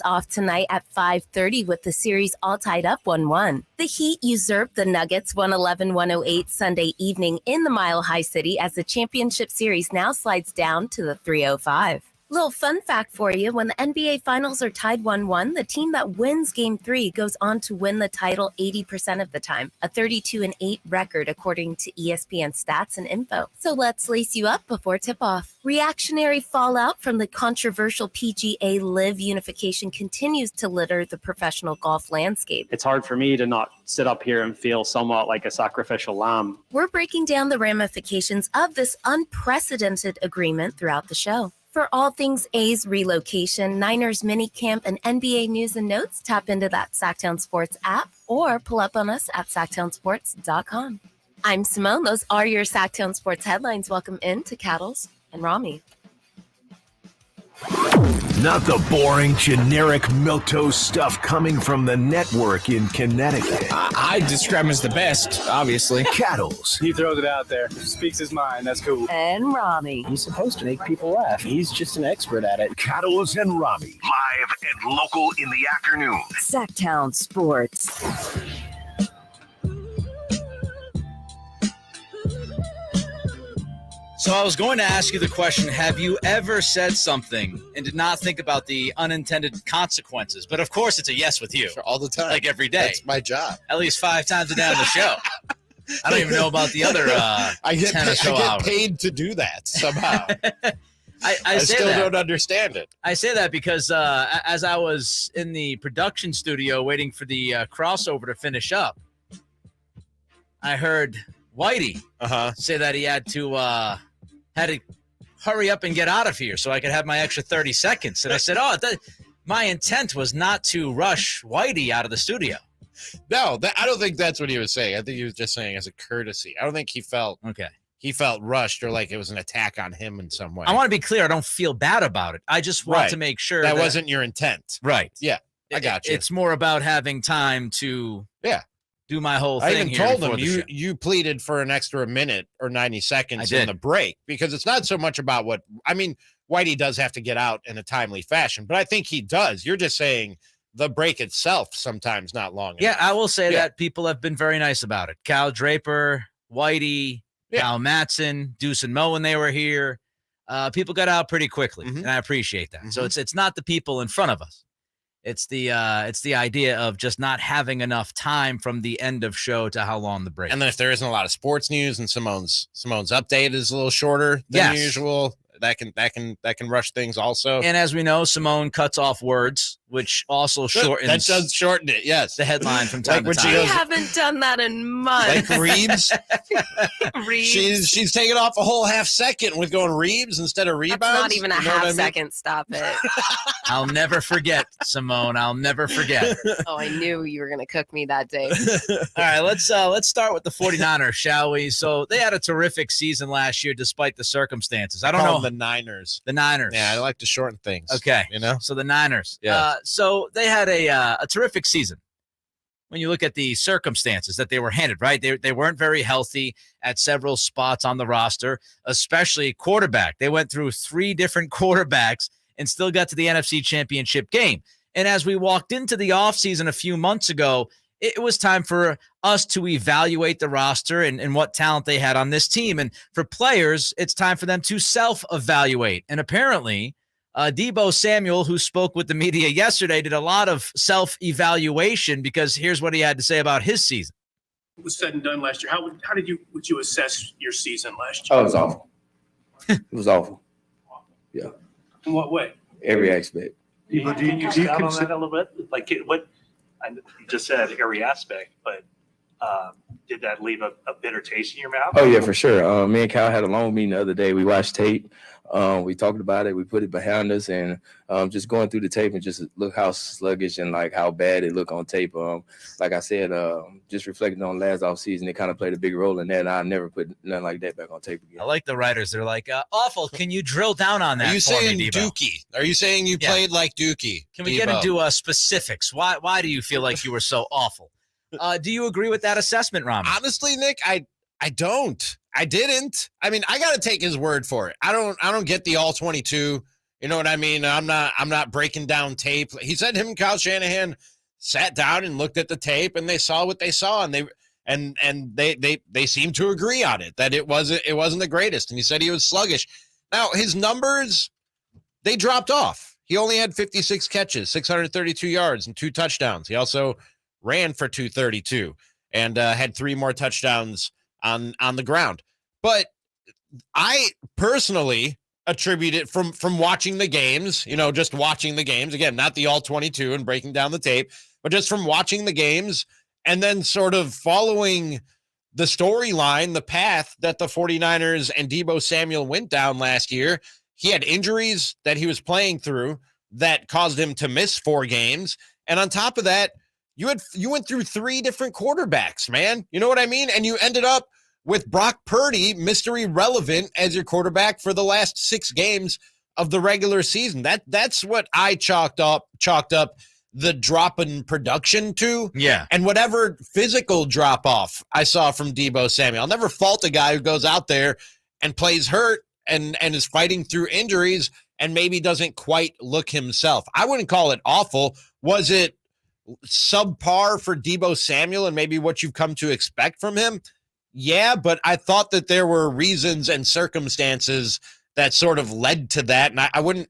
off tonight at 5:30 with the series all tied up 1-1. The Heat usurped the Nuggets 111-108 Sunday evening in the Mile High City as the championship series now slides down to the 305. Little fun fact for you, when the NBA Finals are tied 1-1, the team that wins Game 3 goes on to win the title 80% of the time, a 32-8 record according to ESPN stats and info. So let's lace you up before tip-off. Reactionary fallout from the controversial PGA LIV unification continues to litter the professional golf landscape. It's hard for me to not sit up here and feel somewhat like a sacrificial lamb. We're breaking down the ramifications of this unprecedented agreement throughout the show. For all things A's relocation, Niners minicamp, and NBA news and notes, tap into that Sactown Sports app or pull up on us at SactownSports.com. I'm Simone. Those are your Sactown Sports headlines. Welcome in to Cattles and Ramie. Not the boring, generic milquetoast stuff coming from the network in Connecticut. I describe him as the best, obviously. Cattles. He throws it out there, speaks his mind. That's cool. And Ramie. He's supposed to make people laugh. He's just an expert at it. Cattles and Ramie. Live and local in the afternoon. Sactown Sports. So I was going to ask you the question, have you ever said something and did not think about the unintended consequences? But of course it's a yes with you. Sure, all the time. Like every day. That's my job. At least 5 times a day on the show. I don't even know about the other I get hours. paid to do that somehow. I still don't understand it. I say that because as I was in the production studio waiting for the crossover to finish up, I heard Whitey say that he had to hurry up and get out of here so I could have my extra 30 seconds. And I said, my intent was not to rush Whitey out of the studio. No, I don't think that's what he was saying. I think he was just saying as a courtesy. I don't think he felt rushed or like it was an attack on him in some way. I want to be clear. I don't feel bad about it. I just want to make sure that wasn't your intent. Right. Yeah, I got you. It's more about having time to do my whole thing. I even told him you pleaded for an extra minute or 90 seconds in the break because it's not so much about Whitey does have to get out in a timely fashion, but I think he does. You're just saying the break itself sometimes not long enough. Yeah, I will say that people have been very nice about it. Cal Draper, Whitey, Cal Matson, Deuce and Mo when they were here. People got out pretty quickly, and I appreciate that. So it's not the people in front of us. It's the idea of just not having enough time from the end of show to how long the break. And then if there isn't a lot of sports news and Simone's update is a little shorter than usual, that can rush things also. And as we know, Simone cuts off words, which also shortens. That does shorten it. Yes, the headline from time to time. I haven't done that in months. Like Reeves. She's taking off a whole half second with going Reeves instead of rebounds. That's not even a half second. Stop it. I'll never forget, Simone. I'll never forget. Oh, I knew you were going to cook me that day. All right, let's start with the 49ers, shall we? So they had a terrific season last year despite the circumstances. I don't know. The Niners. The Niners. Yeah, I like to shorten things. Okay. So the Niners. Yeah. So they had a terrific season. When you look at the circumstances that they were handed, right? They weren't very healthy at several spots on the roster, especially quarterback. They went through 3 different quarterbacks and still got to the NFC Championship game. And as we walked into the offseason a few months ago, it was time for us to evaluate the roster and what talent they had on this team. And for players, it's time for them to self-evaluate. And apparently, Deebo Samuel, who spoke with the media yesterday, did a lot of self-evaluation because here's what he had to say about his season. It was said and done last year. How would you assess your season last year? Oh, it was awful. It was awful. Yeah. In what way? Every aspect. Do you expound on that a little bit? Like what you just said, every aspect, but did that leave a bitter taste in your mouth? Oh, yeah, for sure. Me and Kyle had a long meeting the other day. We watched tape. We talked about it. We put it behind us, and just going through the tape and just look how sluggish and like how bad it looked on tape. Like I said, just reflecting on last offseason, it kind of played a big role in that. And I never put nothing like that back on tape again. I like the writers. They're like, awful. Can you drill down on that? Are you saying Dookie? Are you saying you played like Dookie? Can we get into specifics? Why do you feel like you were so awful? Do you agree with that assessment, Ramie? Honestly, Nick, I don't. I didn't. I mean, I got to take his word for it. I don't get the all 22 You know what I mean? I'm not breaking down tape. He said him and Kyle Shanahan sat down and looked at the tape, and they saw what they saw, and they seemed to agree on it, that it wasn't the greatest. And he said he was sluggish. Now, his numbers, they dropped off. He only had 56 catches, 632 yards, and 2 touchdowns. He also ran for 232 and had 3 more touchdowns on the ground. But I personally attribute it from watching the games, just watching the games. Again, not the all 22 and breaking down the tape, but just from watching the games and then sort of following the storyline, the path that the 49ers and Deebo Samuel went down last year. He had injuries that he was playing through that caused him to miss 4 games. And on top of that, you went through 3 different quarterbacks, man. You know what I mean? And you ended up with Brock Purdy, mystery relevant as your quarterback for the last 6 games of the regular season. That's what I chalked up the drop in production to. Yeah. And whatever physical drop off I saw from Deebo Samuel. I'll never fault a guy who goes out there and plays hurt and is fighting through injuries and maybe doesn't quite look himself. I wouldn't call it awful. Was it subpar for Deebo Samuel and maybe what you've come to expect from him? Yeah, but I thought that there were reasons and circumstances that sort of led to that. And I wouldn't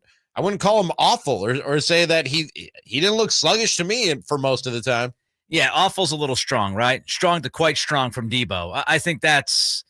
call him awful or say that he didn't look sluggish to me for most of the time. Yeah, awful's a little strong, right? Strong to quite strong from Deebo. I think that's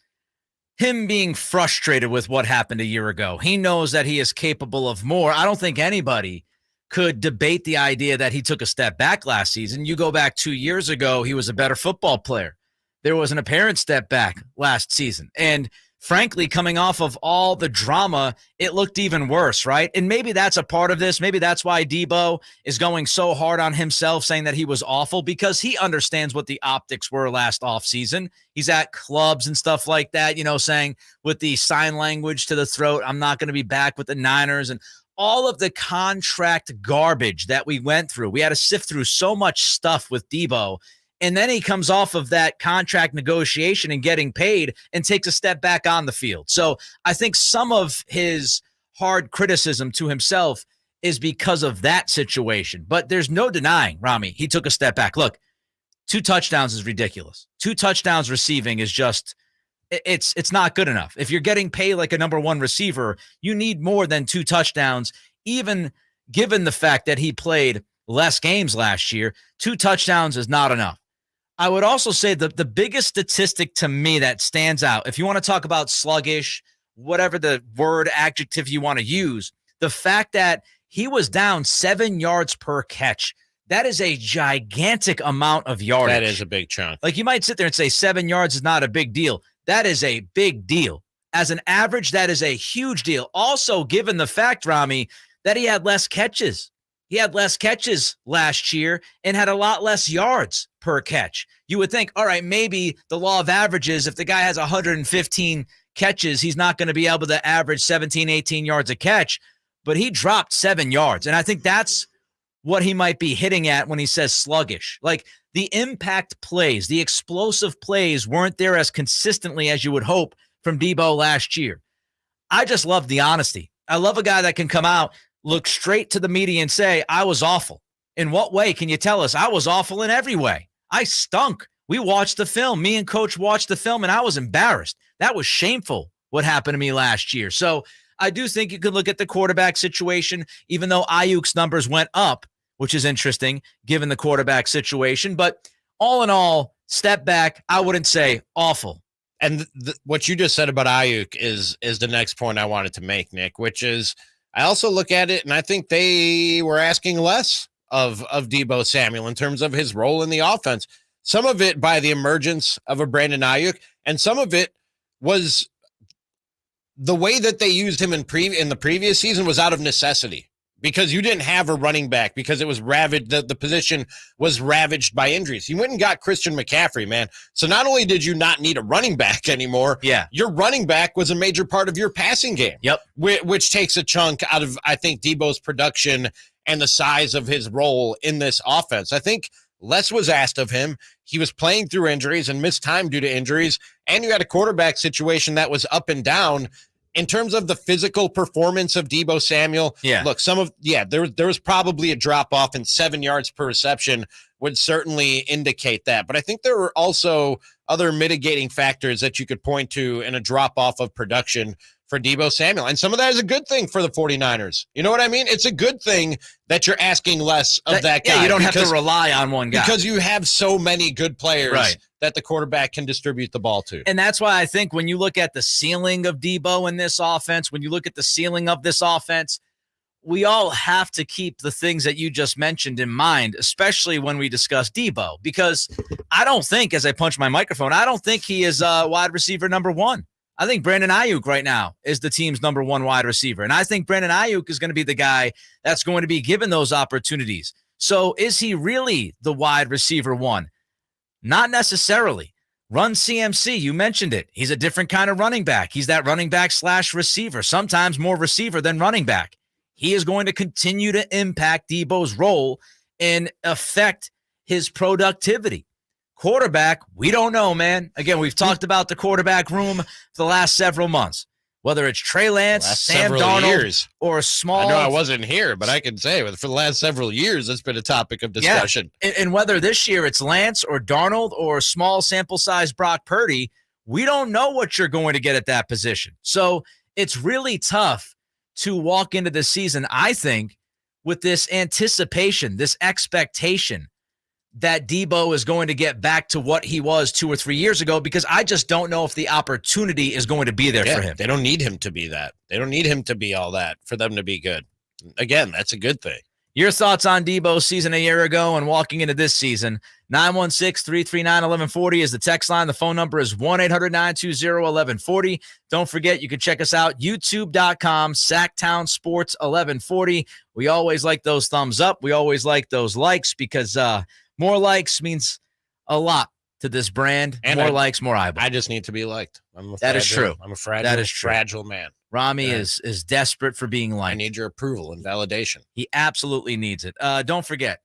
him being frustrated with what happened a year ago. He knows that he is capable of more. I don't think anybody could debate the idea that he took a step back last season. You go back 2 years ago, he was a better football player. There was an apparent step back last season. And frankly, coming off of all the drama, it looked even worse, right? And maybe that's a part of this. Maybe that's why Deebo is going so hard on himself, saying that he was awful, because he understands what the optics were last offseason. He's at clubs and stuff like that, saying with the sign language to the throat, I'm not going to be back with the Niners, and all of the contract garbage that we went through. We had to sift through so much stuff with Deebo. And then he comes off of that contract negotiation and getting paid and takes a step back on the field. So I think some of his hard criticism to himself is because of that situation. But there's no denying, Ramie, he took a step back. Look, 2 touchdowns is ridiculous. 2 touchdowns receiving is just, it's not good enough. If you're getting paid like a number 1 receiver, you need more than 2 touchdowns, even given the fact that he played less games last year. 2 touchdowns is not enough. I would also say the biggest statistic to me that stands out, if you want to talk about sluggish, whatever the word, adjective you want to use, the fact that he was down 7 yards per catch, that is a gigantic amount of yardage. That is a big chunk. Like, you might sit there and say 7 yards is not a big deal. That is a big deal. As an average, that is a huge deal. Also, given the fact, Ramie, that he had less catches. He had less catches last year and had a lot less yards per catch. You would think, all right, maybe the law of averages, if the guy has 115 catches, he's not going to be able to average 17, 18 yards a catch, but he dropped 7 yards. And I think that's what he might be hitting at when he says sluggish. Like, the impact plays, the explosive plays weren't there as consistently as you would hope from Deebo last year. I just love the honesty. I love a guy that can come out, look straight to the media and say, I was awful. In what way can you tell us? I was awful in every way. I stunk. We watched the film. Me and Coach watched the film, and I was embarrassed. That was shameful, what happened to me last year. So I do think you could look at the quarterback situation, even though Ayuk's numbers went up, which is interesting given the quarterback situation. But all in all, step back, I wouldn't say awful. And what you just said about Ayuk is the next point I wanted to make, Nick, which is, I also look at it, and I think they were asking less of Deebo Samuel in terms of his role in the offense. Some of it by the emergence of a Brandon Ayuk, and some of it was the way that they used him in the previous season was out of necessity, because you didn't have a running back, because it was ravaged. The position was ravaged by injuries. You went and got Christian McCaffrey, man. So not only did you not need a running back anymore, your running back was a major part of your passing game. Yep. Which takes a chunk out of, I think, Deebo's production and the size of his role in this offense. I think less was asked of him. He was playing through injuries and missed time due to injuries, and you had a quarterback situation that was up and down. in terms of the physical performance of Deebo Samuel, look, there was probably a drop off, and 7 yards per reception would certainly indicate that. But I think there were also other mitigating factors that you could point to in a drop off of production for Deebo Samuel. And some of that is a good thing for the 49ers. You know what I mean? It's a good thing that you're asking less of that guy. Yeah, you don't have to rely on one guy. Because you have so many good players that the quarterback can distribute the ball to. And that's why I think when you look at the ceiling of Deebo in this offense, when you look at the ceiling of this offense, we all have to keep the things that you just mentioned in mind, especially when we discuss Deebo, because I don't think, as I punch my microphone, I don't think he is wide receiver number one. I think Brandon Ayuk right now is the team's number one wide receiver. And I think Brandon Ayuk is going to be the guy that's going to be given those opportunities. So is he really the wide receiver one? Not necessarily. Run CMC, you mentioned it. He's a different kind of running back. He's that running back / receiver, sometimes more receiver than running back. He is going to continue to impact Deebo's role and affect his productivity. Quarterback, we don't know, man. Again, we've talked about the quarterback room for the last several months. Whether it's Trey Lance, Sam Darnold, or Small. I know I wasn't here, but I can say for the last several years, it's been a topic of discussion. Yeah. And whether this year it's Lance or Darnold or small sample size Brock Purdy, we don't know what you're going to get at that position. So it's really tough to walk into the season, I think, with this anticipation, this expectation that Deebo is going to get back to what he was 2 or 3 years ago, because I just don't know if the opportunity is going to be there for him. They don't need him to be that. They don't need him to be all that for them to be good. Again, that's a good thing. Your thoughts on Deebo's season a year ago and walking into this season? 916-339-1140 is the text line. The phone number is 1-800-920-1140. Don't forget, you can check us out, youtube.com, Sactown Sports 1140. We always like those thumbs up. We always like those likes because more likes means a lot to this brand. And more likes, more eyeballs. I just need to be liked. That is true. I'm a fragile man. Ramie is desperate for being liked. I need your approval and validation. He absolutely needs it. Don't forget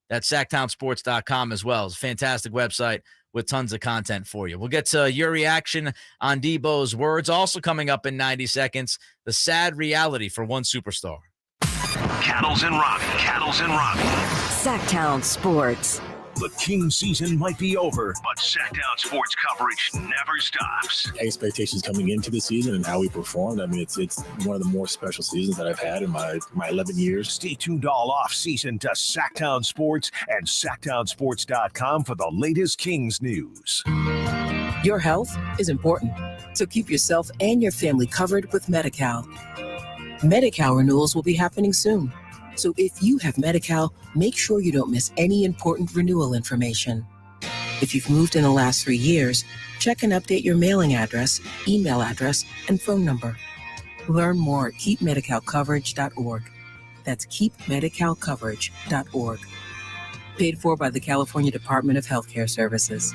that SactownSports.com as well is a fantastic website with tons of content for you. We'll get to your reaction on Deebo's words. Also coming up in 90 seconds, the sad reality for one superstar. Cattles and Ramie. Sactown Sports. The King season might be over, but Sactown Sports coverage never stops. Expectations coming into the season and how we performed. I mean, it's one of the more special seasons that I've had in my 11 years. Stay tuned all off season to Sactown Sports and SactownSports.com for the latest Kings news. Your health is important, so keep yourself and your family covered with Medi-Cal. Medi-Cal renewals will be happening soon. So if you have Medi-Cal, make sure you don't miss any important renewal information. If you've moved in the last 3 years, check and update your mailing address, email address, and phone number. Learn more at keepmedicalcoverage.org. That's keepmedicalcoverage.org. Paid for by the California Department of Healthcare Services.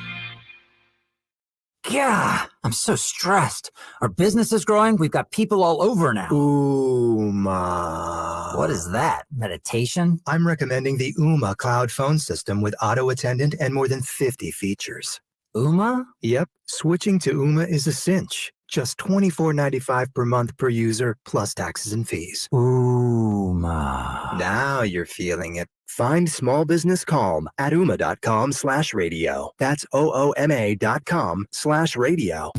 Yeah, I'm so stressed. Our business is growing. We've got people all over now. Ooma. What is that? Meditation? I'm recommending the Ooma cloud phone system with auto attendant and more than 50 features. Ooma? Yep. Switching to Ooma is a cinch. Just $24.95 per month per user, plus taxes and fees. Ooma. Now you're feeling it. Find small business calm at ooma.com/radio. That's OOMA.com/radio.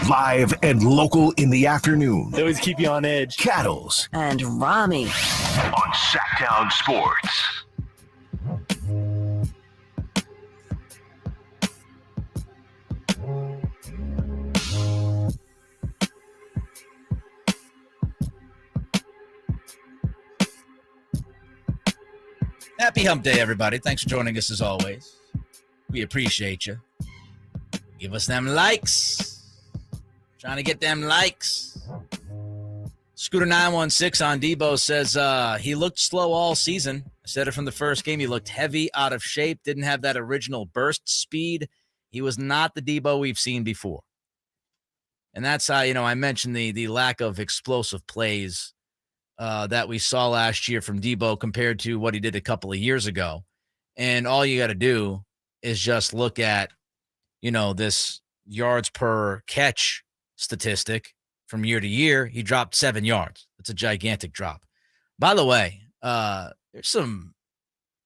Live and local in the afternoon. They always keep you on edge. Cattles and Ramie on Sactown Sports. Happy Hump Day, everybody. Thanks for joining us as always. We appreciate you. Give us them likes. Trying to get them likes. Scooter916 on Deebo says he looked slow all season. I said it from the first game. He looked heavy, out of shape, didn't have that original burst speed. He was not the Deebo we've seen before. And that's how, I mentioned the lack of explosive plays that we saw last year from Deebo compared to what he did a couple of years ago. And all you got to do is just look at, this yards per catch statistic from year to year. He dropped 7 yards. That's a gigantic drop. By the way, there's some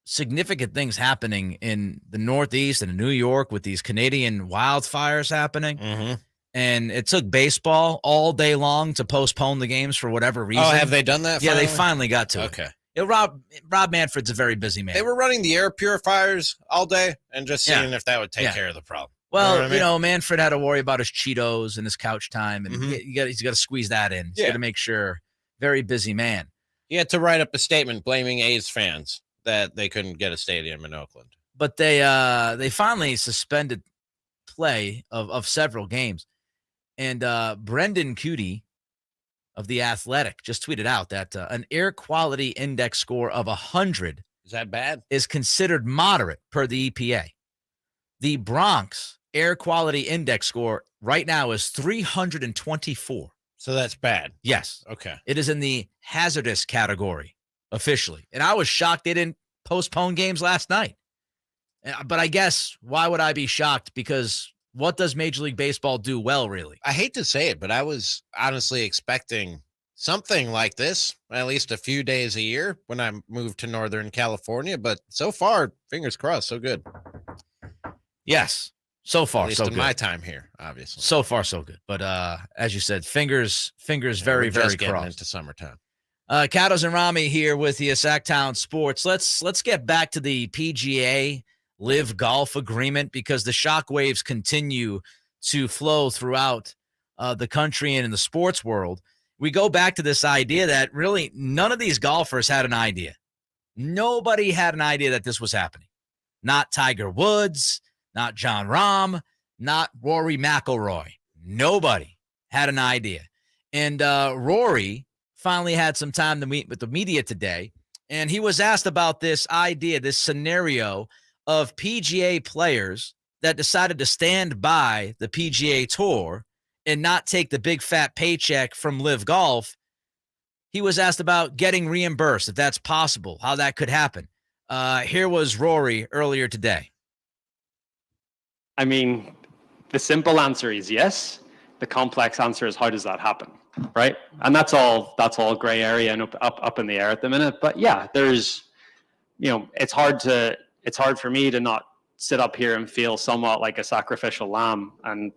significant things happening in the Northeast and in New York with these Canadian wildfires happening. Mm-hmm. And it took baseball all day long to postpone the games for whatever reason. Oh, have they done that? Yeah, finally? they finally got to Okay. it. Rob Manfred's a very busy man. They were running the air purifiers all day and just seeing if that would take care of the problem. Well, you know what I mean? Manfred had to worry about his Cheetos and his couch time, and he's got to squeeze that in. He's got to make sure. Very busy man. He had to write up a statement blaming A's fans that they couldn't get a stadium in Oakland. But they finally suspended play of several games. And Brendan Cootie of The Athletic just tweeted out that an air quality index score of 100 is that bad? Is considered moderate per the EPA. The Bronx air quality index score right now is 324. So that's bad. Yes. Okay. It is in the hazardous category officially. And I was shocked they didn't postpone games last night. But I guess why would I be shocked? Because what does Major League Baseball do well, really? I hate to say it, but I was honestly expecting something like this at least a few days a year when I moved to Northern California. But so far, fingers crossed, so good. Yes. So far, at least so in good. my time here, obviously. So far, so good. But as you said, fingers very, very getting crossed. into summertime. Cattles and Ramie here with you, Sactown Sports. Let's get back to the PGA Live Golf agreement because the shockwaves continue to flow throughout the country and in the sports world. We go back to this idea that really none of these golfers had an idea. Nobody had an idea that this was happening. Not Tiger Woods, not John Rahm, not Rory McIlroy. Nobody had an idea. And Rory finally had some time to meet with the media today, and he was asked about this idea, this scenario of PGA players that decided to stand by the PGA Tour and not take the big fat paycheck from Live Golf. He was asked about getting reimbursed, if that's possible, how that could happen. Here was Rory earlier today. I mean, the simple answer is yes. The complex answer is how does that happen, right? And that's all gray area and up in the air at the minute. But yeah, there's, it's hard for me to not sit up here and feel somewhat like a sacrificial lamb and,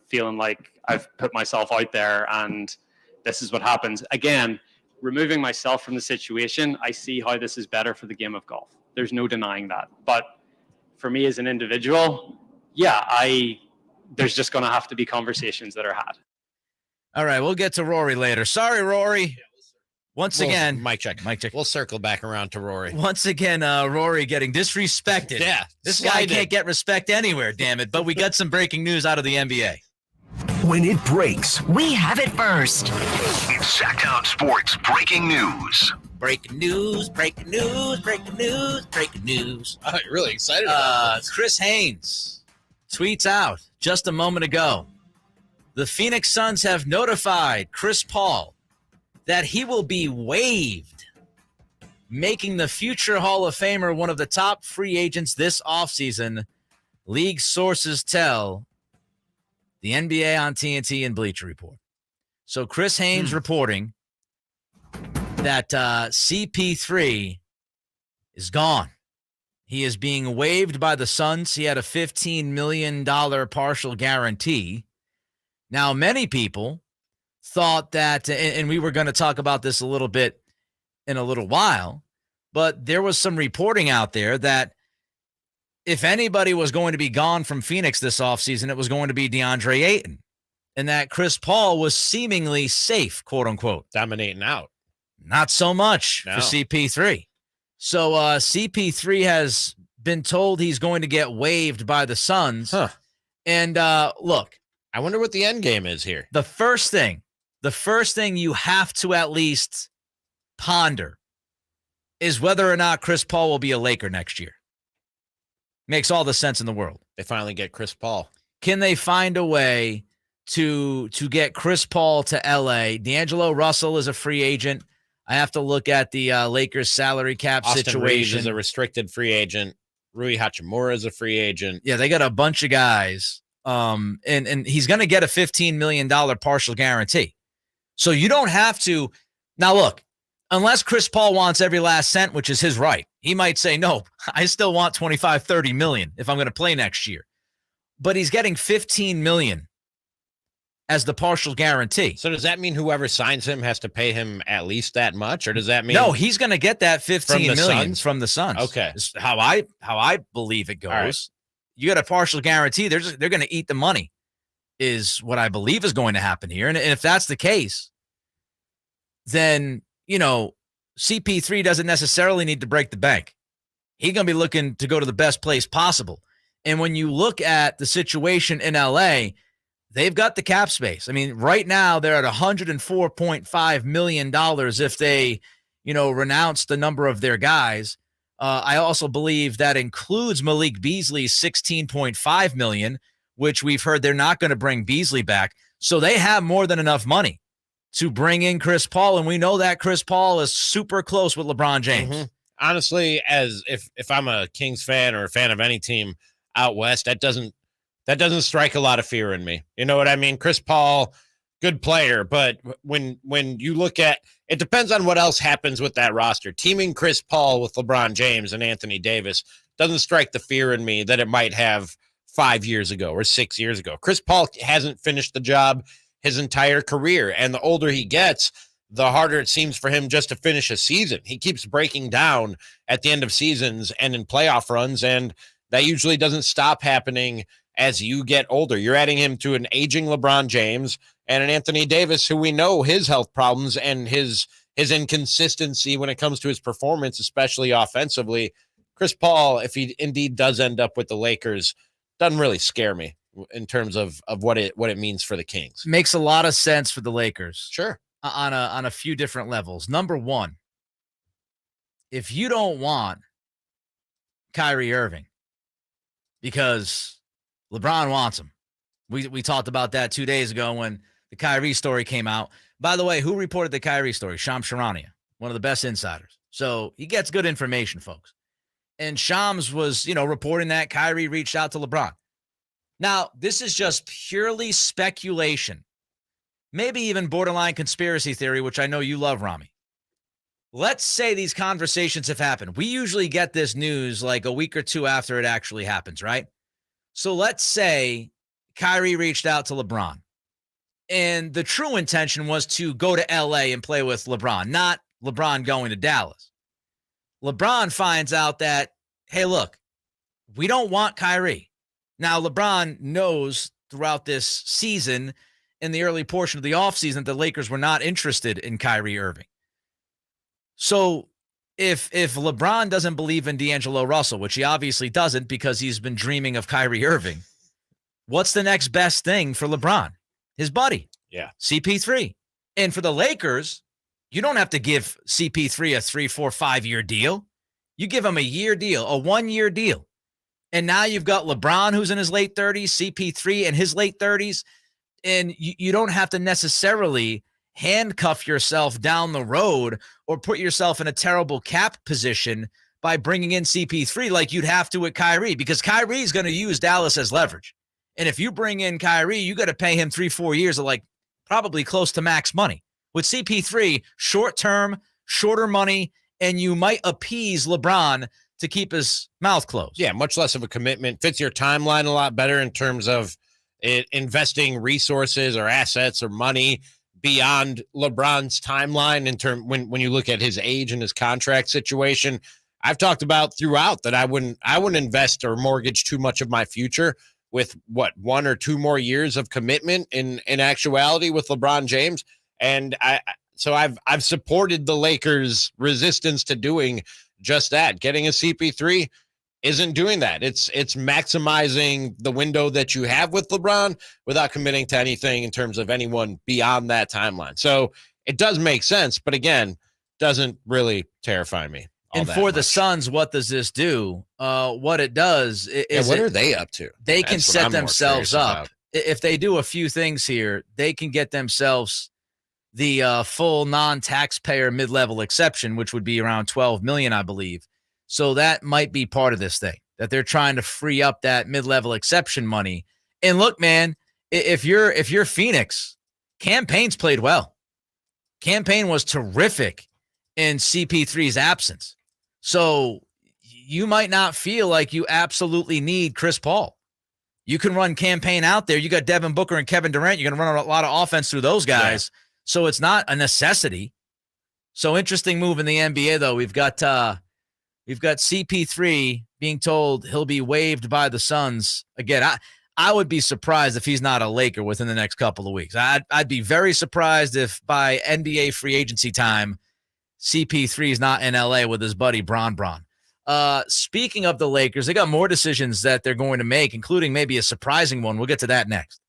feeling like I've put myself out there and this is what happens. Again, removing myself from the situation, I see how this is better for the game of golf. There's no denying that. But for me as an individual, there's just going to have to be conversations that are had. All right, we'll get to Rory later. Sorry, Rory. Once again, mic check. We'll circle back around to Rory. Once again, Rory getting disrespected. Yeah, this guy can't get respect anywhere, damn it. But we got some breaking news out of the NBA. When it breaks, we have it first. It's Sactown Sports Breaking News. Breaking news, breaking news, breaking news, breaking news. Oh, you're really excited about this. Chris Haynes tweets out just a moment ago. The Phoenix Suns have notified Chris Paul that he will be waived, making the future Hall of Famer one of the top free agents this offseason, league sources tell the NBA on TNT and Bleacher Report. So Chris Haynes reporting that CP3 is gone. He is being waived by the Suns. He had a $15 million partial guarantee. Now, many people thought that, and we were going to talk about this a little bit in a little while, but there was some reporting out there that if anybody was going to be gone from Phoenix this offseason, it was going to be DeAndre Ayton, and that Chris Paul was seemingly safe, quote unquote. Dominating out. Not so much No. for CP3. So CP3 has been told he's going to get waived by the Suns. Huh. And look, I wonder what the end game is here. The first thing you have to at least ponder is whether or not Chris Paul will be a Laker next year. Makes all the sense in the world. They finally get Chris Paul. Can they find a way to get Chris Paul to LA? D'Angelo Russell is a free agent. I have to look at the Lakers salary cap Austin situation. Reeves is a restricted free agent. Rui Hachimura is a free agent. Yeah, they got a bunch of guys. And he's going to get a $15 million partial guarantee. So you don't have to. Now, look, unless Chris Paul wants every last cent, which is his right, he might say, no, I still want 25, 30 million if I'm going to play next year. But he's getting 15 million as the partial guarantee. So does that mean whoever signs him has to pay him at least that much? Or does that mean no, he's going to get that 15 million Suns? From the Suns. Okay. It's how I believe it goes. Right. You got a partial guarantee. They're going to eat the money is what I believe is going to happen here. And if that's the case, then, CP3 doesn't necessarily need to break the bank. He's going to be looking to go to the best place possible. And when you look at the situation in LA, they've got the cap space. I mean, right now they're at $104.5 million if they, renounce the number of their guys. I also believe that includes Malik Beasley's $16.5 million, which we've heard they're not going to bring Beasley back. So they have more than enough money to bring in Chris Paul, and we know that Chris Paul is super close with LeBron James. Mm-hmm. Honestly, as if I'm a Kings fan or a fan of any team out west, that doesn't strike a lot of fear in me. You know what I mean? Chris Paul, good player, but when you look at it, depends on what else happens with that roster. Teaming Chris Paul with LeBron James and Anthony Davis doesn't strike the fear in me that it might have 5 years ago or 6 years ago. Chris Paul hasn't finished the job his entire career, and the older he gets, the harder it seems for him just to finish a season. He keeps breaking down at the end of seasons and in playoff runs, and that usually doesn't stop happening as you get older. You're adding him to an aging LeBron James and an Anthony Davis, who we know his health problems and his inconsistency when it comes to his performance, especially offensively. Chris Paul, if he indeed does end up with the Lakers, doesn't really scare me in terms of what it means for the Kings. Makes a lot of sense for the Lakers. Sure. On a few different levels. Number one, if you don't want Kyrie Irving because LeBron wants him. We talked about that 2 days ago when the Kyrie story came out. By the way, who reported the Kyrie story? Shams Charania, one of the best insiders. So he gets good information, folks. And Shams was, reporting that Kyrie reached out to LeBron. Now, this is just purely speculation, maybe even borderline conspiracy theory, which I know you love, Ramie. Let's say these conversations have happened. We usually get this news like a week or two after it actually happens, right? So let's say Kyrie reached out to LeBron, and the true intention was to go to LA and play with LeBron, not LeBron going to Dallas. LeBron finds out that, hey, look, we don't want Kyrie. Now, LeBron knows throughout this season, in the early portion of the offseason, the Lakers were not interested in Kyrie Irving. So if LeBron doesn't believe in D'Angelo Russell, which he obviously doesn't because he's been dreaming of Kyrie Irving, what's the next best thing for LeBron? His buddy. Yeah. CP3. And for the Lakers, you don't have to give CP3 a 3, 4, 5 year deal. You give him a year deal, a 1 year deal. And now you've got LeBron, who's in his late 30s, CP3 in his late 30s. And you don't have to necessarily handcuff yourself down the road or put yourself in a terrible cap position by bringing in CP3 like you'd have to with Kyrie, because Kyrie is going to use Dallas as leverage. And if you bring in Kyrie, you got to pay him 3-4 years of probably close to max money. With CP3, short term, shorter money, and you might appease LeBron to keep his mouth closed. Yeah, much less of a commitment. Fits your timeline a lot better in terms of investing resources or assets or money beyond LeBron's timeline when you look at his age and his contract situation. I've talked about throughout that I wouldn't invest or mortgage too much of my future with 1 or 2 more years of commitment in actuality with LeBron James. And I've supported the Lakers' resistance to doing just that. Getting a CP3 isn't doing that. It's maximizing the window that you have with LeBron without committing to anything in terms of anyone beyond that timeline. So it does make sense, but again, doesn't really terrify me. And for the Suns, what does this do? What it does is what are they up to? They can set themselves up. If they do a few things here, they can get themselves the full non-taxpayer mid-level exception, which would be around $12 million, I believe. So that might be part of this thing. that they're trying to free up that mid-level exception money. And look, man, if you're Phoenix, Campaign's played well. Campaign was terrific in CP3's absence. So you might not feel like you absolutely need Chris Paul. You can run Campaign out there. You got Devin Booker and Kevin Durant. You're going to run a lot of offense through those guys. Yeah. So it's not a necessity. So interesting move in the NBA, though. We've got CP3 being told he'll be waived by the Suns. Again, I would be surprised if he's not a Laker within the next couple of weeks. I'd be very surprised if by NBA free agency time, CP3 is not in LA with his buddy Bron. Speaking of the Lakers, they got more decisions that they're going to make, including maybe a surprising one. We'll get to that next.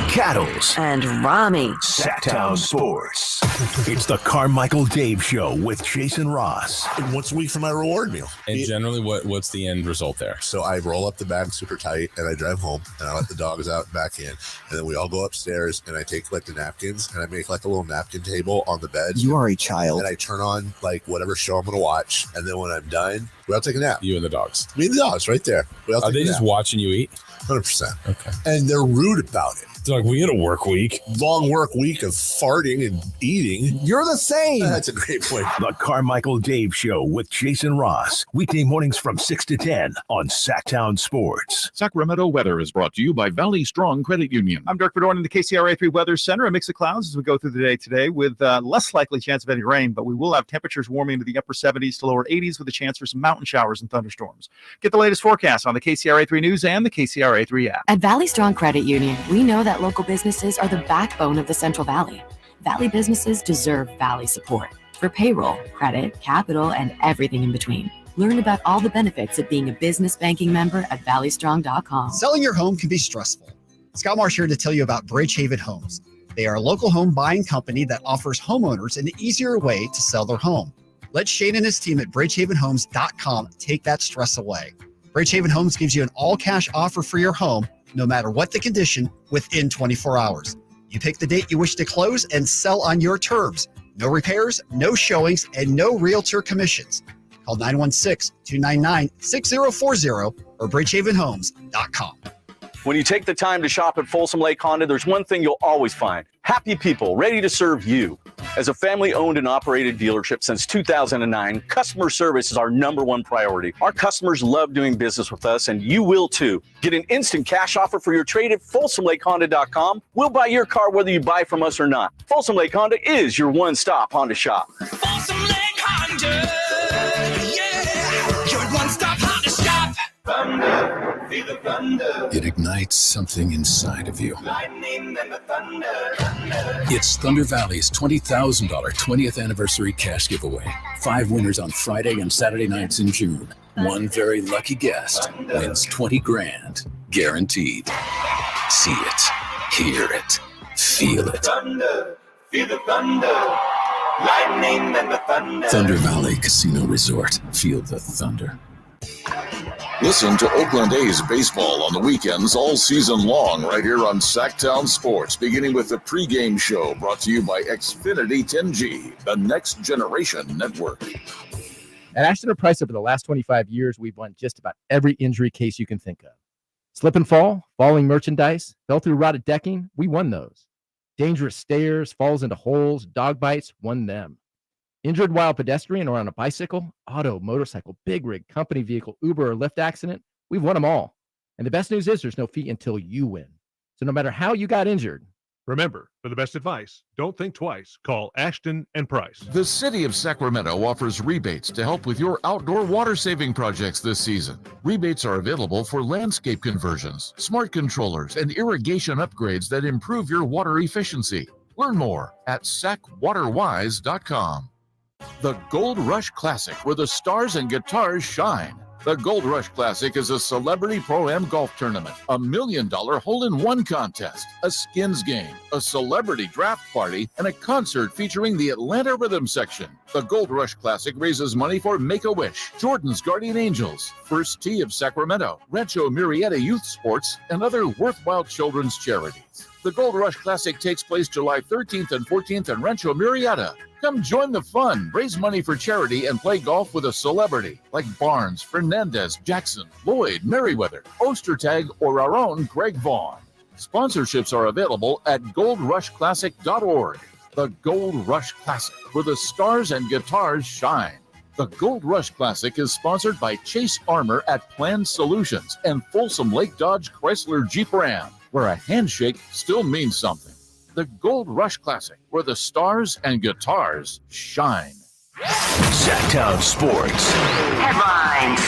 Cattles and Ramie. Sactown Sports. It's the Carmichael Dave Show with Jason Ross. Once a week for my reward meal. And generally, what's the end result there? So I roll up the bag super tight and I drive home and I let the dogs out and back in. And then we all go upstairs and I take like the napkins and I make like a little napkin table on the bed. You are a child. And I turn on like whatever show I'm going to watch. And then when I'm done, we all take a nap. You and the dogs. Me and the dogs right there. Are they just watching you eat? 100%. Okay. And they're rude about it. They're like, we had a work week. Long work week of farting and eating. You're the same. That's a great point. The Carmichael Dave Show with Jason Ross. Weekday mornings from 6 to 10 on Sactown Sports. Sacramento weather is brought to you by Valley Strong Credit Union. I'm Dirk Verdorn in the KCRA 3 Weather Center. A mix of clouds as we go through the day today with less likely chance of any rain, but we will have temperatures warming into the upper 70s to lower 80s with a chance for some mountain showers and thunderstorms. Get the latest forecast on the KCRA 3 News and the KCRA 3 app. At Valley Strong Credit Union, we know that local businesses are the backbone of the Central Valley. Valley businesses deserve Valley support for payroll, credit, capital, and everything in between. Learn about all the benefits of being a business banking member at valleystrong.com. Selling your home can be stressful. Scott Marsh here to tell you about Bridgehaven Homes. They are a local home buying company that offers homeowners an easier way to sell their home. Let Shane and his team at bridgehavenhomes.com take that stress away. Bridgehaven Homes gives you an all-cash offer for your home, no matter what the condition, within 24 hours. You pick the date you wish to close and sell on your terms. No repairs, no showings, and no realtor commissions. Call 916-299-6040 or bridgehavenhomes.com. When you take the time to shop at Folsom Lake Honda, there's one thing you'll always find. Happy people ready to serve you. As a family-owned and operated dealership since 2009, customer service is our #1 priority. Our customers love doing business with us, and you will too. Get an instant cash offer for your trade at FolsomLakeHonda.com. We'll buy your car whether you buy from us or not. Folsom Lake Honda is your one-stop Honda shop. Folsom Lake Honda, yeah, your one-stop Honda shop. Thunder, feel the thunder. It ignites something inside of you. Lightning and the thunder. It's Thunder Valley's $20,000 20th anniversary cash giveaway. 5 winners on Friday and Saturday nights in June. One very lucky guest wins 20 grand, guaranteed. See it, hear it, feel it. Thunder, feel the thunder. Lightning and the thunder. Thunder Valley Casino Resort. Feel the thunder. Listen to Oakland A's baseball on the weekends all season long right here on Sactown Sports, beginning with the pregame show brought to you by Xfinity 10G, the next generation network. At Ashton & Price, over the last 25 years, we've won just about every injury case you can think of. Slip and fall, falling merchandise, fell through rotted decking, we won those. Dangerous stairs, falls into holes, dog bites, won them. Injured while pedestrian or on a bicycle, auto, motorcycle, big rig, company vehicle, Uber, or Lyft accident, we've won them all. And the best news is there's no fee until you win. So no matter how you got injured, remember, for the best advice, don't think twice. Call Ashton & Price. The City of Sacramento offers rebates to help with your outdoor water-saving projects this season. Rebates are available for landscape conversions, smart controllers, and irrigation upgrades that improve your water efficiency. Learn more at sacwaterwise.com. The Gold Rush Classic, where the stars and guitars shine. The Gold Rush Classic is a celebrity pro-am golf tournament, a $1 million hole-in-one contest, a skins game, a celebrity draft party, and a concert featuring the Atlanta Rhythm Section. The Gold Rush Classic raises money for Make-A-Wish, Jordan's Guardian Angels, First Tee of Sacramento, Rancho Murrieta Youth Sports, and other worthwhile children's charities. The Gold Rush Classic takes place July 13th and 14th in Rancho Murrieta. Come join the fun, raise money for charity, and play golf with a celebrity like Barnes, Fernandez, Jackson, Lloyd, Merriweather, Ostertag, or our own Greg Vaughn. Sponsorships are available at goldrushclassic.org. The Gold Rush Classic, where the stars and guitars shine. The Gold Rush Classic is sponsored by Chase Armor at Planned Solutions and Folsom Lake Dodge Chrysler Jeep Ram, where a handshake still means something. The Gold Rush Classic, where the stars and guitars shine. Sactown Sports. Headlines.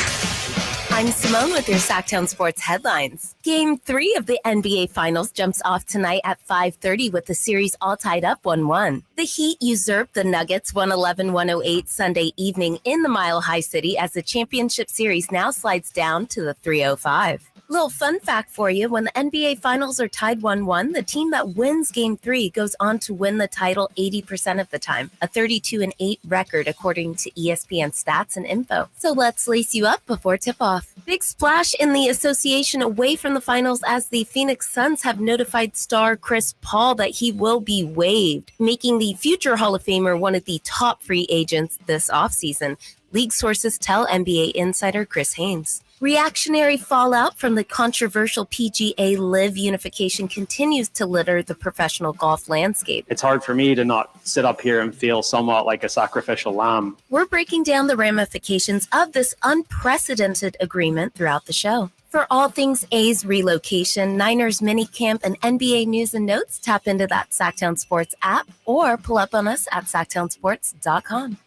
I'm Simone with your Sactown Sports headlines. Game 3 of the NBA Finals jumps off tonight at 5:30 with the series all tied up 1-1. The Heat usurped the Nuggets 111-108 Sunday evening in the Mile High City as the championship series now slides down to the 305. Little fun fact for you, when the NBA Finals are tied 1-1, the team that wins Game 3 goes on to win the title 80% of the time, a 32-8 record according to ESPN stats and info. So let's lace you up before tip-off. Big splash in the association away from the finals as the Phoenix Suns have notified star Chris Paul that he will be waived, making the future Hall of Famer one of the top free agents this offseason. League sources tell NBA insider Chris Haynes. Reactionary fallout from the controversial PGA Live unification continues to litter the professional golf landscape. It's hard for me to not sit up here and feel somewhat like a sacrificial lamb. We're breaking down the ramifications of this unprecedented agreement throughout the show. For all things A's relocation, Niners minicamp, and NBA news and notes, tap into that Sactown Sports app or pull up on us at SactownSports.com.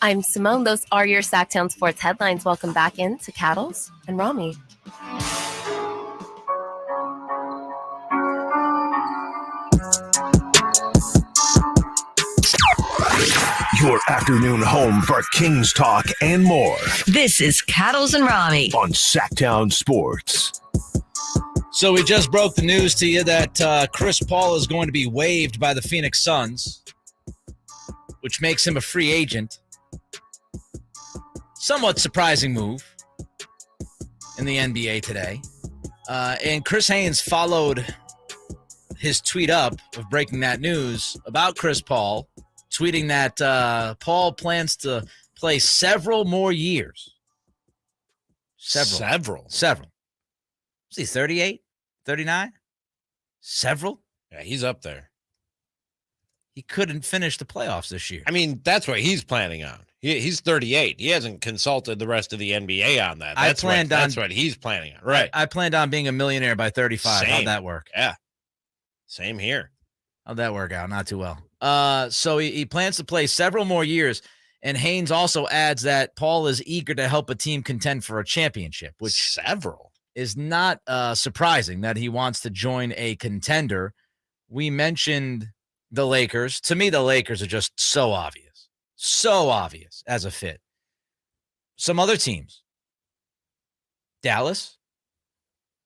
I'm Simone. Those are your Sactown Sports headlines. Welcome back into Cattles and Ramie. Your afternoon home for Kings talk and more. This is Cattles and Ramie on Sactown Sports. So we just broke the news to you that Chris Paul is going to be waived by the Phoenix Suns, which makes him a free agent. Somewhat surprising move in the NBA today. And Chris Haynes followed his tweet up of breaking that news about Chris Paul, tweeting that Paul plans to play several more years. Several. Is he 38? 39? Several? Yeah, he's up there. He couldn't finish the playoffs this year. I mean, that's what he's planning on. He's 38. He hasn't consulted the rest of the NBA on that. That's what he's planning on. Right. I planned on being a millionaire by 35. Same. How'd that work? Yeah. Same here. How'd that work out? Not too well. So he plans to play several more years. And Haynes also adds that Paul is eager to help a team contend for a championship, which several is not surprising that he wants to join a contender. We mentioned the Lakers. To me, the Lakers are just so obvious as a fit. Some other teams. Dallas.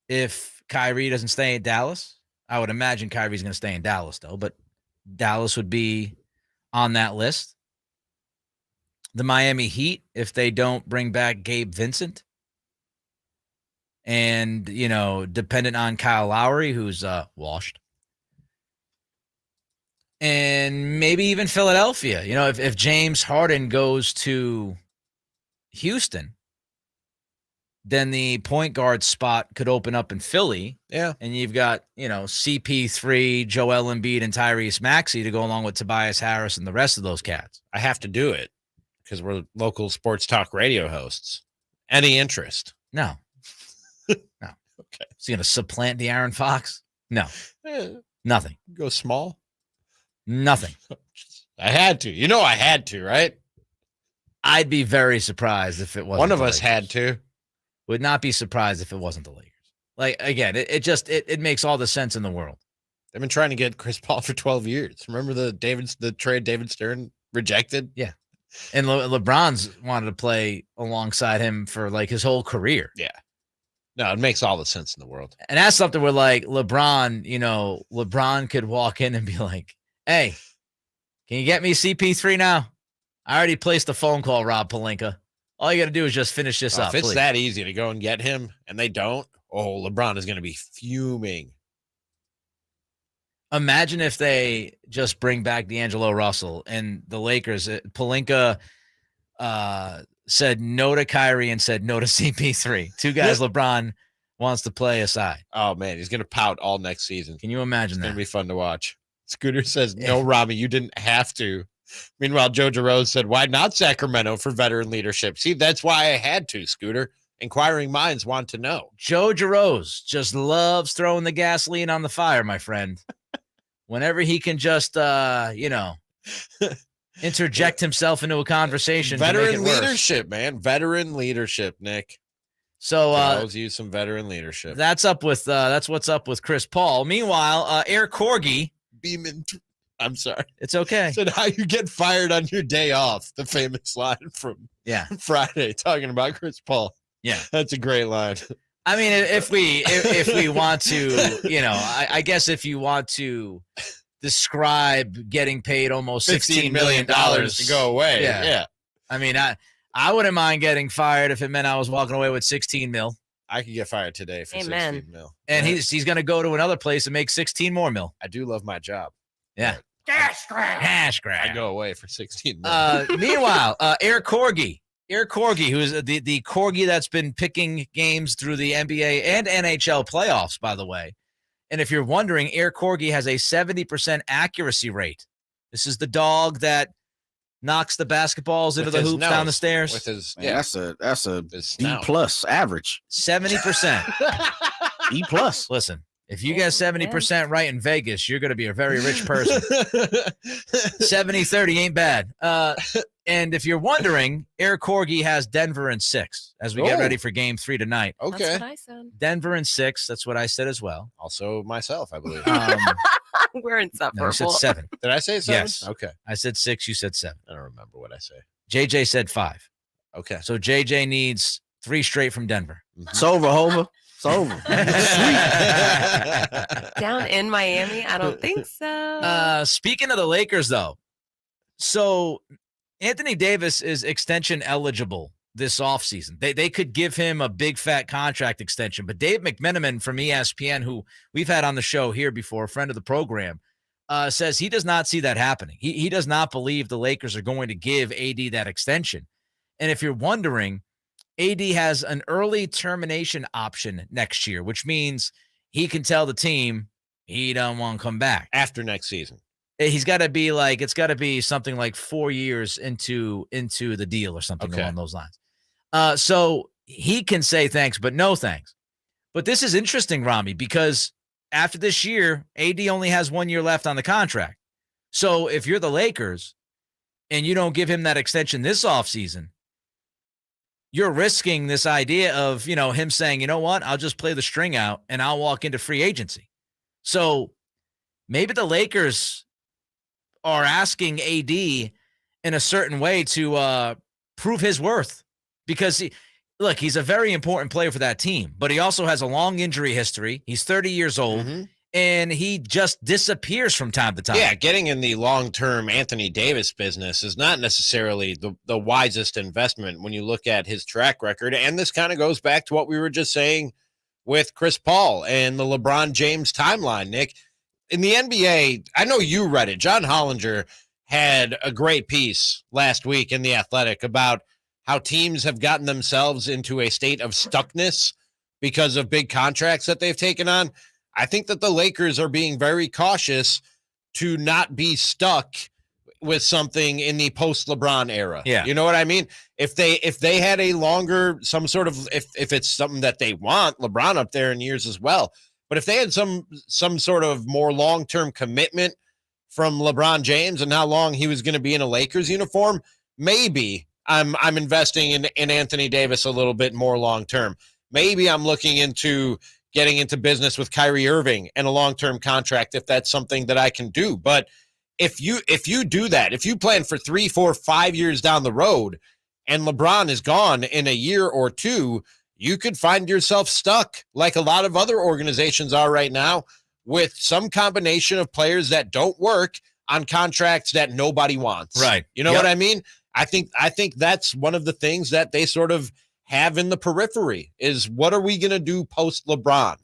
If Kyrie doesn't stay in Dallas, I would imagine Kyrie's going to stay in Dallas, though, but Dallas would be on that list. The Miami Heat, if they don't bring back Gabe Vincent. And, dependent on Kyle Lowry, who's washed. And maybe even Philadelphia. If James Harden goes to Houston, then the point guard spot could open up in Philly. Yeah. And you've got, CP3, Joel Embiid, and Tyrese Maxey to go along with Tobias Harris and the rest of those cats. I have to do it because we're local sports talk radio hosts. Any interest? No. No. Okay. Is he going to supplant De'Aaron Fox? No. Nothing. Go small? Nothing. I had to. I had to, right? I'd be very surprised if it wasn't. One of us had to. Would not be surprised if it wasn't the Lakers. Like, again, it makes all the sense in the world. They've been trying to get Chris Paul for 12 years. Remember the trade David Stern rejected? Yeah. And LeBron's wanted to play alongside him for like his whole career. Yeah. No, it makes all the sense in the world. And that's something where like LeBron could walk in and be like, hey, can you get me CP3 now? I already placed a phone call, Rob Pelinka. All you got to do is just finish this up. If it's please. that easy to go and get him and they don't, LeBron is going to be fuming. Imagine if they just bring back D'Angelo Russell and the Lakers. Pelinka said no to Kyrie and said no to CP3. Two guys LeBron wants to play aside. Oh, man, he's going to pout all next season. Can you imagine that? It's going to be fun to watch. Scooter says, no, Ramie, you didn't have to. Meanwhile, Joe Rose said, why not Sacramento for veteran leadership? See, that's why I had to, Scooter. Inquiring minds want to know. Joe Rose just loves throwing the gasoline on the fire, my friend. Whenever he can just, interject himself into a conversation. Veteran leadership, man. Veteran leadership, Nick. So always use some veteran leadership. That's what's up with Chris Paul. Meanwhile, Air Corgi. Beeman. I'm sorry. It's okay. Said how you get fired on your day off. The famous line from Friday talking about Chris Paul. Yeah. That's a great line. I mean, if we want to, I guess if you want to describe getting paid almost $16 million to go away. Yeah. I mean, I wouldn't mind getting fired if it meant I was walking away with 16 mil. I could get fired today for 16 mil. And he's going to go to another place and make 16 more mil. I do love my job. Yeah. Cash grab. I go away for 16 mil. Meanwhile, Air Corgi, who is the Corgi that's been picking games through the NBA and NHL playoffs, by the way. And if you're wondering, Air Corgi has a 70% accuracy rate. This is the dog that knocks the basketballs into the hoops down the stairs. With his, that's a B+ average. 70%. B+. Listen, if you get 70% right in Vegas, you're going to be a very rich person. 70-30 ain't bad. And if you're wondering, Air Corgi has Denver in 6 as we get ready for Game 3 tonight. Okay. That's what I said. Denver in 6. That's what I said as well. Also myself, I believe. We're insufferable. No, I said 7. Did I say 7? Yes. Okay. I said 6. You said 7. I don't remember what I say. JJ said 5. Okay. So JJ needs 3 straight from Denver. It's over, Homer. It's over. Down in Miami? I don't think so. Speaking of the Lakers, though, so Anthony Davis is extension eligible this offseason. They could give him a big fat contract extension, but Dave McMenamin from ESPN, who we've had on the show here before, a friend of the program, says he does not see that happening. He does not believe the Lakers are going to give AD that extension. And if you're wondering, AD has an early termination option next year, which means he can tell the team he don't want to come back after next season. He's got to be like, it's got to be something like 4 years into the deal or something along those lines. So he can say thanks, but no thanks. But this is interesting, Ramie, because after this year, AD only has 1 year left on the contract. So if you're the Lakers and you don't give him that extension this offseason, you're risking this idea of, him saying, you know what, I'll just play the string out and I'll walk into free agency. So maybe the Lakers are asking AD in a certain way to prove his worth because he's a very important player for that team, but he also has a long injury history. He's 30 years old and he just disappears from time to time. Yeah. Getting in the long-term Anthony Davis business is not necessarily the wisest investment when you look at his track record. And this kind of goes back to what we were just saying with Chris Paul and the LeBron James timeline, Nick. In the NBA, I know you read it. John Hollinger had a great piece last week in The Athletic about how teams have gotten themselves into a state of stuckness because of big contracts that they've taken on. I think that the Lakers are being very cautious to not be stuck with something in the post-LeBron era. Yeah. You know what I mean? If they had a longer, some sort of, if it's something that they want, LeBron up there in years as well. But if they had some sort of more long-term commitment from LeBron James and how long he was going to be in a Lakers uniform, maybe I'm investing in Anthony Davis a little bit more long-term. Maybe I'm looking into getting into business with Kyrie Irving and a long-term contract if that's something that I can do. But if you do that, if you plan for 3, 4, 5 years down the road and LeBron is gone in a year or two, you could find yourself stuck like a lot of other organizations are right now with some combination of players that don't work on contracts that nobody wants. Right. You know what I mean? I think that's one of the things that they sort of have in the periphery is what are we going to do post LeBron?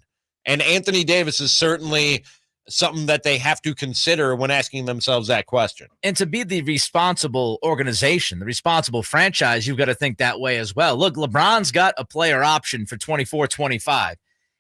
And Anthony Davis is certainly something that they have to consider when asking themselves that question. And to be the responsible organization, the responsible franchise, you've got to think that way as well. Look, LeBron's got a player option for 24-25.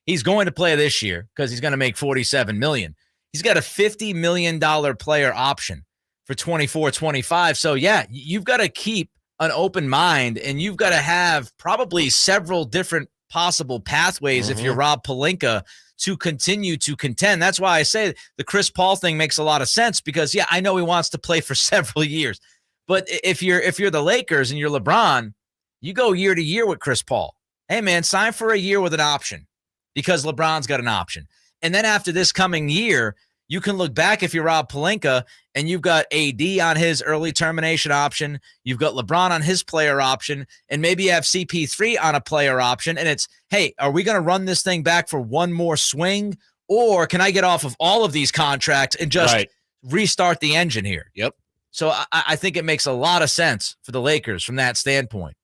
He's going to play this year because he's going to make $47 million. He's got a $50 million player option for 24-25. So, yeah, you've got to keep an open mind, and you've got to have probably several different possible pathways if you're Rob Pelinka to continue to contend. That's why I say the Chris Paul thing makes a lot of sense because, yeah, I know he wants to play for several years. But if you're the Lakers and you're LeBron, you go year to year with Chris Paul. Hey, man, sign for a year with an option because LeBron's got an option. And then after this coming year, you can look back if you're Rob Pelinka and you've got AD on his early termination option. You've got LeBron on his player option, and maybe you have CP3 on a player option. And it's, hey, are we going to run this thing back for one more swing? Or can I get off of all of these contracts and just restart the engine here? Yep. So I think it makes a lot of sense for the Lakers from that standpoint.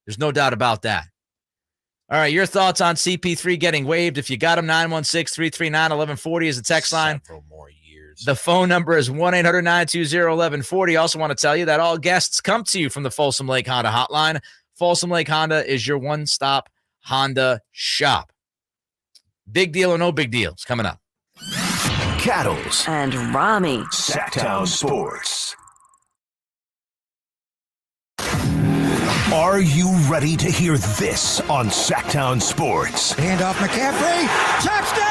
There's no doubt about that. All right, your thoughts on CP3 getting waived? If you got him, 916-339-1140 is the text line. Several more years. The phone number is 1-800-920-1140. Also want to tell you that all guests come to you from the Folsom Lake Honda hotline. Folsom Lake Honda is your one-stop Honda shop. Big deal or no big deals coming up. Cattles and Ramie. Sactown Sports. Are you ready to hear this on Sactown Sports? Hand off McCaffrey. Touchdown!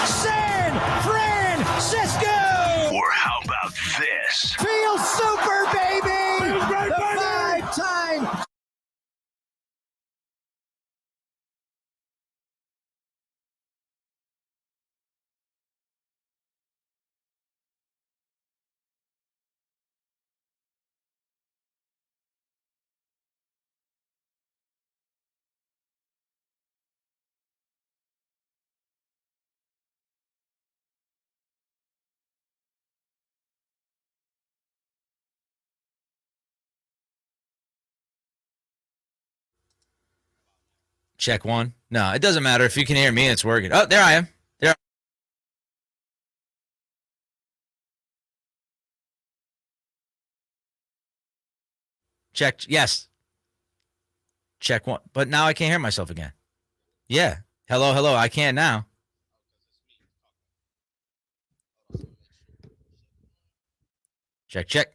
San Francisco! Or how about this? Feel super, baby! The five-time Check one. No, it doesn't matter. If you can hear me, it's working. Oh, there I am. There. Check. Yes. Check one. But now I can't hear myself again. Yeah. Hello, hello. I can now. Check, check.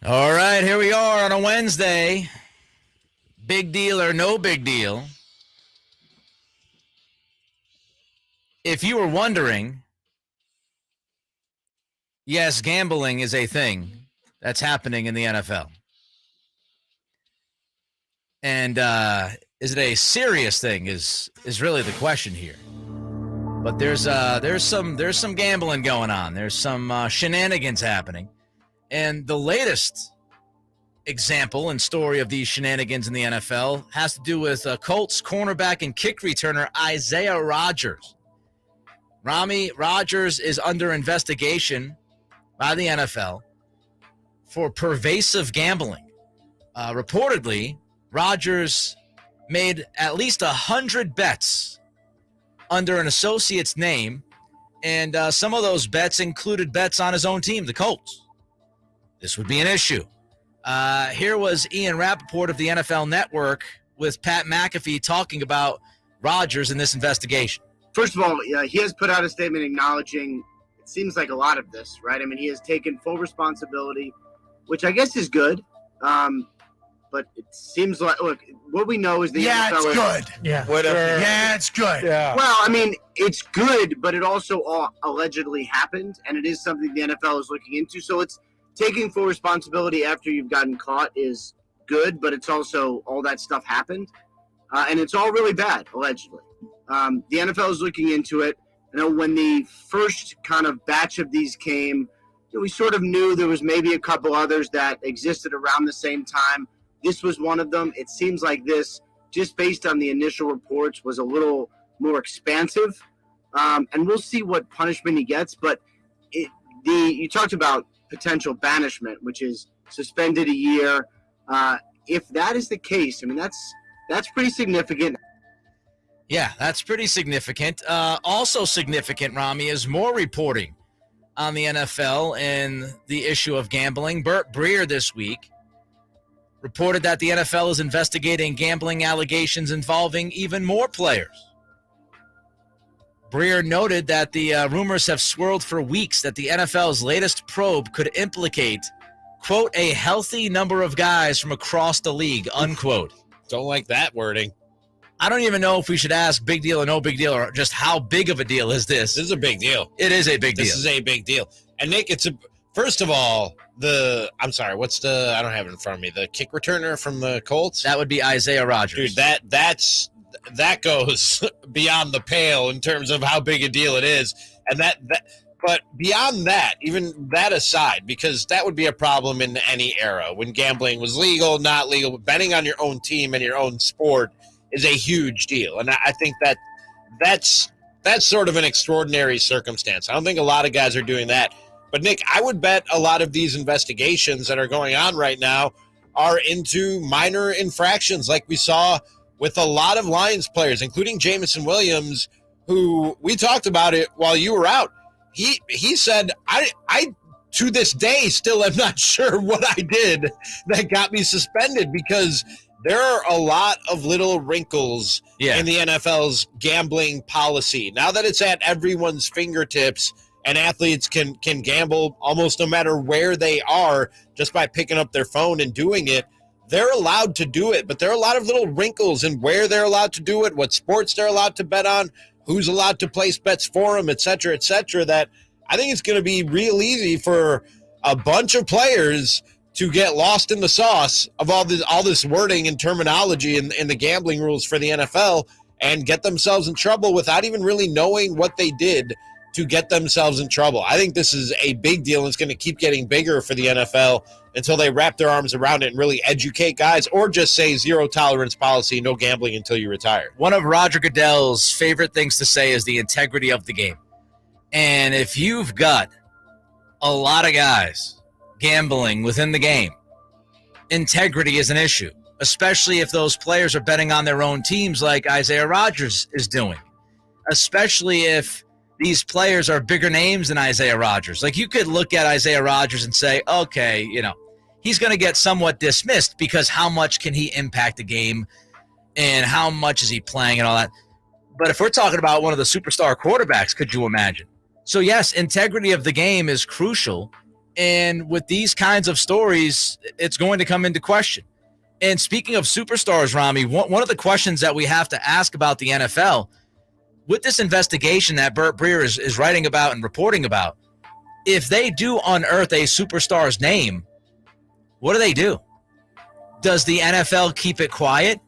All right, here we are on a Wednesday. Big deal or no big deal. If you were wondering, yes, gambling is a thing that's happening in the NFL. And is it a serious thing is really the question here. But there's some gambling going on. There's some shenanigans happening. And the latest example and story of these shenanigans in the NFL has to do with Colts cornerback and kick returner Isaiah Rodgers. Ramie, Rodgers is under investigation by the NFL for pervasive gambling. Reportedly, Rodgers made at least 100 bets under an associate's name, and some of those bets included bets on his own team, the Colts. This would be an issue. Here was Ian Rappaport of the NFL Network with Pat McAfee talking about Rodgers in this investigation. First of all, he has put out a statement acknowledging it seems like a lot of this, right? I mean, he has taken full responsibility, which I guess is good. But it seems like, look, what we know is the NFL it's good. Yeah, it's good. Yeah. Well, I mean, it's good, but it also allegedly happened, and it is something the NFL is looking into. So it's taking full responsibility after you've gotten caught is good, but it's also all that stuff happened, and it's all really bad, allegedly. The NFL is looking into it. I know when the first kind of batch of these came, we sort of knew there was maybe a couple others that existed around the same time. This was one of them. It seems like this, just based on the initial reports, was a little more expansive. And we'll see what punishment he gets. But you talked about potential banishment, which is suspended a year. If that is the case, I mean, that's pretty significant. Yeah, that's pretty significant. Also significant, Ramie, is more reporting on the NFL and the issue of gambling. Burt Breer this week reported that the NFL is investigating gambling allegations involving even more players. Breer noted that the rumors have swirled for weeks that the NFL's latest probe could implicate, quote, a healthy number of guys from across the league, unquote. Don't like that wording. I don't even know if we should ask big deal or no big deal, or just how big of a deal is this? This is a big deal. It is a big deal. This is a big deal. And Nick, first of all, I'm sorry, I don't have it in front of me, the kick returner from the Colts? That would be Isaiah Rodgers. Dude, that goes beyond the pale in terms of how big a deal it is. And but beyond that, even that aside, because that would be a problem in any era when gambling was legal, not legal, betting on your own team and your own sport is a huge deal. And I think that's sort of an extraordinary circumstance. I don't think a lot of guys are doing that. But, Nick, I would bet a lot of these investigations that are going on right now are into minor infractions like we saw with a lot of Lions players, including Jameson Williams, who we talked about it while you were out. He said, I to this day still am not sure what I did that got me suspended, because there are a lot of little wrinkles in the NFL's gambling policy. Now that it's at everyone's fingertips and athletes can gamble almost no matter where they are just by picking up their phone and doing it, they're allowed to do it. But there are a lot of little wrinkles in where they're allowed to do it, what sports they're allowed to bet on, who's allowed to place bets for them, et cetera, that I think it's going to be real easy for a bunch of players to get lost in the sauce of all this wording and terminology in the gambling rules for the NFL and get themselves in trouble without even really knowing what they did to get themselves in trouble. I think this is a big deal, and it's going to keep getting bigger for the NFL until they wrap their arms around it and really educate guys, or just say zero tolerance policy, no gambling until you retire. One of Roger Goodell's favorite things to say is the integrity of the game. And if you've got a lot of guys gambling within the game, integrity is an issue, especially if those players are betting on their own teams like Isaiah Rodgers is doing, especially if these players are bigger names than Isaiah Rodgers. Like, you could look at Isaiah Rodgers and say, okay, he's going to get somewhat dismissed because how much can he impact the game and how much is he playing and all that. But if we're talking about one of the superstar quarterbacks, could you imagine? So yes, integrity of the game is crucial. And with these kinds of stories, it's going to come into question. And speaking of superstars, Ramie, one of the questions that we have to ask about the NFL, with this investigation that Burt Breer is writing about and reporting about, if they do unearth a superstar's name, what do they do? Does the NFL keep it quiet?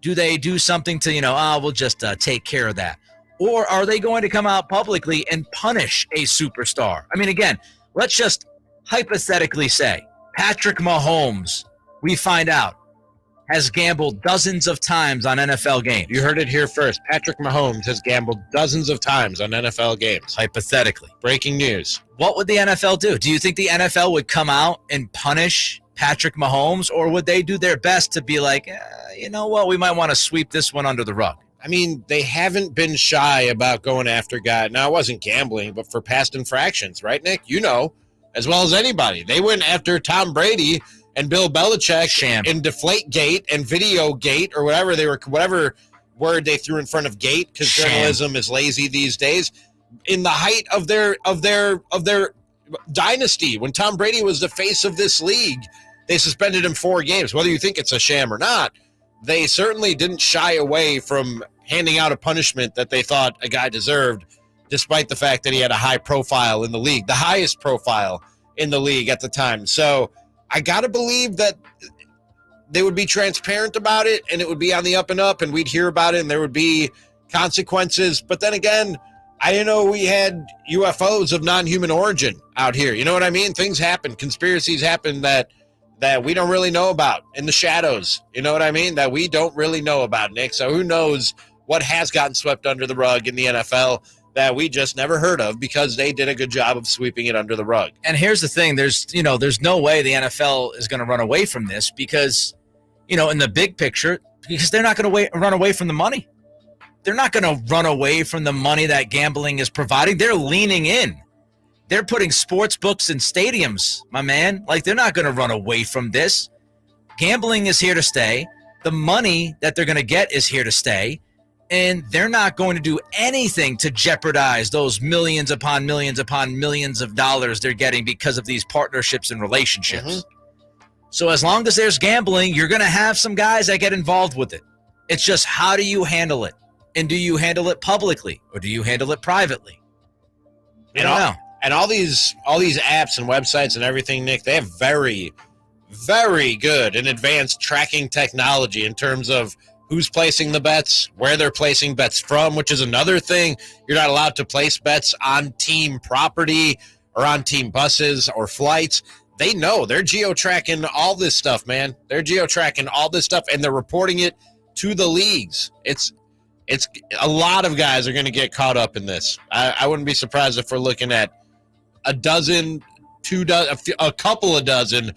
Do they do something to, we'll just take care of that? Or are they going to come out publicly and punish a superstar? I mean, again, let's just hypothetically say Patrick Mahomes, we find out, has gambled dozens of times on NFL games. You heard it here first. Patrick Mahomes has gambled dozens of times on NFL games. Hypothetically. Breaking news. What would the NFL do? Do you think the NFL would come out and punish Patrick Mahomes, or would they do their best to be like, you know what, we might want to sweep this one under the rug? I mean, they haven't been shy about going after guys. Now, it wasn't gambling, but for past infractions, right, Nick? You know, as well as anybody. They went after Tom Brady and Bill Belichick in Deflategate and Videogate, or whatever word they threw in front of gate, because journalism is lazy these days. In the height of their dynasty, when Tom Brady was the face of this league, they suspended him 4 games. Whether you think it's a sham or not, they certainly didn't shy away from handing out a punishment that they thought a guy deserved, despite the fact that he had a high profile in the league, the highest profile in the league at the time. So I got to believe that they would be transparent about it, and it would be on the up and up, and we'd hear about it, and there would be consequences. But then again, I didn't know we had UFOs of non-human origin out here. You know what I mean? Things happen. Conspiracies happen that we don't really know about in the shadows. You know what I mean? That we don't really know about, Nick. So who knows what has gotten swept under the rug in the NFL that we just never heard of because they did a good job of sweeping it under the rug. And here's the thing. There's no way the NFL is going to run away from this because, in the big picture, because they're not going to run away from the money. They're not going to run away from the money that gambling is providing. They're leaning in. They're putting sports books in stadiums, my man. Like, they're not going to run away from this. Gambling is here to stay. The money that they're going to get is here to stay. And they're not going to do anything to jeopardize those millions upon millions upon millions of dollars they're getting because of these partnerships and relationships. Mm-hmm. So as long as there's gambling, you're going to have some guys that get involved with it. It's just, how do you handle it? And do you handle it publicly or do you handle it privately? I don't know. And all these apps and websites and everything, Nick, they have very, very good and advanced tracking technology in terms of who's placing the bets, where they're placing bets from, which is another thing. You're not allowed to place bets on team property or on team buses or flights. They know. They're geo-tracking all this stuff, man. They're geo-tracking all this stuff, and they're reporting it to the leagues. It's a lot of guys are going to get caught up in this. I wouldn't be surprised if we're looking at a couple of dozen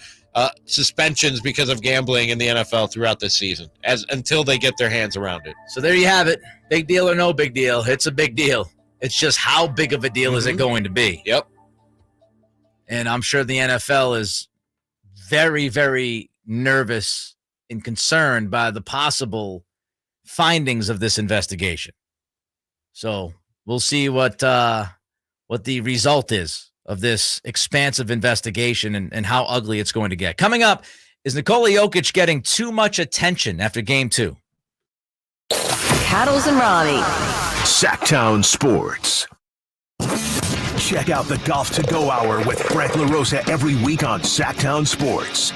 suspensions because of gambling in the NFL throughout this season, until they get their hands around it. So there you have it. Big deal or no big deal. It's a big deal. It's just how big of a deal is it going to be? Yep. And I'm sure the NFL is very, very nervous and concerned by the possible findings of this investigation. So we'll see what the result is of this expansive investigation and how ugly it's going to get. Coming up, is Nikola Jokic getting too much attention after Game 2? Cattles and Ramie. Sactown Sports. Check out the Golf to Go Hour with Frank LaRosa every week on Sactown Sports.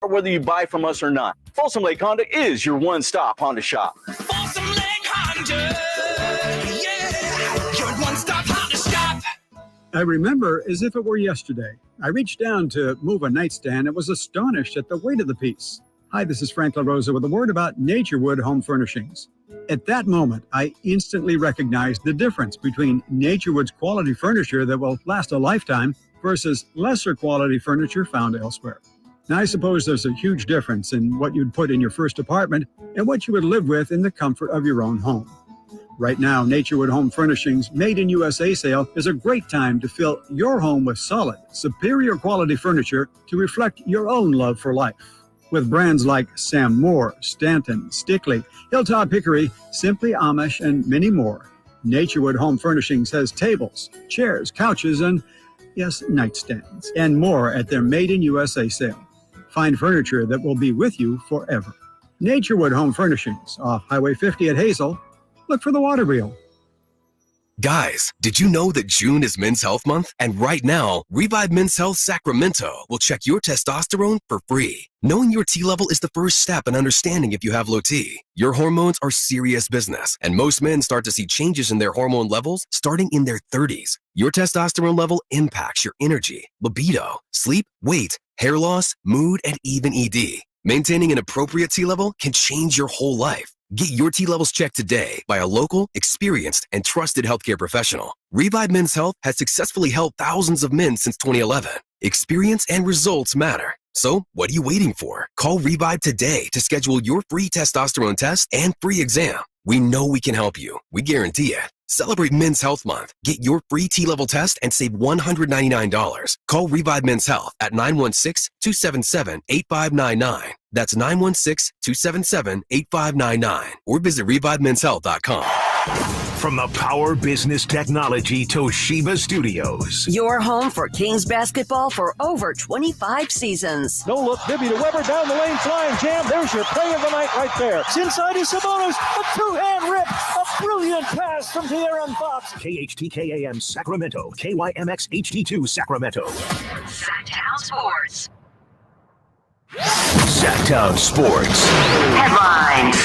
whether you buy from us or not. Folsom Lake Honda is your one-stop Honda shop. Folsom Lake Honda, yeah, your one-stop Honda shop. I remember as if it were yesterday. I reached down to move a nightstand and was astonished at the weight of the piece. Hi, this is Frank LaRosa with a word about Naturewood Home Furnishings. At that moment, I instantly recognized the difference between Naturewood's quality furniture that will last a lifetime versus lesser quality furniture found elsewhere. Now, I suppose there's a huge difference in what you'd put in your first apartment and what you would live with in the comfort of your own home. Right now, Naturewood Home Furnishings Made in USA sale is a great time to fill your home with solid, superior quality furniture to reflect your own love for life. With brands like Sam Moore, Stanton, Stickley, Hilltop Hickory, Simply Amish, and many more, Naturewood Home Furnishings has tables, chairs, couches, and, yes, nightstands, and more at their Made in USA sale. Find furniture that will be with you forever. Naturewood Home Furnishings, off Highway 50 at Hazel. Look for the water wheel. Guys, did you know that June is Men's Health Month? And right now, Revive Men's Health Sacramento will check your testosterone for free. Knowing your T level is the first step in understanding if you have low T. Your hormones are serious business, and most men start to see changes in their hormone levels starting in their 30s. Your testosterone level impacts your energy, libido, sleep, weight, hair loss, mood, and even ED. Maintaining an appropriate T level can change your whole life. Get your T levels checked today by a local, experienced, and trusted healthcare professional. Revive Men's Health has successfully helped thousands of men since 2011. Experience and results matter. So, what are you waiting for? Call Revive today to schedule your free testosterone test and free exam. We know we can help you. We guarantee it. Celebrate Men's Health Month. Get your free T-level test and save $199. Call Revive Men's Health at 916-277-8599. That's 916-277-8599. Or visit ReviveMen'sHealth.com. From the Power Business Technology Toshiba Studios. Your home for Kings basketball for over 25 seasons. No look, Bibby to Weber down the lane, flying jam. There's your play of the night right there. It's inside is Sabonis, a two-hand rip, a brilliant pass from De'Aaron Fox. KHTKAM Sacramento, KYMX HD2 Sacramento. Sactown Sports. Sactown Sports. Headlines.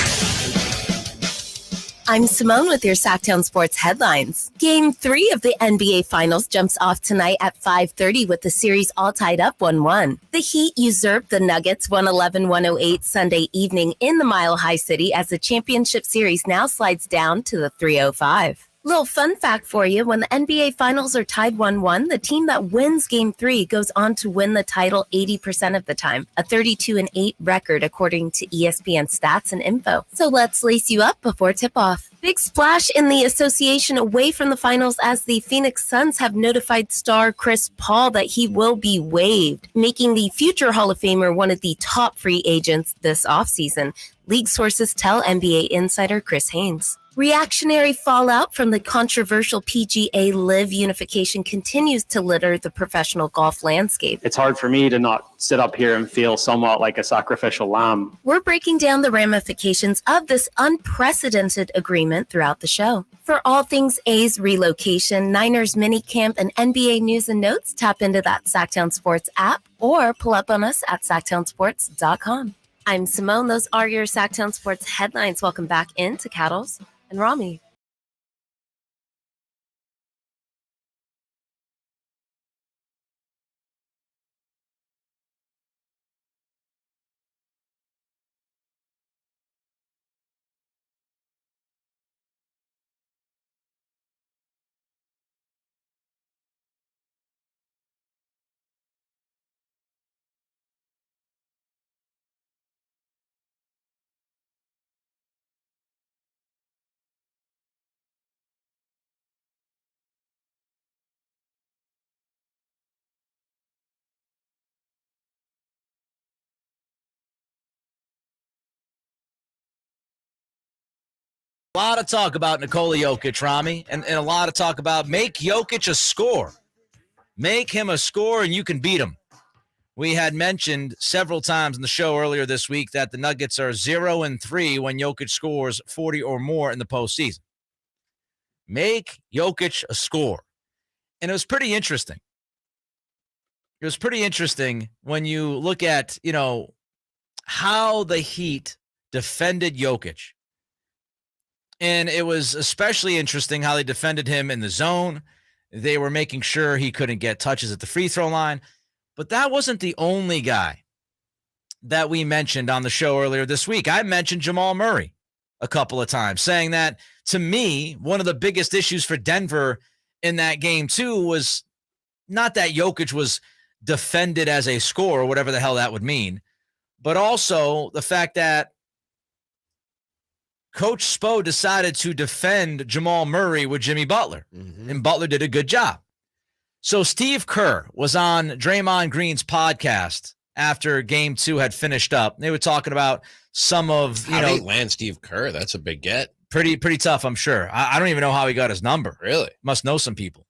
I'm Simone with your Sactown Sports headlines. Game 3 of the NBA Finals jumps off tonight at 5:30 with the series all tied up 1-1. The Heat usurped the Nuggets 111-108 Sunday evening in the Mile High City as the championship series now slides down to the 305. Little fun fact for you, when the NBA Finals are tied 1-1, the team that wins Game 3 goes on to win the title 80% of the time, a 32-8 record according to ESPN stats and info. So let's lace you up before tip-off. Big splash in the association away from the finals as the Phoenix Suns have notified star Chris Paul that he will be waived, making the future Hall of Famer one of the top free agents this offseason, league sources tell NBA insider Chris Haynes. Reactionary fallout from the controversial PGA LIV unification continues to litter the professional golf landscape. It's hard for me to not sit up here and feel somewhat like a sacrificial lamb. We're breaking down the ramifications of this unprecedented agreement throughout the show. For all things A's relocation, Niners minicamp, and NBA news and notes, tap into that Sactown Sports app or pull up on us at SactownSports.com. I'm Simone. Those are your Sactown Sports headlines. Welcome back into Cattles and Ramie. A lot of talk about Nikola Jokic, Ramie, and a lot of talk about make Jokic a score. Make him a score and you can beat him. We had mentioned several times in the show earlier this week that the Nuggets are 0-3 when Jokic scores 40 or more in the postseason. Make Jokic a score. And it was pretty interesting. It was pretty interesting when you look at, how the Heat defended Jokic. And it was especially interesting how they defended him in the zone. They were making sure he couldn't get touches at the free throw line. But that wasn't the only guy that we mentioned on the show earlier this week. I mentioned Jamal Murray a couple of times, saying that, to me, one of the biggest issues for Denver in that game, too, was not that Jokic was defended as a scorer, whatever the hell that would mean, but also the fact that Coach Spo decided to defend Jamal Murray with Jimmy Butler, and Butler did a good job. So Steve Kerr was on Draymond Green's podcast after Game 2 had finished up. They were talking about some of, How did he land Steve Kerr? That's a big get. Pretty tough, I'm sure. I don't even know how he got his number. Really? Must know some people.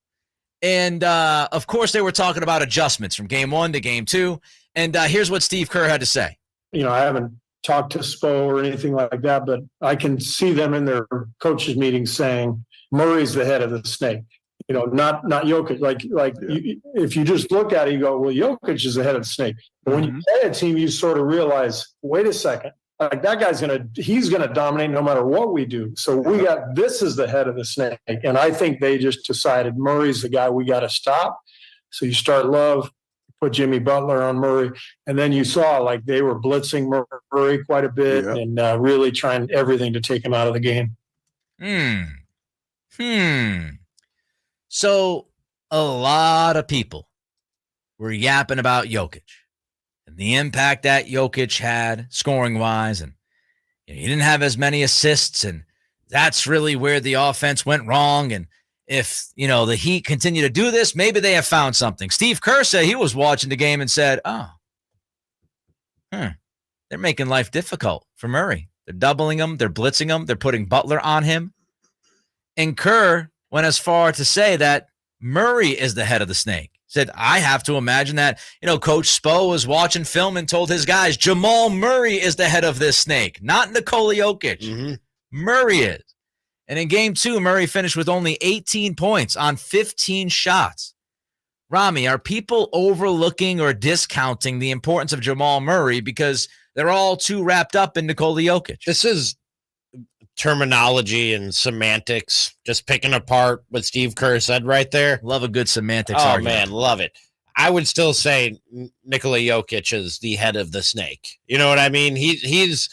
And, of course, they were talking about adjustments from Game 1 to Game 2. And here's what Steve Kerr had to say. I haven't talked to Spo or anything like that, but I can see them in their coaches meetings saying Murray's the head of the snake. Not Jokic. If you just look at it, you go, well, Jokic is the head of the snake. But when you play a team, you sort of realize, wait a second, like that guy's he's gonna dominate no matter what we do. So this is the head of the snake, and I think they just decided Murray's the guy we got to stop. So you start Love, put Jimmy Butler on Murray, and then you saw like they were blitzing Murray quite a bit and really trying everything to take him out of the game. So a lot of people were yapping about Jokic and the impact that Jokic had scoring-wise, and he didn't have as many assists, and that's really where the offense went wrong. And if, the Heat continue to do this, maybe they have found something. Steve Kerr said he was watching the game and said, they're making life difficult for Murray. They're doubling him. They're blitzing him. They're putting Butler on him. And Kerr went as far to say that Murray is the head of the snake. Said, I have to imagine that, Coach Spo was watching film and told his guys, Jamal Murray is the head of this snake, not Nikola Jokic. Murray is. And in Game 2, Murray finished with only 18 points on 15 shots. Ramie, are people overlooking or discounting the importance of Jamal Murray because they're all too wrapped up in Nikola Jokic? This is terminology and semantics, just picking apart what Steve Kerr said right there. Love a good semantics argument. Man, love it. I would still say Nikola Jokic is the head of the snake. You know what I mean? He's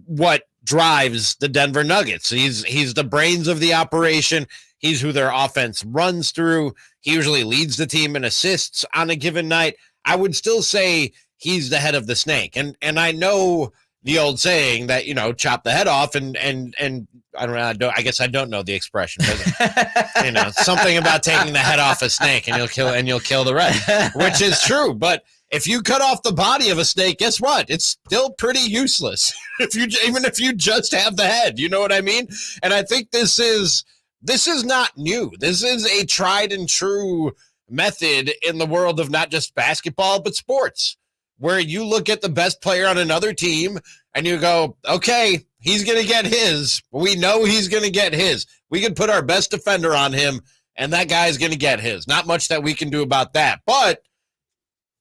what drives the Denver Nuggets. He's the brains of the operation. He's who their offense runs through. He usually leads the team in assists on a given night. I would still say he's the head of the snake. And I know the old saying that, chop the head off and I don't know. I guess I don't know the expression, but something about taking the head off a snake and you'll kill the rest, which is true. But if you cut off the body of a snake, guess what? It's still pretty useless. Even if you just have the head, you know what I mean? And I think this is not new. This is a tried and true method in the world of not just basketball, but sports, where you look at the best player on another team and you go, okay, he's going to get his. We know he's going to get his. We can put our best defender on him, and that guy's going to get his. Not much that we can do about that. But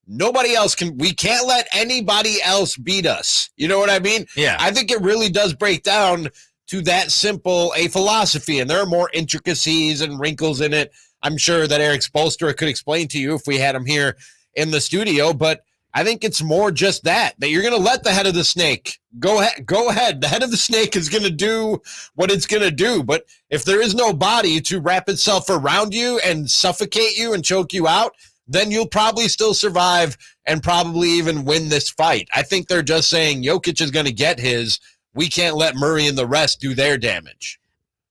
nobody else can. We can't let anybody else beat us. You know what I mean? Yeah. I think it really does break down to that simple a philosophy, and there are more intricacies and wrinkles in it. I'm sure that Eric Spoelstra could explain to you if we had him here in the studio, but I think it's more just that you're going to let the head of the snake go ahead. The head of the snake is going to do what it's going to do. But if there is no body to wrap itself around you and suffocate you and choke you out, then you'll probably still survive and probably even win this fight. I think they're just saying Jokic is going to get his. We can't let Murray and the rest do their damage.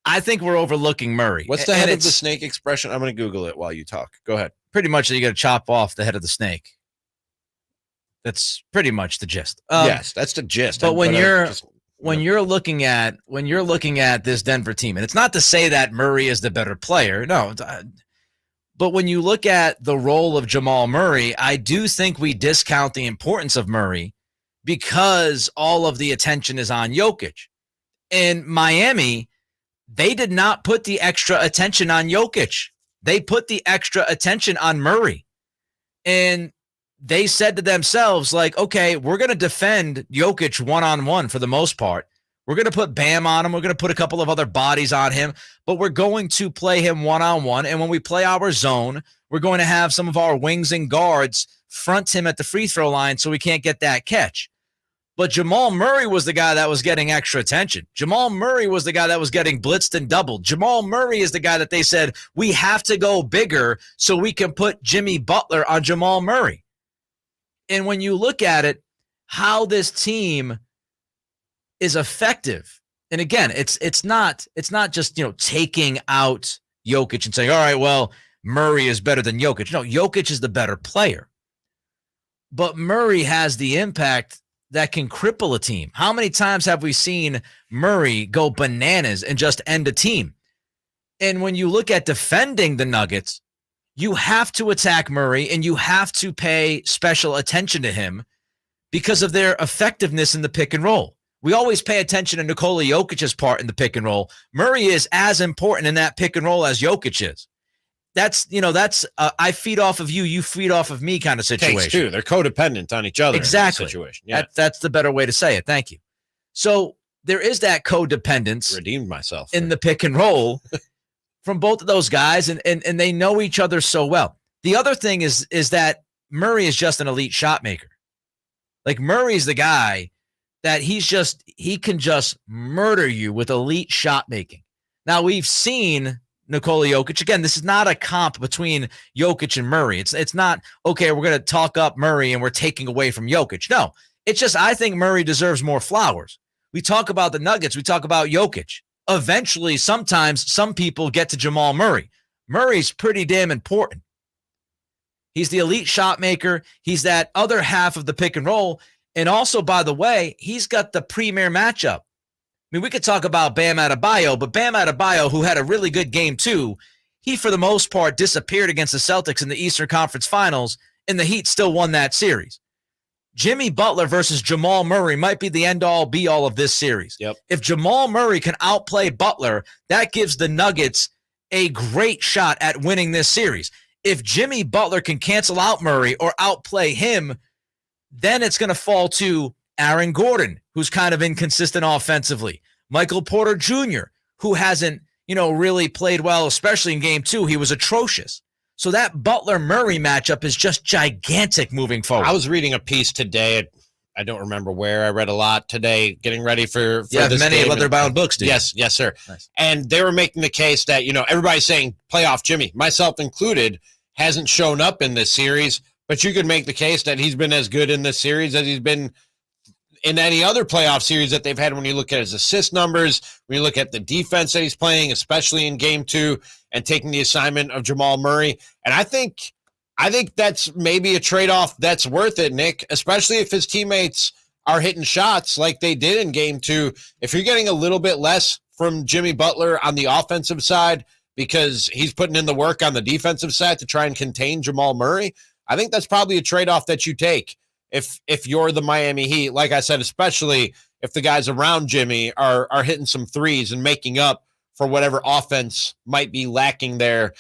I think we're overlooking Murray. What's the head of the snake expression? I'm going to Google it while you talk. Go ahead. Pretty much you got to chop off the head of the snake. That's pretty much the gist. Yes, that's the gist. But when you're looking at this Denver team, and it's not to say that Murray is the better player, no. But when you look at the role of Jamal Murray, I do think we discount the importance of Murray because all of the attention is on Jokic. In Miami, they did not put the extra attention on Jokic. They put the extra attention on Murray. And they said to themselves, like, okay, we're going to defend Jokic one-on-one for the most part. We're going to put Bam on him. We're going to put a couple of other bodies on him, but we're going to play him one-on-one. And when we play our zone, we're going to have some of our wings and guards front him at the free throw line so we can't get that catch. But Jamal Murray was the guy that was getting extra attention. Jamal Murray was the guy that was getting blitzed and doubled. Jamal Murray is the guy that they said, we have to go bigger so we can put Jimmy Butler on Jamal Murray. And when you look at it, how this team is effective, and again, it's not just, taking out Jokic and saying, all right, well, Murray is better than Jokic. No, Jokic is the better player. But Murray has the impact that can cripple a team. How many times have we seen Murray go bananas and just end a team? And when you look at defending the Nuggets, you have to attack Murray and you have to pay special attention to him because of their effectiveness in the pick and roll. We always pay attention to Nikola Jokic's part in the pick and roll. Murray is as important in that pick and roll as Jokic is. That's I feed off of you, you feed off of me kind of situation. Takes two. They're codependent on each other. Exactly. In that situation. Yeah. That's the better way to say it. Thank you. So there is that codependence. Redeemed myself in the pick and roll from both of those guys, and they know each other so well. The other thing is that Murray is just an elite shot maker. Like Murray's the guy that he can just murder you with elite shot making. Now we've seen Nikola Jokic. Again, this is not a comp between Jokic and Murray. It's not, okay, we're going to talk up Murray and we're taking away from Jokic. No, it's just I think Murray deserves more flowers. We talk about the Nuggets. We talk about Jokic. Eventually, sometimes some people get to Jamal Murray. Murray's pretty damn important. He's the elite shot maker. He's that other half of the pick and roll. And also, by the way, he's got the premier matchup. I mean, we could talk about Bam Adebayo, but Bam Adebayo, who had a really good game too, he, for the most part, disappeared against the Celtics in the Eastern Conference Finals, and the Heat still won that series. Jimmy Butler versus Jamal Murray might be the end-all, be-all of this series. Yep. If Jamal Murray can outplay Butler, that gives the Nuggets a great shot at winning this series. If Jimmy Butler can cancel out Murray or outplay him, then it's going to fall to Aaron Gordon, who's kind of inconsistent offensively. Michael Porter Jr., who hasn't, really played well, especially in game 2. He was atrocious. So that Butler-Murray matchup is just gigantic moving forward. I was reading a piece today. I don't remember where. I read a lot today getting ready for this many game. leather-bound books, do you? Yes, sir. Nice. And they were making the case that, everybody's saying playoff Jimmy, myself included, hasn't shown up in this series. But you could make the case that he's been as good in this series as he's been in any other playoff series that they've had when you look at his assist numbers, when you look at the defense that he's playing, especially in game 2, and taking the assignment of Jamal Murray. And I think that's maybe a trade-off that's worth it, Nick, especially if his teammates are hitting shots like they did in game 2. If you're getting a little bit less from Jimmy Butler on the offensive side because he's putting in the work on the defensive side to try and contain Jamal Murray, I think that's probably a trade-off that you take if you're the Miami Heat. Like I said, especially if the guys around Jimmy are hitting some threes and making up for whatever offense might be lacking there,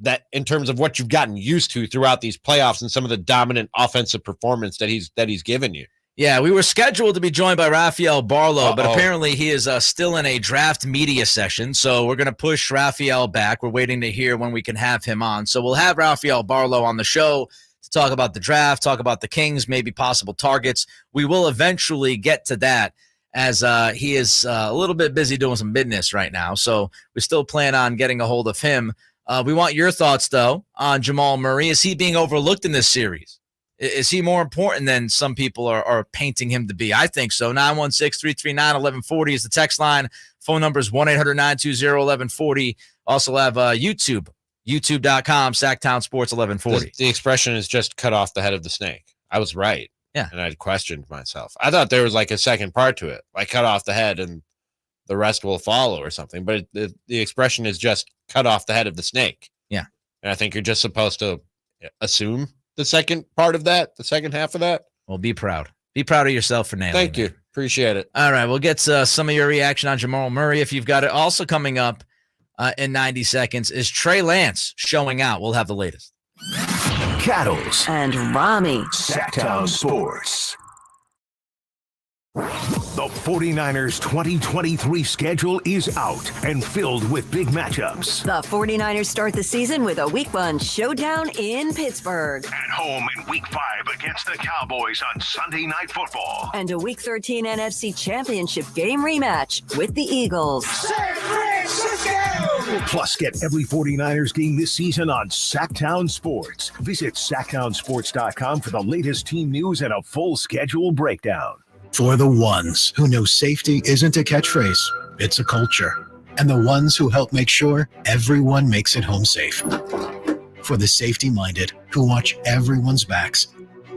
that in terms of what you've gotten used to throughout these playoffs and some of the dominant offensive performance that he's given you. Yeah, we were scheduled to be joined by Rafael Barlow, but apparently he is still in a draft media session, so we're going to push Rafael back. We're waiting to hear when we can have him on. So we'll have Rafael Barlow on the show to talk about the draft, talk about the Kings, maybe possible targets. We will eventually get to that as he is a little bit busy doing some business right now, so we still plan on getting a hold of him. We want your thoughts, though, on Jamal Murray. Is he being overlooked in this series? Is he more important than some people are painting him to be? I think so. 916-339-1140 is the text line. Phone number is 1-800-920-1140. Also have YouTube, youtube.com, Sactown Sports 1140. The expression is just cut off the head of the snake. I was right. Yeah. And I'd questioned myself. I thought there was like a second part to it, like cut off the head and the rest will follow or something. But the expression is just cut off the head of the snake. Yeah. And I think you're just supposed to assume the second part of that, the second half of that. Well, be proud. Be proud of yourself for nailing Thank you. Appreciate it. All right. We'll get some of your reaction on Jamal Murray if you've got it. Also coming up in 90 seconds is Trey Lance showing out. We'll have the latest. Cattles, and Ramie. Sactown Sports. The 49ers 2023 schedule is out and filled with big matchups. The 49ers start the season with a Week 1 showdown in Pittsburgh. At home in Week 5 against the Cowboys on Sunday Night Football. And a Week 13 NFC Championship game rematch with the Eagles. Plus, get every 49ers game this season on Sactown Sports. Visit SactownSports.com for the latest team news and a full schedule breakdown. For the ones who know safety isn't a catchphrase, it's a culture. And the ones who help make sure everyone makes it home safe. For the safety-minded who watch everyone's backs,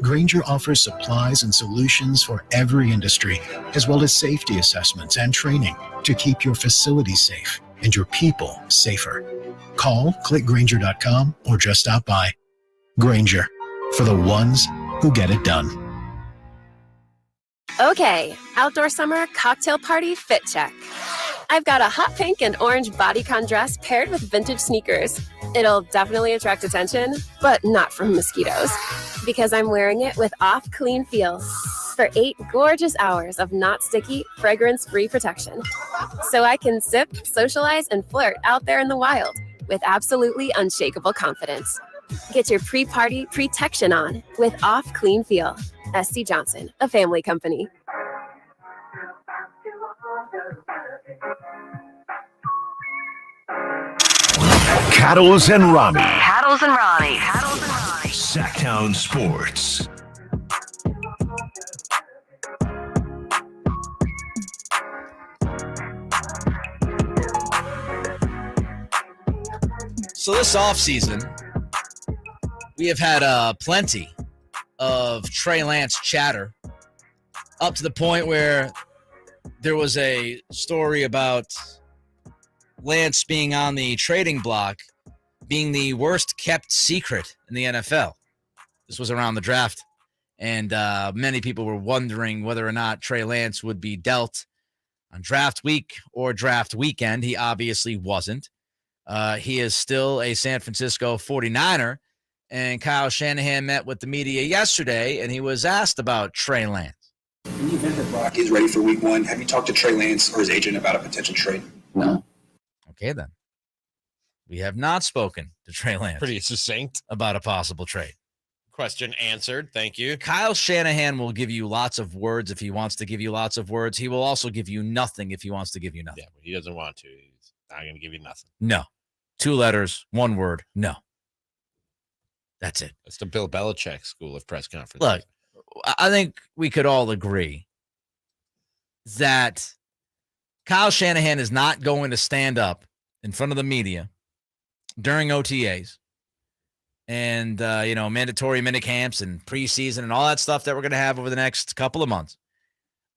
Grainger offers supplies and solutions for every industry, as well as safety assessments and training to keep your facilities safe and your people safer. Call, click Grainger.com, or just stop by. Grainger, for the ones who get it done. Okay, outdoor summer cocktail party fit check. I've got a hot pink and orange bodycon dress paired with vintage sneakers. It'll definitely attract attention, but not from mosquitoes, because I'm wearing it with Off Clean Feel for 8 gorgeous hours of not sticky, fragrance-free protection. So I can sip, socialize, and flirt out there in the wild with absolutely unshakable confidence. Get your pre-party protection on with Off Clean Feel. SC Johnson, a family company. Cattles and Ramie. Cattles and Ramie. Sactown Sports. So this offseason, we have had plenty of Trey Lance chatter, up to the point where there was a story about Lance being on the trading block being the worst kept secret in the NFL. This was around the draft, and many people were wondering whether or not Trey Lance would be dealt on draft week or draft weekend. He obviously wasn't. He is still a San Francisco 49er. And Kyle Shanahan met with the media yesterday, and he was asked about Trey Lance. In the event that Brock is ready for week 1, have you talked to Trey Lance or his agent about a potential trade? No. Okay, then. We have not spoken to Trey Lance. Pretty succinct. About a possible trade. Question answered. Thank you. Kyle Shanahan will give you lots of words if he wants to give you lots of words. He will also give you nothing if he wants to give you nothing. Yeah, but he doesn't want to. He's not going to give you nothing. No. 2 letters, 1 word, no. That's it. That's the Bill Belichick school of press conference. Look, I think we could all agree that Kyle Shanahan is not going to stand up in front of the media during OTAs and, mandatory minicamps and preseason and all that stuff that we're going to have over the next couple of months.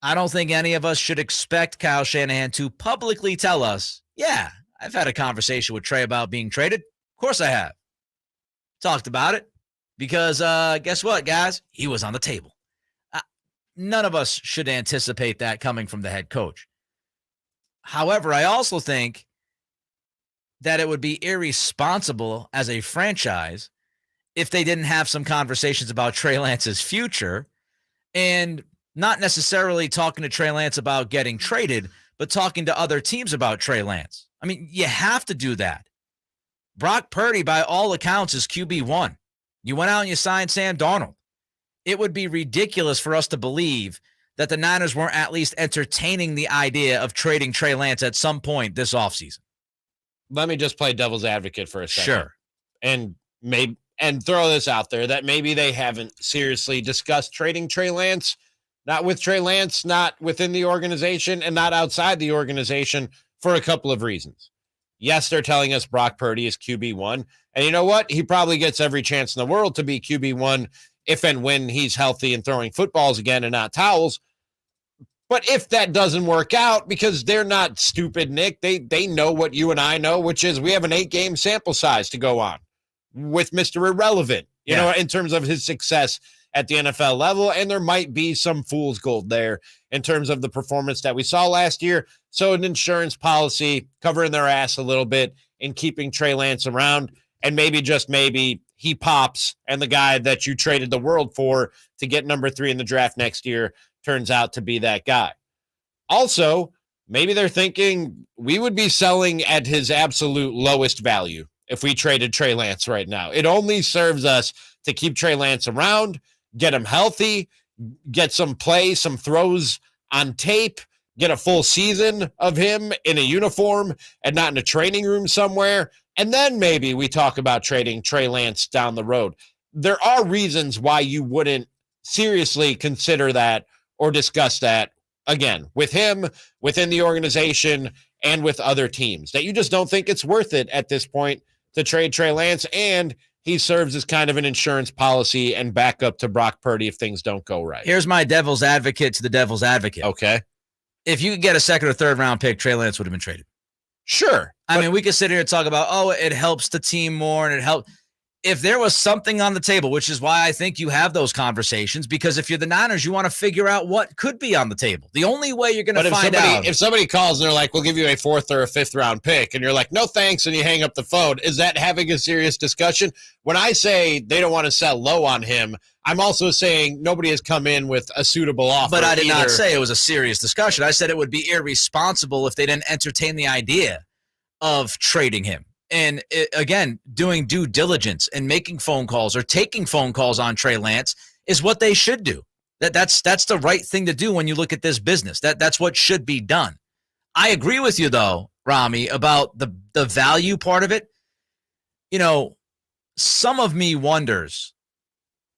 I don't think any of us should expect Kyle Shanahan to publicly tell us, yeah, I've had a conversation with Trey about being traded. Of course I have. Talked about it because guess what, guys? He was on the table. None of us should anticipate that coming from the head coach. However, I also think that it would be irresponsible as a franchise if they didn't have some conversations about Trey Lance's future and not necessarily talking to Trey Lance about getting traded, but talking to other teams about Trey Lance. I mean, you have to do that. Brock Purdy, by all accounts, is QB1. You went out and you signed Sam Darnold. It would be ridiculous for us to believe that the Niners weren't at least entertaining the idea of trading Trey Lance at some point this offseason. Let me just play devil's advocate for a second. Sure. And throw this out there that maybe they haven't seriously discussed trading Trey Lance, not with Trey Lance, not within the organization, and not outside the organization for a couple of reasons. Yes, they're telling us Brock Purdy is QB1. And you know what? He probably gets every chance in the world to be QB1 if and when he's healthy and throwing footballs again and not towels. But if that doesn't work out, because they're not stupid, Nick, they know what you and I know, which is we have an 8-game sample size to go on with Mr. Irrelevant, you know, in terms of his success at the NFL level. And there might be some fool's gold there in terms of the performance that we saw last year. So an insurance policy covering their ass a little bit and keeping Trey Lance around. And maybe, just maybe, he pops and the guy that you traded the world for to get number 3 in the draft next year turns out to be that guy. Also, maybe they're thinking we would be selling at his absolute lowest value if we traded Trey Lance right now. It only serves us to keep Trey Lance around, get him healthy, get some play, some throws on tape, get a full season of him in a uniform and not in a training room somewhere. And then maybe we talk about trading Trey Lance down the road. There are reasons why you wouldn't seriously consider that or discuss that, again, with him, within the organization, and with other teams, that you just don't think it's worth it at this point to trade Trey Lance, and he serves as kind of an insurance policy and backup to Brock Purdy if things don't go right. Here's my devil's advocate to the devil's advocate. Okay. If you could get a second or third round pick, Trey Lance would have been traded. Sure. I mean, we could sit here and talk about, it helps the team more and it helps. If there was something on the table, which is why I think you have those conversations, because if you're the Niners, you want to figure out what could be on the table. The only way you're going to find out. If somebody calls and they're like, we'll give you a 4th or a 5th round pick, and you're like, no thanks, and you hang up the phone, is that having a serious discussion? When I say they don't want to sell low on him, I'm also saying nobody has come in with a suitable offer. But I did not say it was a serious discussion. I said it would be irresponsible if they didn't entertain the idea of trading him. And again, doing due diligence and making phone calls or taking phone calls on Trey Lance is what they should do. That's the right thing to do when you look at this business. That's what should be done. I agree with you, though, Ramie, about the value part of it. You know, some of me wonders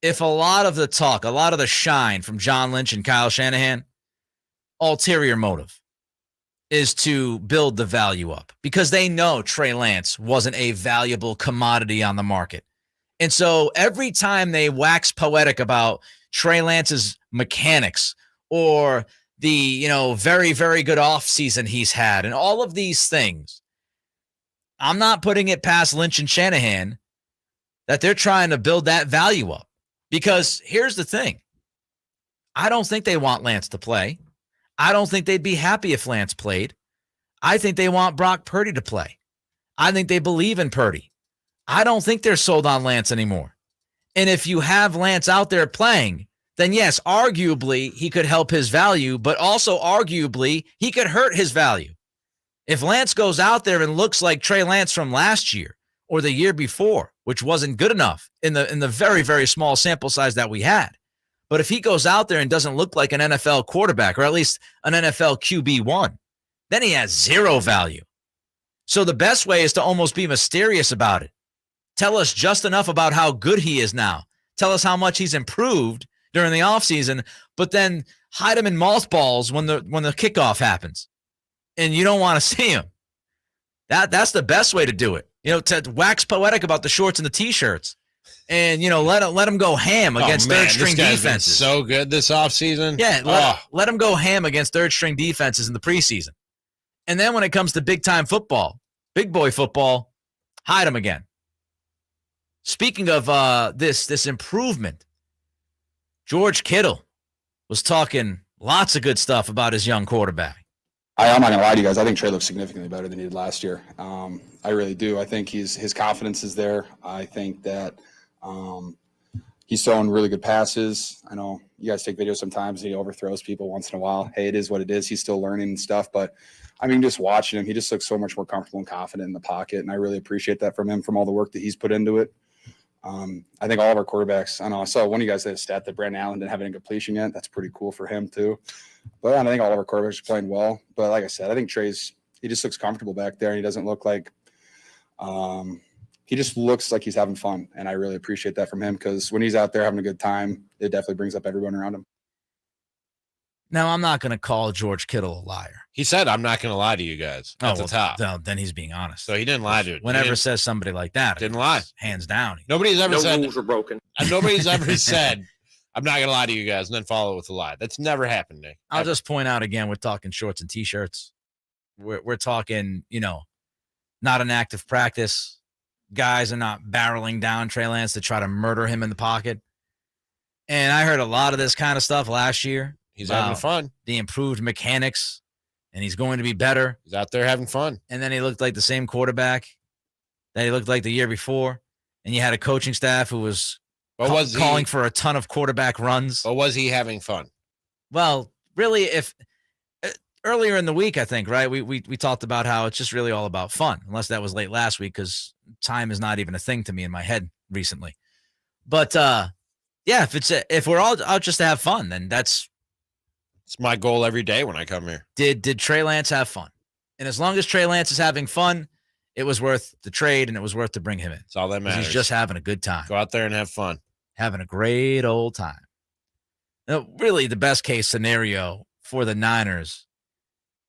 if a lot of the talk, a lot of the shine from John Lynch and Kyle Shanahan, ulterior motive is to build the value up because they know Trey Lance wasn't a valuable commodity on the market. And so every time they wax poetic about Trey Lance's mechanics or the, very, very good offseason he's had and all of these things, I'm not putting it past Lynch and Shanahan that they're trying to build that value up. Because here's the thing. I don't think they want Lance to play. I don't think they'd be happy if Lance played. I think they want Brock Purdy to play. I think they believe in Purdy. I don't think they're sold on Lance anymore. And if you have Lance out there playing, then yes, arguably he could help his value, but also arguably he could hurt his value. If Lance goes out there and looks like Trey Lance from last year or the year before, which wasn't good enough in the very, very small sample size that we had, but if he goes out there and doesn't look like an NFL quarterback, or at least an NFL QB1, then he has zero value. So the best way is to almost be mysterious about it. Tell us just enough about how good he is now. Tell us how much he's improved during the offseason, but then hide him in mothballs when the kickoff happens. And you don't want to see him. That's the best way to do it. To wax poetic about the shorts and the T-shirts. And, let him go ham against third-string defenses. So good this offseason. Yeah, let him go ham against third-string defenses in the preseason. And then when it comes to big-time football, big boy football, hide him again. Speaking of this improvement, George Kittle was talking lots of good stuff about his young quarterback. I'm not going to lie to you guys. I think Trey looks significantly better than he did last year. I really do. I think his confidence is there. I think that he's throwing really good passes. I know you guys take videos sometimes. He overthrows people once in a while. Hey, it is what it is. He's still learning and stuff. But, just watching him, he just looks so much more comfortable and confident in the pocket. And I really appreciate that from him, from all the work that he's put into it. I think all of our quarterbacks, I saw one of you guys had a stat that Brandon Allen didn't have any completion yet. That's pretty cool for him too. But I think all of our quarterbacks are playing well. But like I said, I think he just looks comfortable back there. And he doesn't look like he just looks like he's having fun. And I really appreciate that from him because when he's out there having a good time, it definitely brings up everyone around him. Now, I'm not going to call George Kittle a liar. He said, I'm not going to lie to you guys at the top. No, then he's being honest. So he didn't lie to you. Whenever says somebody like that, didn't lie. Hands down. Nobody's ever said rules were broken. Nobody's ever said, I'm not going to lie to you guys and then follow it with a lie. That's never happened, Nick. I'll just point out again, we're talking shorts and T-shirts. We're talking, not an active practice. Guys are not barreling down Trey Lance to try to murder him in the pocket. And I heard a lot of this kind of stuff last year. He's having fun. The improved mechanics, and he's going to be better. He's out there having fun. And then he looked like the same quarterback that he looked like the year before. and you had a coaching staff who was calling for a ton of quarterback runs. Or was he having fun? Well, really, if earlier in the week, I think, right, we talked about how it's just really all about fun, unless that was late last week because time is not even a thing to me in my head recently. But yeah, if we're all out just to have fun, then it's my goal every day when I come here. Did Trey Lance have fun? And as long as Trey Lance is having fun, it was worth the trade and it was worth to bring him in. That's all that matters. He's just having a good time. Go out there and have fun. Having a great old time. Now, really, the best case scenario for the Niners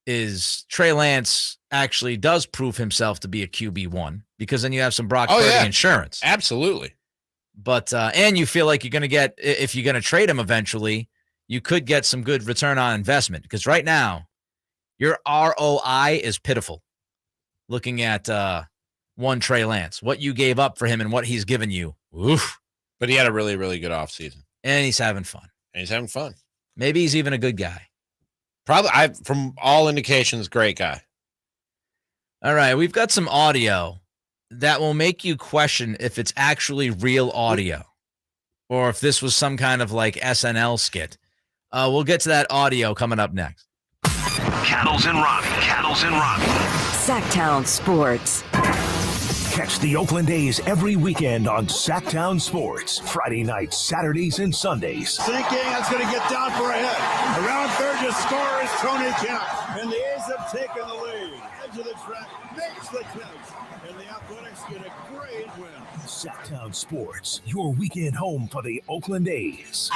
is Trey Lance actually does prove himself to be a QB1 because then you have some Brock Purdy insurance. Absolutely. But and you feel like you're going to get, if you're going to trade him eventually, you could get some good return on investment because right now your ROI is pitiful. Looking at one Trey Lance, what you gave up for him and what he's given you. Oof. But he had a really, really good offseason. And he's having fun. Maybe he's even a good guy. Probably, from all indications, great guy. All right, we've got some audio that will make you question if it's actually real audio or if this was some kind of like SNL skit. We'll get to that audio coming up next. Cattles and Ramie. Sactown Sports. Catch the Oakland A's every weekend on Sactown Sports. Friday nights, Saturdays, and Sundays. Sinking, that's going to get down for a hit. Around third to score is Tony Kemp. And the A's have taken the lead. Edge of the track makes the catch. And the Athletics get a great win. Sactown Sports, your weekend home for the Oakland A's.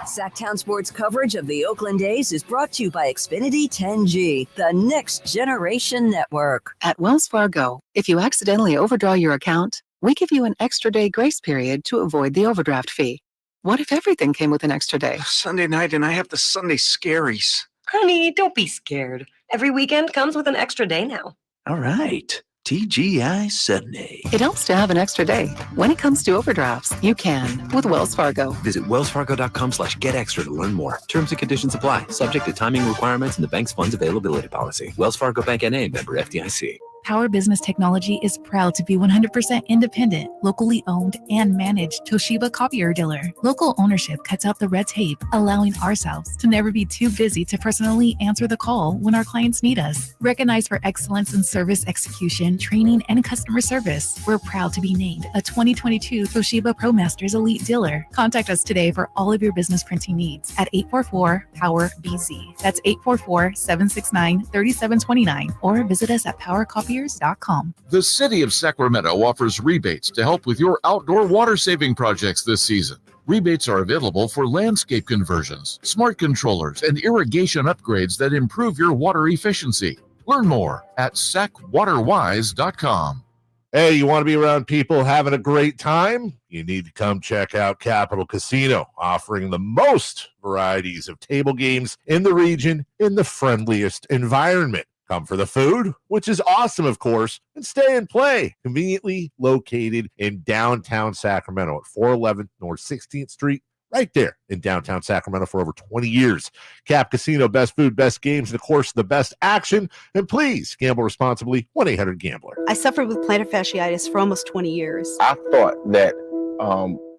Sactown Sports coverage of the Oakland A's is brought to you by Xfinity 10G, the next generation network. At Wells Fargo, if you accidentally overdraw your account, we give you an extra day grace period to avoid the overdraft fee. What if everything came with an extra day? Sunday night and I have the Sunday scaries. Honey, don't be scared. Every weekend comes with an extra day now. All right. TGI Sunday. It helps to have an extra day. When it comes to overdrafts, you can with Wells Fargo. Visit wellsfargo.com/getextra to learn more. Terms and conditions apply. Subject to timing requirements and the bank's funds availability policy. Wells Fargo Bank N.A. member FDIC. Power Business Technology is proud to be 100% independent, locally owned, and managed Toshiba copier dealer. Local ownership cuts out the red tape, allowing ourselves to never be too busy to personally answer the call when our clients need us. Recognized for excellence in service execution, training, and customer service, we're proud to be named a 2022 Toshiba ProMasters Elite Dealer. Contact us today for all of your business printing needs at 844-POWER-BZ. That's 844-769-3729, or visit us at PowerCopy. The City of Sacramento offers rebates to help with your outdoor water saving projects this season. Rebates are available for landscape conversions, smart controllers, and irrigation upgrades that improve your water efficiency. Learn more at sacwaterwise.com. Hey, you want to be around people having a great time? You need to come check out Capital Casino, offering the most varieties of table games in the region in the friendliest environment. Come for the food, which is awesome, of course, and stay and play. Conveniently located in downtown Sacramento at 411 North 16th Street, right there in downtown Sacramento for over 20 years. Cap Casino, best food, best games, and of course, the best action. And please gamble responsibly. 1-800-GAMBLER. I suffered with plantar fasciitis for almost 20 years. I thought that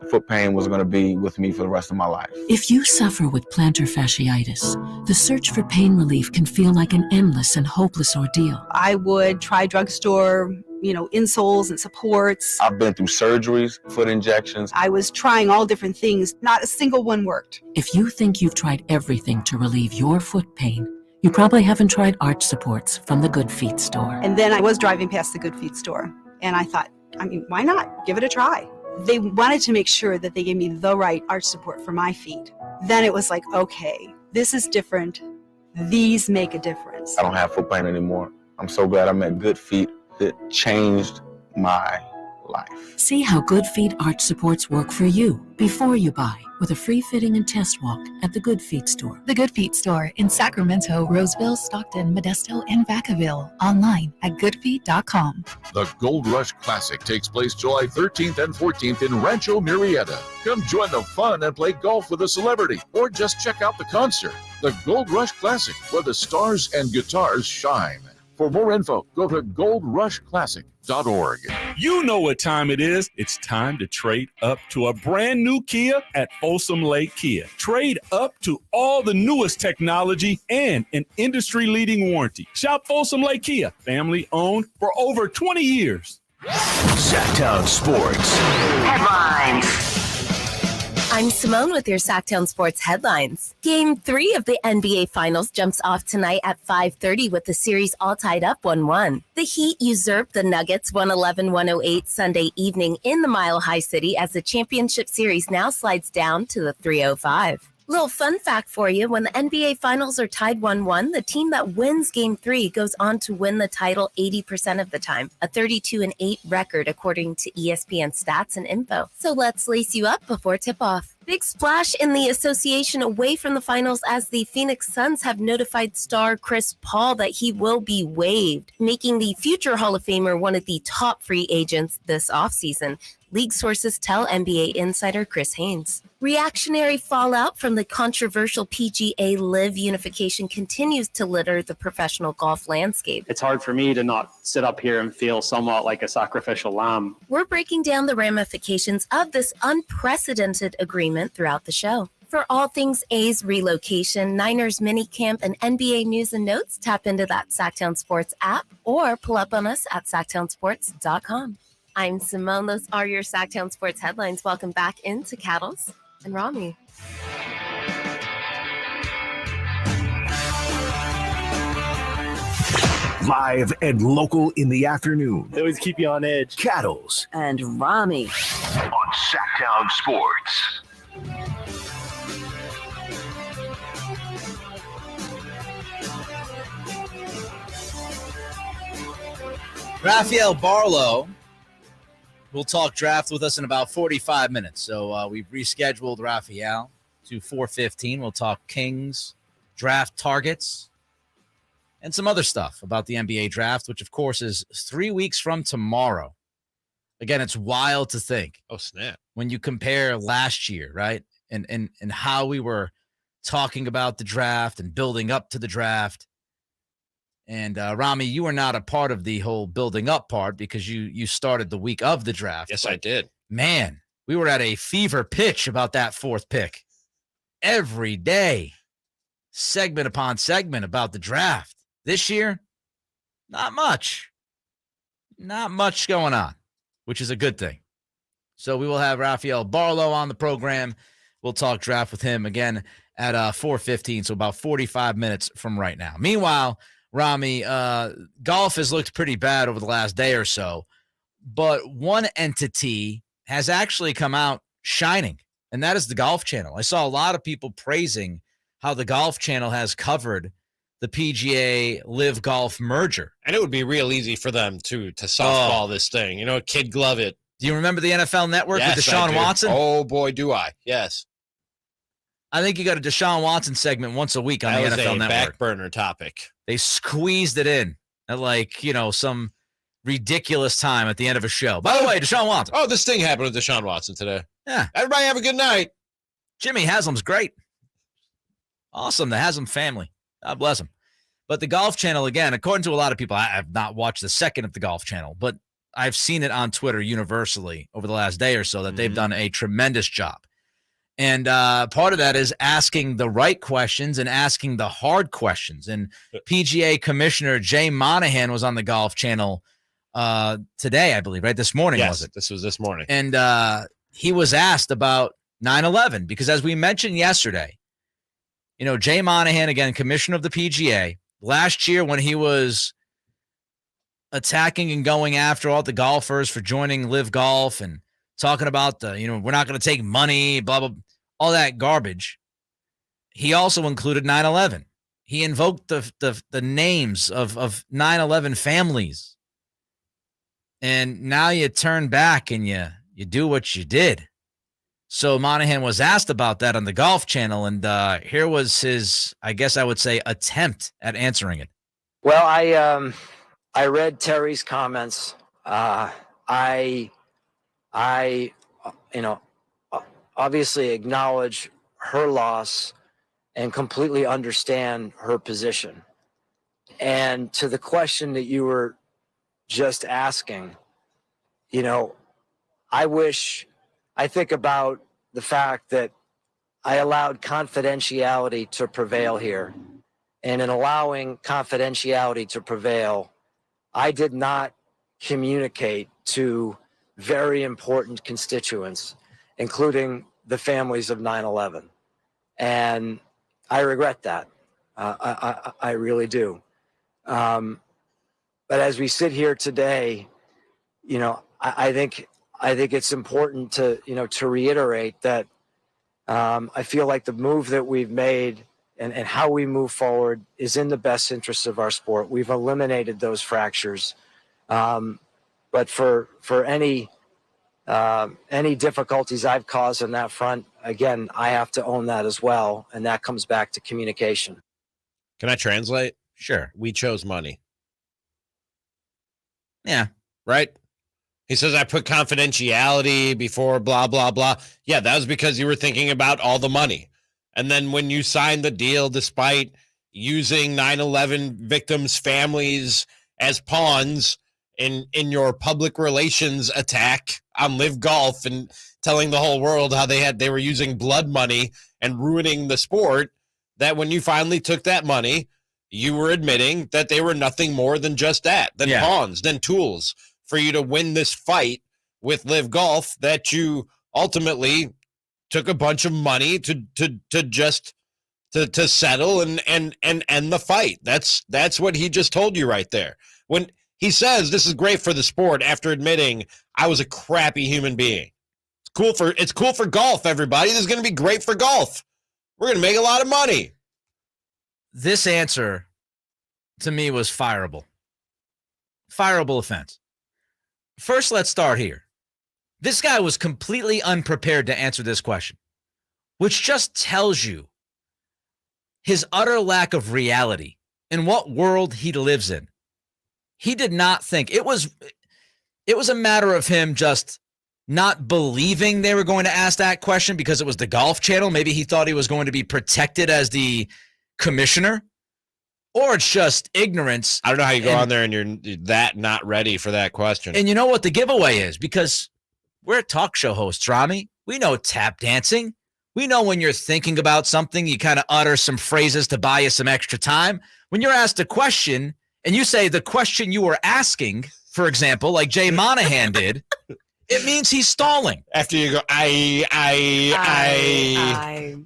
foot pain was going to be with me for the rest of my life. If you suffer with plantar fasciitis, the search for pain relief can feel like an endless and hopeless ordeal. I would try drugstore, insoles and supports. I've been through surgeries, foot injections. I was trying all different things. Not a single one worked. If you think you've tried everything to relieve your foot pain, you probably haven't tried arch supports from the Good Feet store. And then I was driving past the Good Feet store, and I thought, why not? Give it a try. They wanted to make sure that they gave me the right arch support for my feet. Then it was like, okay, this is different. These make a difference. I don't have foot pain anymore. I'm so glad I met Good Feet. It changed my life. See how Good Feet arch supports work for you before you buy with a free fitting and test walk at the Good Feet store. The Good Feet store in Sacramento, Roseville, Stockton, Modesto, and Vacaville. Online at goodfeet.com. The Gold Rush Classic takes place July 13th and 14th in Rancho Murrieta. Come join the fun and play golf with a celebrity, or just check out the concert. The Gold Rush Classic, where the stars and guitars shine. For more info, go to goldrushclassic.org. You know what time it is. It's time to trade up to a brand new Kia at Folsom Lake Kia. Trade up to all the newest technology and an industry-leading warranty. Shop Folsom Lake Kia, family owned for over 20 years. Sactown Sports Headlines. I'm Simone with your Sactown Sports headlines. Game 3 of the NBA Finals jumps off tonight at 5:30 with the series all tied up 1-1. The Heat usurped the Nuggets 111-108 Sunday evening in the Mile High City as the championship series now slides down to the 305. Little fun fact for you, when the NBA Finals are tied 1-1, the team that wins Game 3 goes on to win the title 80% of the time, a 32-8 record according to ESPN stats and info. So let's lace you up before tip-off. Big splash in the association away from the finals as the Phoenix Suns have notified star Chris Paul that he will be waived, making the future Hall of Famer one of the top free agents this offseason. League sources tell NBA insider Chris Haynes. Reactionary fallout from the controversial PGA LIV unification continues to litter the professional golf landscape. It's hard for me to not sit up here and feel somewhat like a sacrificial lamb. We're breaking down the ramifications of this unprecedented agreement throughout the show. For all things A's relocation, Niners minicamp, and NBA news and notes, tap into that Sactown Sports app or pull up on us at SactownSports.com. I'm Simone. Those are your Sactown Sports headlines. Welcome back into Cattles and Ramie. Live and local in the afternoon. They always keep you on edge. Cattles and Ramie on Sactown Sports. Rafael Barlow will talk draft with us in about 45 minutes. So we've rescheduled Rafael to 4:15. We'll talk Kings, draft targets, and some other stuff about the NBA draft, which, of course, is 3 weeks from tomorrow. Again, it's wild to think. Oh, snap. When you compare last year, right, and how we were talking about the draft and building up to the draft. And Ramie, you were not a part of the whole building up part because you started the week of the draft. Yes, I did. Man, we were at a fever pitch about that fourth pick. Every day, segment upon segment about the draft. This year, not much. Not much going on, which is a good thing. So we will have Rafael Barlow on the program. We'll talk draft with him again at 4:15, so about 45 minutes from right now. Meanwhile, Ramie, golf has looked pretty bad over the last day or so, but one entity has actually come out shining, and that is the Golf Channel. I saw a lot of people praising how the Golf Channel has covered the PGA LIV Golf merger. And it would be real easy for them to softball this thing. You know, Kid Glove it. Do you remember the NFL Network Yes, with Deshaun Watson? Oh, boy, do I. Yes. I think you got a Deshaun Watson segment once a week on the NFL Network. Back burner topic. They squeezed it in at some ridiculous time at the end of a show. By the way, Deshaun Watson. Oh, this thing happened with Deshaun Watson today. Yeah. Everybody have a good night. Jimmy Haslam's great. Awesome. The Haslam family. God bless him. But the Golf Channel, again, according to a lot of people, I have not watched the second of the Golf Channel, but I've seen it on Twitter universally over the last day or so that they've done a tremendous job. And part of that is asking the right questions and asking the hard questions. And PGA Commissioner Jay Monahan was on the Golf Channel today, I believe, right? This morning, was it? This was this morning. And he was asked about 9/11 because, as we mentioned yesterday, Jay Monahan, again, commissioner of the PGA, last year when he was attacking and going after all the golfers for joining LIV Golf and talking about we're not going to take money, blah, blah, all that garbage. He also included 9/11. He invoked the names of 9/11 families. And now you turn back and you do what you did. So Monahan was asked about that on the Golf Channel, and here was his, I guess I would say, attempt at answering it. Well, I read Terry's comments. I obviously acknowledge her loss and completely understand her position. And to the question that you were just asking, I think about the fact that I allowed confidentiality to prevail here. And in allowing confidentiality to prevail, I did not communicate to very important constituents, including the families of 9/11. And I regret that. I really do. But as we sit here today, I think it's important to reiterate that I feel like the move that we've made and how we move forward is in the best interest of our sport. We've eliminated those fractures. But for any difficulties I've caused on that front, again, I have to own that as well. And that comes back to communication. Can I translate? Sure. We chose money. Yeah. Right? He says, I put confidentiality before blah, blah, blah. Yeah, that was because you were thinking about all the money. And then when you signed the deal, despite using 9/11 victims' families as pawns in your public relations attack on Live Golf and telling the whole world how they were using blood money and ruining the sport, that when you finally took that money, you were admitting that they were nothing more than just that, than pawns, than tools for you to win this fight with Live Golf, that you ultimately took a bunch of money to settle and end the fight. That's what he just told you right there. When he says this is great for the sport after admitting I was a crappy human being. It's cool for golf, everybody. This is going to be great for golf. We're going to make a lot of money. This answer to me was fireable. Fireable offense. First, let's start here. This guy was completely unprepared to answer this question, which just tells you his utter lack of reality in what world he lives in. He did not think it was a matter of him just not believing they were going to ask that question because it was the Golf Channel. Maybe he thought he was going to be protected as the commissioner, or it's just ignorance. I don't know how you go on there and you're that not ready for that question. And you know what the giveaway is, because we're talk show hosts, Ramie. We know tap dancing. We know when you're thinking about something, you kind of utter some phrases to buy you some extra time. When you're asked a question and you say the question you were asking, for example, like Jay Monahan did, it means he's stalling. After you go,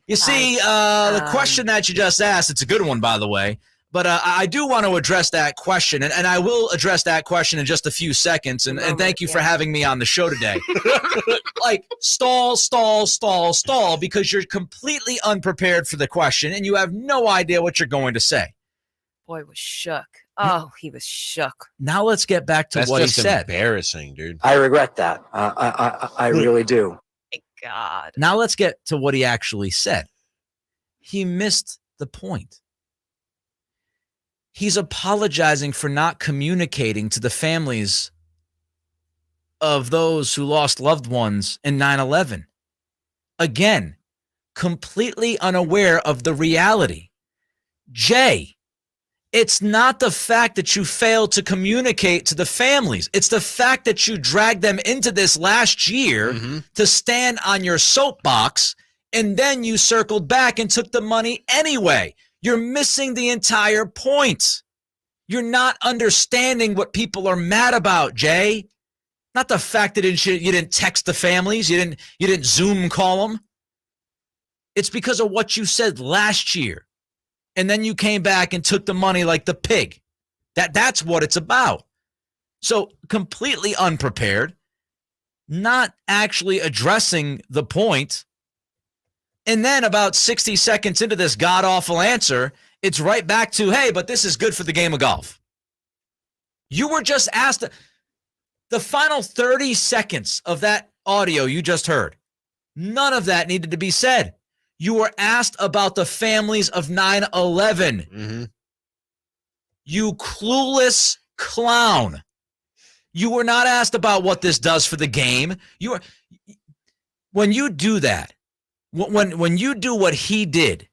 You see, the question that you just asked, it's a good one, by the way. But I do want to address that question, and I will address that question in just a few seconds. And thank you for having me on the show today. Like, stall, because you're completely unprepared for the question, and you have no idea what you're going to say. Boy was shook. Oh, he was shook. Now let's get back to what he said. That's embarrassing, dude. I regret that. I really do. My God. Now let's get to what he actually said. He missed the point. He's apologizing for not communicating to the families of those who lost loved ones in 9/11. Again, completely unaware of the reality. Jay, it's not the fact that you failed to communicate to the families. It's the fact that you dragged them into this last year to stand on your soapbox, and then you circled back and took the money anyway. You're missing the entire point. You're not understanding what people are mad about, Jay. Not the fact that you didn't text the families, you didn't Zoom call them. It's because of what you said last year. And then you came back and took the money like the pig. That's what it's about. So completely unprepared, not actually addressing the point. And then about 60 seconds into this god-awful answer, it's right back to, hey, but this is good for the game of golf. You were just asked the final 30 seconds of that audio you just heard. None of that needed to be said. You were asked about the families of 9/11. You clueless clown. You were not asked about what this does for the game. When you do that, when you do what he did,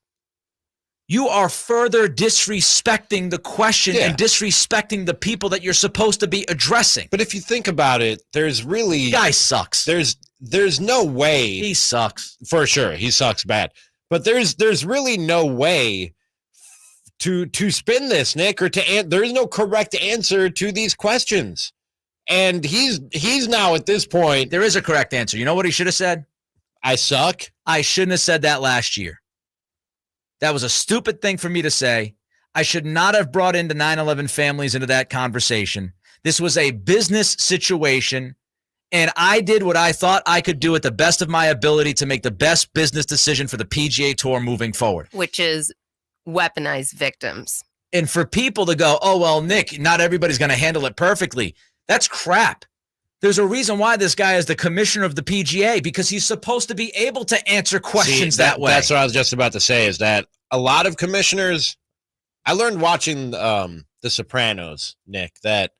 you are further disrespecting the question and disrespecting the people that you're supposed to be addressing. But if you think about it, there's really... Guy sucks. There's no way... He sucks. For sure. He sucks bad. But there's really no way to spin this, Nick, or there is no correct answer to these questions. And he's now at this point... There is a correct answer. You know what he should have said? I suck? I shouldn't have said that last year. That was a stupid thing for me to say. I should not have brought into 9/11 families into that conversation. This was a business situation, and I did what I thought I could do at the best of my ability to make the best business decision for the PGA Tour moving forward. Which is weaponize victims. And for people to go, oh, well, Nick, not everybody's going to handle it perfectly. That's crap. There's a reason why this guy is the commissioner of the PGA, because he's supposed to be able to answer questions that way. That's what I was just about to say, is that a lot of commissioners, I learned watching The Sopranos, Nick, that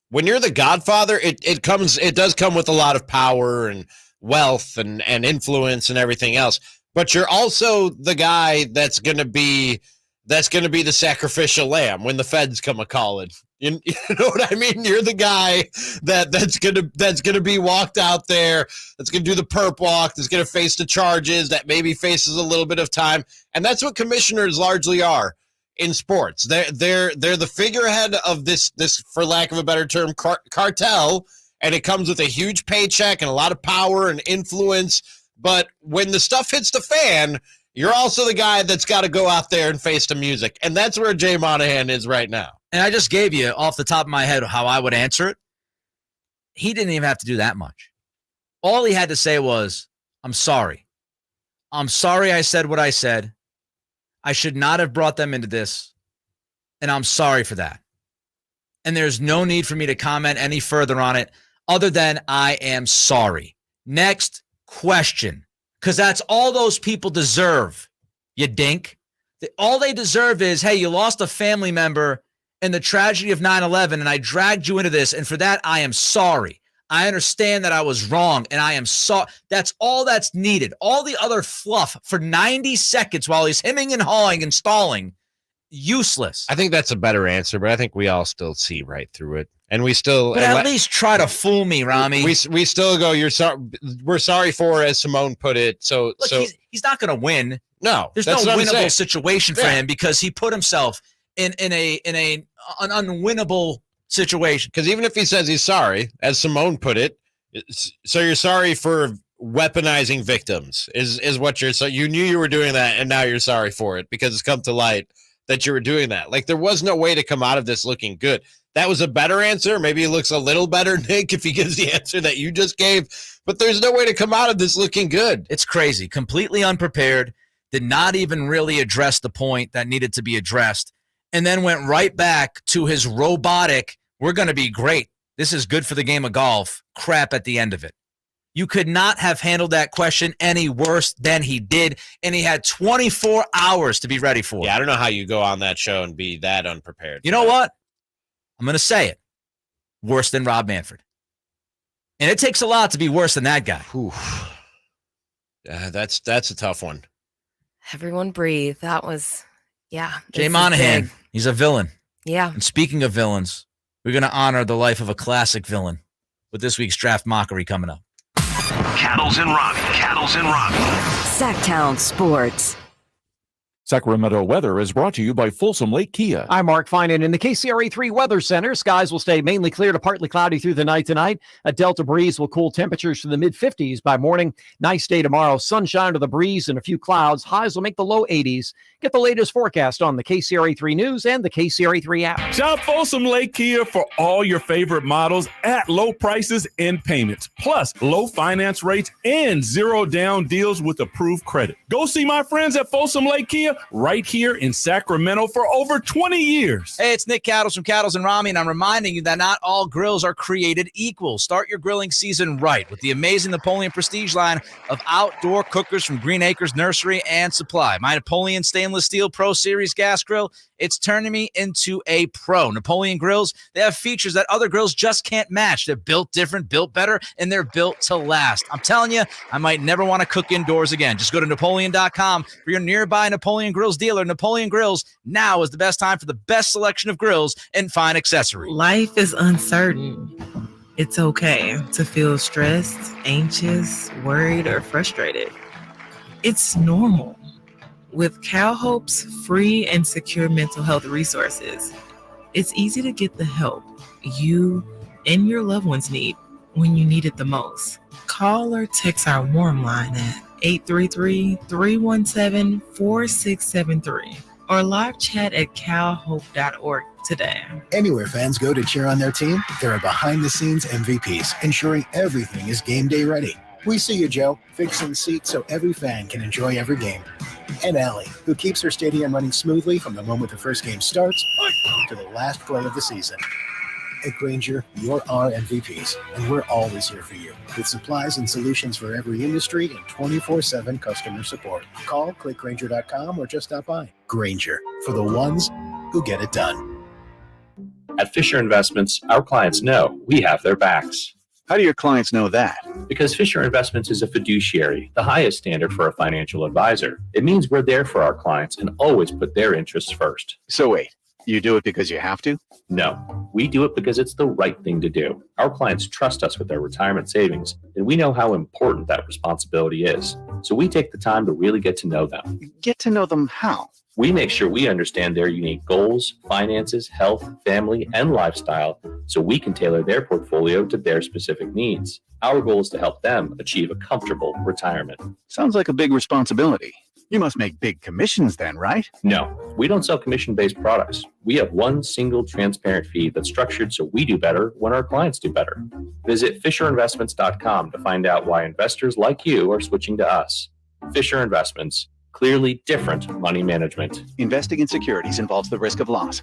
when you're the Godfather, it does come with a lot of power and wealth and influence and everything else. But you're also the guy that's going to be the sacrificial lamb when the feds come a calling. You know what I mean? You're the guy that's gonna be walked out there, that's gonna do the perp walk, that's gonna face the charges, that maybe faces a little bit of time, and that's what commissioners largely are in sports. They're the figurehead of this, for lack of a better term, cartel, and it comes with a huge paycheck and a lot of power and influence. But when the stuff hits the fan, you're also the guy that's got to go out there and face the music. And that's where Jay Monahan is right now. And I just gave you off the top of my head how I would answer it. He didn't even have to do that much. All he had to say was, I'm sorry. I'm sorry I said what I said. I should not have brought them into this. And I'm sorry for that. And there's no need for me to comment any further on it other than I am sorry. Next question. Because that's all those people deserve, you dink. All they deserve is, hey, you lost a family member in the tragedy of 9/11, and I dragged you into this, and for that, I am sorry. I understand that I was wrong, and I am sorry. That's all that's needed. All the other fluff for 90 seconds while he's hemming and hawing and stalling, useless. I think that's a better answer, but I think we all still see right through it. And we still, but at least try to fool me, Ramie. We still go. We're sorry for, as Simone put it. So he's not going to win. No, there's no winnable situation for him because he put himself in an unwinnable situation. Because even if he says he's sorry, as Simone put it, so you're sorry for weaponizing victims is what you're. So you knew you were doing that, and now you're sorry for it because it's come to light that you were doing that. Like, there was no way to come out of this looking good. That was a better answer. Maybe he looks a little better, Nick, if he gives the answer that you just gave. But there's no way to come out of this looking good. It's crazy. Completely unprepared. Did not even really address the point that needed to be addressed. And then went right back to his robotic, we're going to be great. This is good for the game of golf. Crap at the end of it. You could not have handled that question any worse than he did. And he had 24 hours to be ready for it. Yeah, I don't know how you go on that show and be that unprepared. You know what? I'm going to say it. Worse than Rob Manfred. And it takes a lot to be worse than that guy. That's a tough one. Everyone breathe. That was, yeah. Jay Monahan, he's a villain. Yeah. And speaking of villains, we're going to honor the life of a classic villain with this week's Draft Mockery coming up. Cattles and Ramie. Sactown Sports. Sacramento weather is brought to you by Folsom Lake Kia. I'm Mark Finan in the KCRA3 Weather Center. Skies will stay mainly clear to partly cloudy through the night tonight. A delta breeze will cool temperatures to the mid-50s by morning. Nice day tomorrow. Sunshine to the breeze and a few clouds. Highs will make the low 80s. Get the latest forecast on the KCRA3 News and the KCRA3 app. Shop Folsom Lake Kia for all your favorite models at low prices and payments, plus low finance rates and zero down deals with approved credit. Go see my friends at Folsom Lake Kia right here in Sacramento for over 20 years. Hey, it's Nick Cattles from Cattles and Ramie, and I'm reminding you that not all grills are created equal. Start your grilling season right with the amazing Napoleon Prestige line of outdoor cookers from Green Acres Nursery and Supply. My Napoleon Stainless Steel Pro Series gas grill, It's turning me into a pro. Napoleon Grills, they have features that other grills just can't match. They're built different, built better, and they're built to last. I'm telling you, I might never want to cook indoors again. Just go to Napoleon.com for your nearby Napoleon Grills dealer. Napoleon Grills, now is the best time for the best selection of grills and fine accessories. Life is uncertain. It's okay to feel stressed, anxious, worried, or frustrated. It's normal. With CalHope's free and secure mental health resources, it's easy to get the help you and your loved ones need when you need it the most. Call or text our warm line at 833-317-4673 or live chat at calhope.org today. Anywhere fans go to cheer on their team, there are behind-the-scenes MVPs ensuring everything is game day ready. We see you, Joe, fixing seats so every fan can enjoy every game. And Allie, who keeps her stadium running smoothly from the moment the first game starts to the last play of the season. At Grainger, you're our MVPs, and we're always here for you with supplies and solutions for every industry and 24/7 customer support. Call, click Grainger.com, or just stop by. Grainger, for the ones who get it done. At Fisher Investments, our clients know we have their backs. How do your clients know that? Because Fisher Investments is a fiduciary, the highest standard for a financial advisor. It means we're there for our clients and always put their interests first. So wait, you do it because you have to? No, we do it because it's the right thing to do. Our clients trust us with their retirement savings, and we know how important that responsibility is. So we take the time to really get to know them. Get to know them how? We make sure we understand their unique goals, finances, health, family, and lifestyle so we can tailor their portfolio to their specific needs. Our goal is to help them achieve a comfortable retirement. Sounds like a big responsibility. You must make big commissions then, right? No, we don't sell commission-based products. We have one single transparent fee that's structured so we do better when our clients do better. Visit FisherInvestments.com to find out why investors like you are switching to us. Fisher Investments. Clearly different money management. Investing in securities involves the risk of loss.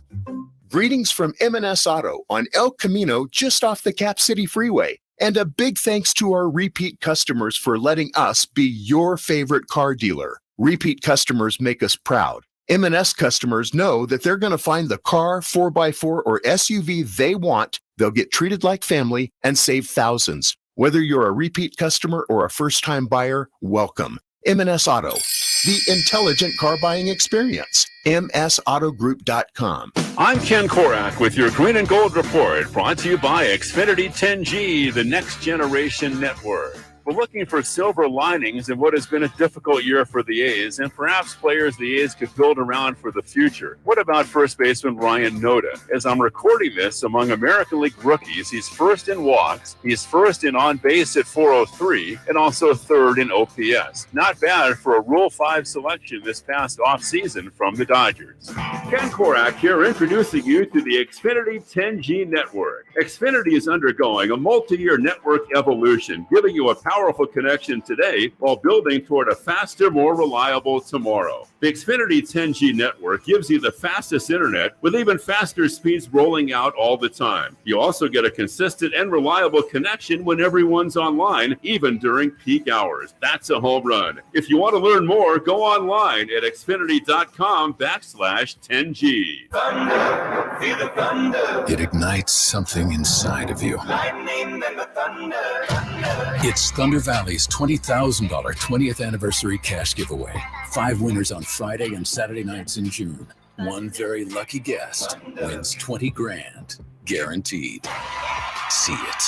Greetings from M&S Auto on El Camino, just off the Cap City Freeway. And a big thanks to our repeat customers for letting us be your favorite car dealer. Repeat customers make us proud. M&S customers know that they're going to find the car, 4x4, or SUV they want. They'll get treated like family and save thousands. Whether you're a repeat customer or a first-time buyer, welcome. M&S Auto, the intelligent car buying experience. MSAutogroup.com. I'm Ken Korak with your Green and Gold Report, brought to you by Xfinity 10G, the next generation network. We're looking for silver linings in what has been a difficult year for the A's, and perhaps players the A's could build around for the future. What about first baseman Ryan Noda? As I'm recording this, among American League rookies, he's first in walks, he's first in on base at 403, and also third in OPS. Not bad for a Rule 5 selection this past offseason from the Dodgers. Ken Korak here, introducing you to the Xfinity 10G network. Xfinity is undergoing a multi-year network evolution, giving you a powerful connection today while building toward a faster, more reliable tomorrow. The Xfinity 10G network gives you the fastest internet with even faster speeds rolling out all the time. You also get a consistent and reliable connection when everyone's online, even during peak hours. That's a home run. If you want to learn more, go online at xfinity.com/10G. Thunder, feel the thunder. It ignites something inside of you. Lightning and the thunder. It's Thunder Valley's $20,000 20th anniversary cash giveaway. 5 winners on Friday and Saturday nights in June. One very lucky guest wins $20,000 guaranteed. See it,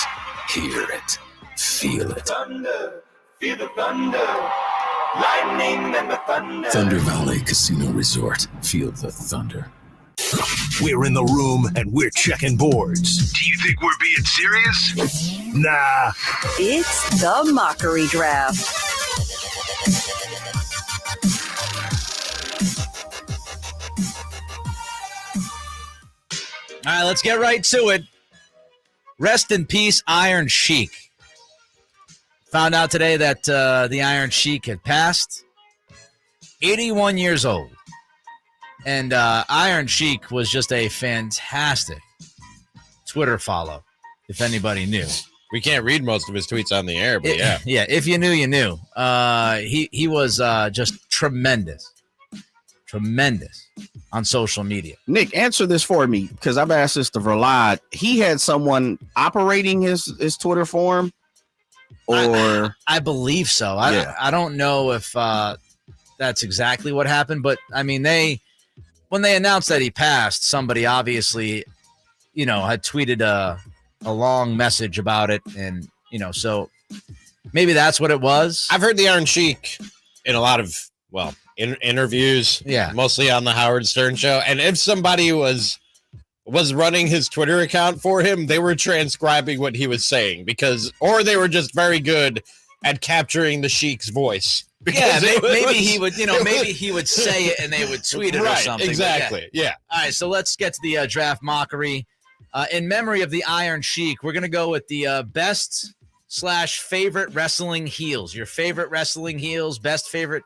hear it, feel it. Thunder, feel the thunder. Lightning and the thunder. Thunder Valley Casino Resort. Feel the thunder. We're in the room and we're checking boards. Do you think we're being serious? Nah. It's the Mockery Draft. All right, let's get right to it. Rest in peace, Iron Sheik. Found out today that the Iron Sheik had passed. 81 years old. And Iron Sheik was just a fantastic Twitter follow, if anybody knew. We can't read most of his tweets on the air, but yeah. Yeah, if you knew, you knew. He was just tremendous. Tremendous. on social media. Nick, answer this for me because I've asked this to Verlad. He had someone operating his Twitter for him, or I believe so. I don't know if that's exactly what happened, but I mean, when they announced that he passed, somebody obviously, had tweeted a long message about it, and so maybe that's what it was. I've heard the Iron Sheik in a lot of interviews, mostly on the Howard Stern show. And if somebody was running his Twitter account for him, they were transcribing what he was saying or they were just very good at capturing the Sheik's voice. Maybe he would, maybe he would say it and they would tweet it or something. Exactly. Yeah. All right, so let's get to the draft mockery. In memory of the Iron Sheik, we're gonna go with the best/favorite wrestling heels. Your favorite wrestling heels, best favorite.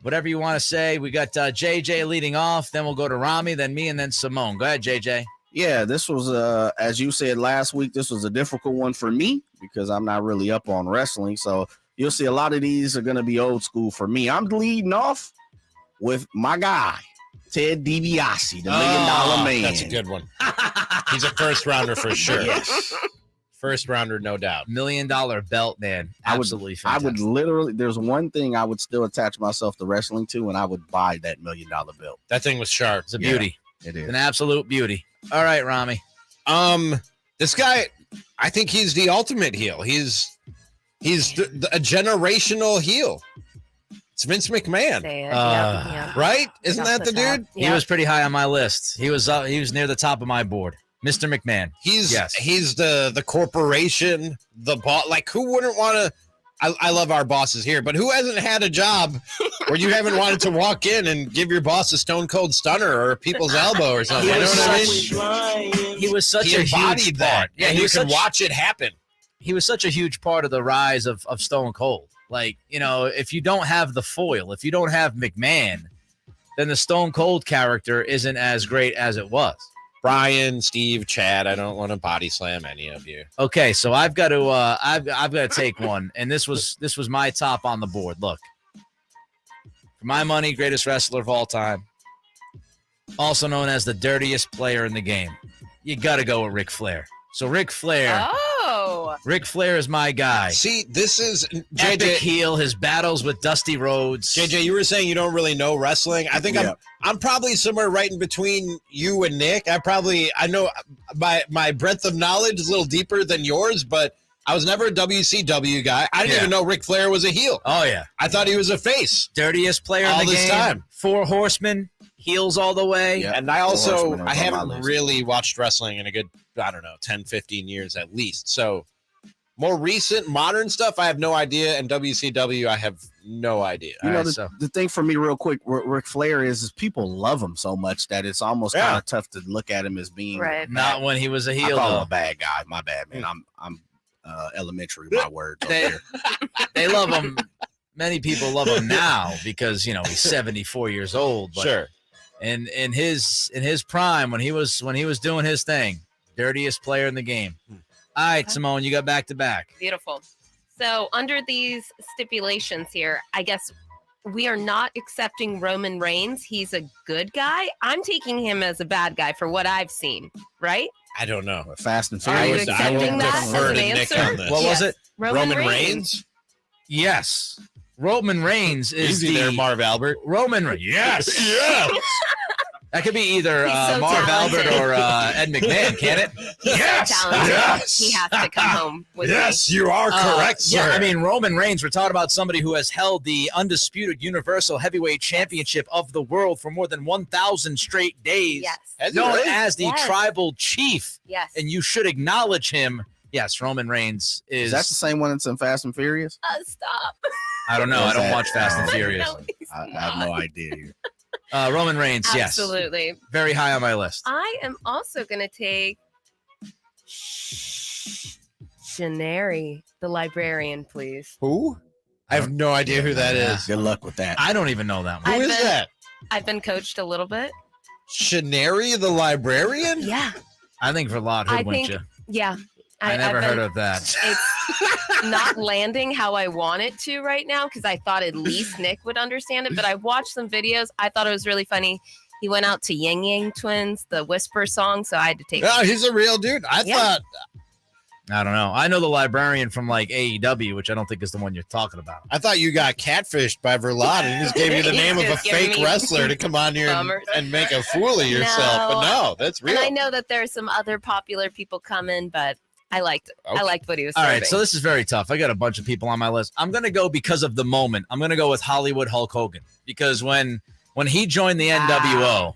Whatever you want to say. We got JJ leading off. Then we'll go to Ramie, then me, and then Simone. Go ahead, JJ. Yeah, this was, as you said last week, this was a difficult one for me because I'm not really up on wrestling. So you'll see a lot of these are going to be old school for me. I'm leading off with my guy, Ted DiBiase, the $1 Million Man. That's a good one. He's a first rounder for sure. Yes. First rounder, no doubt. $1 Million belt, man. Absolutely fantastic. I would literally, there's one thing I would still attach myself to wrestling to, and I would buy that $1 Million belt. That thing was sharp. It's a beauty. It is. An absolute beauty. All right, Ramie. This guy, I think he's the ultimate heel. He's a generational heel. It's Vince McMahon. Right? Isn't that the dude? He was pretty high on my list. He was near the top of my board. Mr. McMahon. He's the corporation, the boss. Like, who wouldn't want to? I love our bosses here, but who hasn't had a job where you haven't wanted to walk in and give your boss a stone cold stunner or a people's elbow or something? You know what I mean? He was such a huge part. Yeah, you can watch it happen. He was such a huge part of the rise of Stone Cold. Like, if you don't have the foil, if you don't have McMahon, then the Stone Cold character isn't as great as it was. Brian, Steve, Chad, I don't want to body slam any of you. Okay, so I've got to I've got to take one, and this was my top on the board. Look, for my money, greatest wrestler of all time, also known as the dirtiest player in the game. You got to go with Ric Flair. So Ric Flair. Ric Flair is my guy. See, this is JJ Epic heel, his battles with Dusty Rhodes. JJ, you were saying you don't really know wrestling. I think I'm probably somewhere right in between you and Nick. I know my breadth of knowledge is a little deeper than yours, but I was never a WCW guy. I didn't even know Ric Flair was a heel. Oh yeah. I thought he was a face. Dirtiest player all in the this game. Time. 4 Horsemen, heels all the way. Yeah. And I haven't really watched wrestling in a good, 10, 15 years at least. So more recent, modern stuff, I have no idea. And WCW, I have no idea. The thing for me real quick, Ric Flair is people love him so much that it's almost kind of tough to look at him as being not when he was a heel. I call him a bad guy. My bad, man. I'm elementary with my words. They love him. Many people love him now because he's 74 years old. But sure. And in his prime, when he was doing his thing, dirtiest player in the game. All right, Simone, you got back to back. Beautiful. So under these stipulations here, I guess we are not accepting Roman Reigns. He's a good guy. I'm taking him as a bad guy for what I've seen, right? I don't know. Fast and Are you Furious. accepting that as an answer? on this. What was it? Roman Reigns? Yes. Roman Reigns is Easy there, Marv Albert. Roman Reigns. Yes. Yes. That could be either so Marv talented. Albert or Ed McMahon, can it? He's so talented. Yes. He has to come home with me. Yes, you are correct, sir. Yeah, I mean, Roman Reigns, we're talking about somebody who has held the undisputed Universal Heavyweight Championship of the world for more than 1,000 straight days. Yes. Known as the Tribal Chief. Yes. And you should acknowledge him. Yes, Roman Reigns is. Is that the same one that's in Fast and Furious? Stop. I don't know. I don't watch Fast and Furious. No, I have no idea. Roman Reigns, yes. Absolutely. Very high on my list. I am also going to take Shaneri, the librarian, please. Who? I have no idea who that is. Good luck with that. I don't even know that one. Who is that? I've been coached a little bit. Shaneri, the librarian? Yeah. I think Verlad hoodwinked you. Yeah. I never heard of that. It's not landing how I want it to right now because I thought at least Nick would understand it. But I watched some videos. I thought it was really funny. He went out to Yang Yang Twins, the Whisper song, so I had to take. No, he's a real dude. I thought. I don't know. I know the librarian from like AEW, which I don't think is the one you're talking about. I thought you got catfished by Verlon and he just gave you the name of a fake wrestler to come on here and make a fool of yourself. But no, that's real. And I know that there's some other popular people coming, but I liked it. Okay. I liked what he was All serving. right, so this is very tough. I got a bunch of people on my list. I'm going to go because of the moment. I'm going to go with Hollywood Hulk Hogan because when he joined the NWO,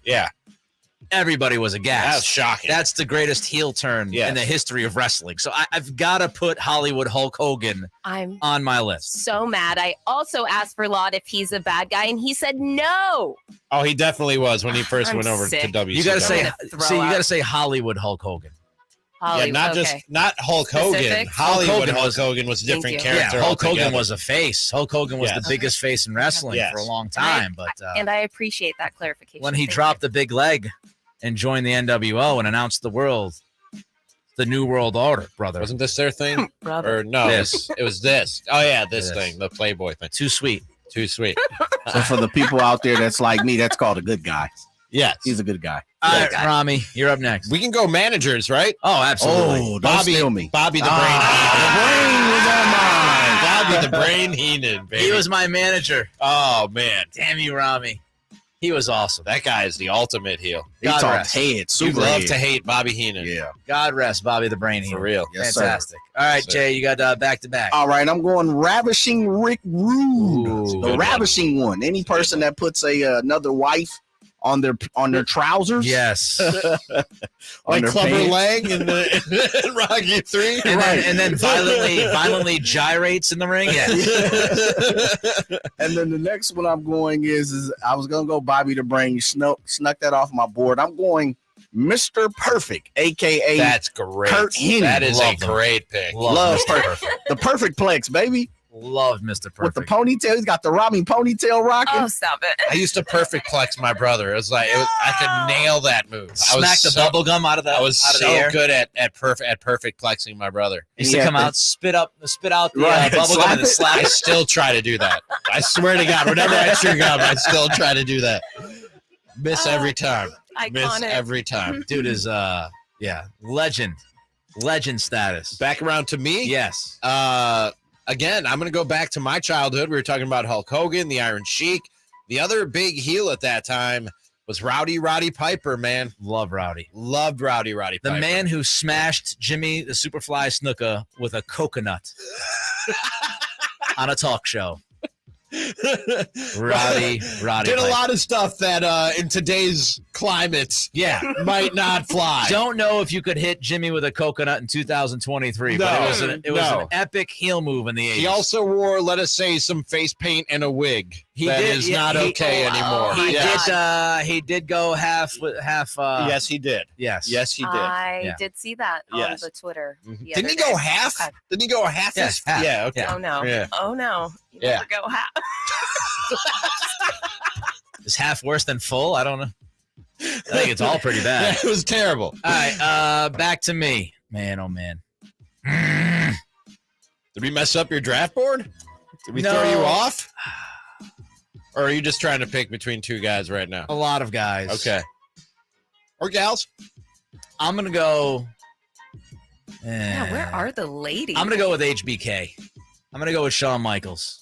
everybody was aghast. That was shocking. That's the greatest heel turn in the history of wrestling. So I've got to put Hollywood Hulk Hogan on my list. So mad. I also asked Verlon if he's a bad guy, and he said no. Oh, he definitely was when he first went over sick. to WCW. You got to say Hollywood Hulk Hogan. Hollywood, not Hulk Hogan. Specifics? Hollywood Hulk Hogan was a different character. Yeah, Hulk altogether. Hogan was a face. Hulk Hogan was the biggest face in wrestling for a long time. But And I appreciate that clarification. when he Thank dropped the big leg and joined the NWO and announced the New World Order, brother. Wasn't this their thing? Brother. Or no, This. it was this. Oh yeah, this This. thing, the Playboy thing. Too sweet. Too sweet. So for the people out there that's like me, that's called a good guy. Yes. He's a good guy. All right, Ramie, you're up next. We can go managers, right? Oh, absolutely. Oh, don't steal me. Bobby the Brain. Bobby the Brain Heenan, baby. He was my manager. Oh man, damn you, Ramie. He was awesome. That guy is the ultimate heel. He God talked rest. head, You super love head. to hate Bobby Heenan. Yeah. God rest Bobby the Brain For Heenan. real. Yes, sir. Fantastic. All right, Sir. Jay, you got back to back. All right, I'm going Ravishing Rick Rude. Ooh, The Ravishing one. Any person that puts another wife on their trousers. Yes. Like their Clubber pants. Lang in Rocky 3. And then violently gyrates in the ring. Yeah. And then the next one I'm going is I was going to go Bobby the Brain. You snuck that off my board. I'm going Mr. Perfect, a.k.a. That's great. Kurt Hennig. That is Love a them. great pick. Love Mr. Perfect. The Perfect Plex, baby. Love Mr. Perfect. With the ponytail. He's got the Ramie ponytail rocking. Oh, stop it. I used to perfect plex my brother. It was like I could nail that move. Smack the bubble gum out of the I was out of so the air. good at perfect plexing my brother. Used to come out, spit out the Right, bubble gum slap and then it. slap I it. still try to do that. I swear to God, whenever I chew gum, I still try to do that. Miss every time. Miss Iconic. every time. Dude is legend status. Back around to me. Yes. Again, I'm going to go back to my childhood. We were talking about Hulk Hogan, the Iron Sheik. The other big heel at that time was Rowdy Roddy Piper, man. Love Rowdy. Loved Rowdy Roddy The Piper. man who smashed Jimmy the Superfly Snuka with a coconut on a talk show. Rowdy Did Piper. a lot of stuff that in today's climate might not fly. Don't know if you could hit Jimmy with a coconut in 2023, but it was an epic heel move in the 80s. He also wore, let us say, some face paint and a wig. That is not okay anymore. He did go half. Yes, he did. Yes. Yes, he did. I did see that on Yes. the Twitter. the Didn't other he go day. half? Okay. Didn't he go half? Yes, his- half. Yeah. Okay. Oh no. Yeah. Oh no. You Yeah. never go half. Is half worse than full? I don't know. I think it's all pretty bad. It was terrible. All right, back to me. Man, oh man. Did we mess up your draft board? Did we No. throw you off? Or are you just trying to pick between two guys right now? A lot of guys. Okay. Or gals? I'm going to go. Yeah, where are the ladies? I'm going to go with HBK. I'm going to go with Shawn Michaels.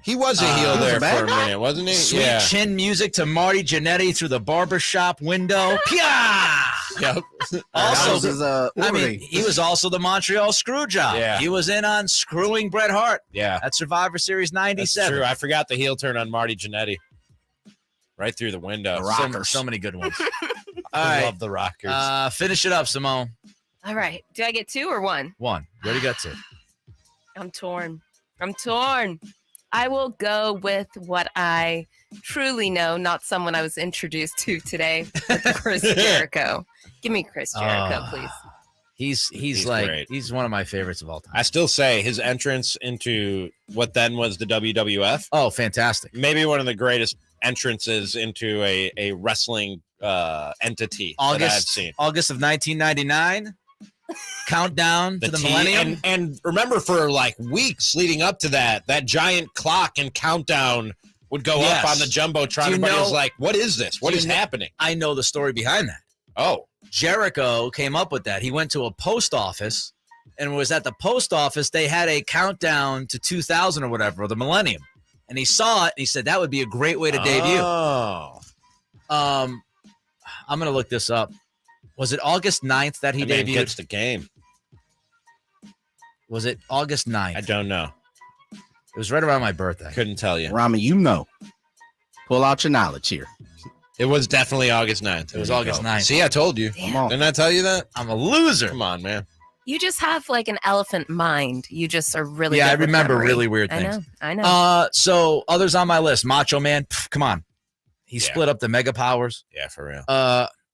He was a heel there bad for a guy? minute, wasn't he? Sweet chin music to Marty Jannetty through the barbershop window. Pia! Yep. Also, I mean, he was also the Montreal Screwjob. Yeah. He was in on screwing Bret Hart Yeah. at Survivor Series That's 97. true. I forgot the heel turn on Marty Jannetty. Right through the window. So many good ones. I All right. love the Rockers. Finish it up, Simone. All right. Do I get two or one? One. What do you got to? I'm torn. I will go with what I truly know, not someone I was introduced to today, with Chris Jericho. Give me Chris Jericho, please. He's great. he's one of my favorites of all time. I still say his entrance into what then was the WWF. Oh, fantastic. Maybe one of the greatest entrances into a wrestling entity that I've seen. August of 1999. Countdown to the millennium. And remember, for like weeks leading up to that giant clock and countdown would go up on the Jumbotron. Everybody was like, what is this? What is happening? I know the story behind that. Oh. Jericho came up with that. He went to a post office and was at the post office. They had a countdown to 2000 or whatever, or the millennium. And he saw it and he said that would be a great way to debut. Oh. I'm going to look this up. Was it August 9th that he debuted? Gets the game. Was it August 9th? I don't know. It was right around my birthday. Couldn't tell you. Ramie, you know. Pull out your knowledge here. It was definitely August 9th. It was August 9th. See, I told you. Damn. Come on. Didn't I tell you that? I'm a loser. Come on, man. You just have like an elephant mind. You just are really Yeah, I good with remember memory. really weird things. I know. So others on my list, Macho Man, come on. He split up the Mega Powers. Yeah, for real.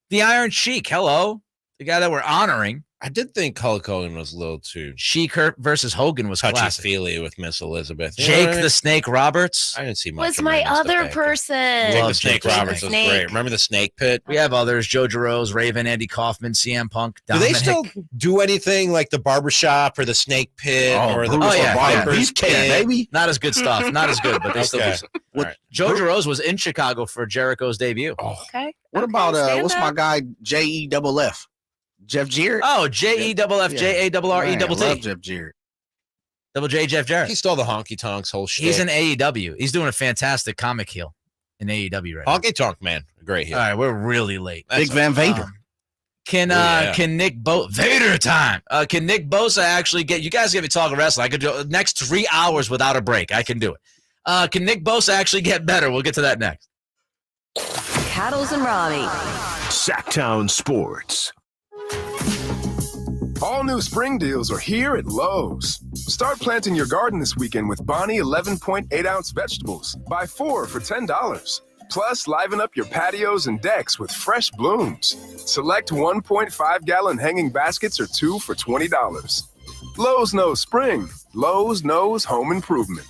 The Iron Sheik, hello. The guy that we're honoring. I did think Hulk Hogan was a little too Sheik versus Hogan was classic. touchy-feely with Miss Elizabeth. You know Jake what I mean? the Snake Roberts. I didn't see much Was of my him as the other Snake. person. Jake the Love Snake Jake the Roberts was Snake. great. Remember the Snake Pit? We have others, Joe Rose, Raven, Andy Kaufman, CM Punk, Do they Dominic. still do anything like the Barbershop or the Snake Pit or the Viper's Pit? baby. Not as good stuff. Not as good, but they still do Okay. some. All right. Joe Rose was in Chicago for Jericho's debut. Okay. What Okay, about stand what's up. my guy JEFF? Jeff Jarrett? Oh, JEFF, JARRE, double love T. Jeff Jarrett. Double J, Jeff Jarrett. He stole the Honky Tonks whole shit. He's in AEW. He's doing a fantastic comic heel in AEW right now. Honky Tonk Man. Great heel. All right, we're really late. Big Van Vader. Can Nick Vader time? Can Nick Bosa actually get you guys? Give me talking wrestling. I could do the next 3 hours without a break. I can do it. Can Nick Bosa actually get better? We'll get to that next. Cattles and Ramie. Sactown Sports. All new spring deals are here at Lowe's. Start planting your garden this weekend with Bonnie 11.8-ounce vegetables. Buy 4 for $10. Plus, liven up your patios and decks with fresh blooms. Select 1.5-gallon hanging baskets or 2 for $20. Lowe's knows spring. Lowe's knows home improvement.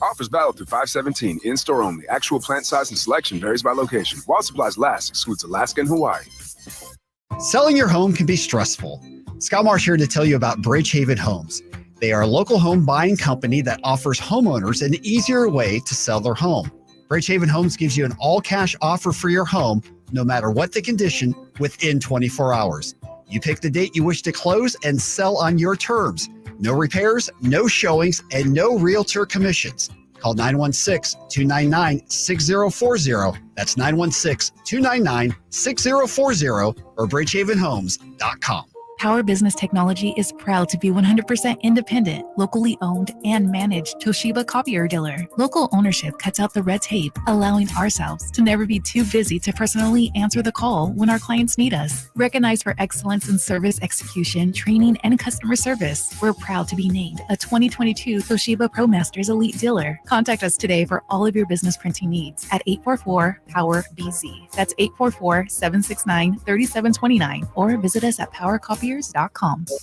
Offers valid through 5/17. In-store only. Actual plant size and selection varies by location. While supplies last, excludes Alaska and Hawaii. Selling your home can be stressful. Scott Marsh here to tell you about Bridgehaven Homes. They are a local home buying company that offers homeowners an easier way to sell their home. Bridgehaven Homes gives you an all-cash offer for your home, no matter what the condition, within 24 hours. You pick the date you wish to close and sell on your terms. No repairs, no showings, and no realtor commissions. Call 916-299-6040. That's 916-299-6040 or bridgehavenhomes.com. Power Business Technology is proud to be 100% independent, locally owned, and managed Toshiba copier dealer. Local ownership cuts out the red tape, allowing ourselves to never be too busy to personally answer the call when our clients need us. Recognized for excellence in service execution, training, and customer service, we're proud to be named a 2022 Toshiba ProMasters Elite Dealer. Contact us today for all of your business printing needs at 844-POWER-BZ. That's 844-769-3729, or visit us at PowerCopier.com.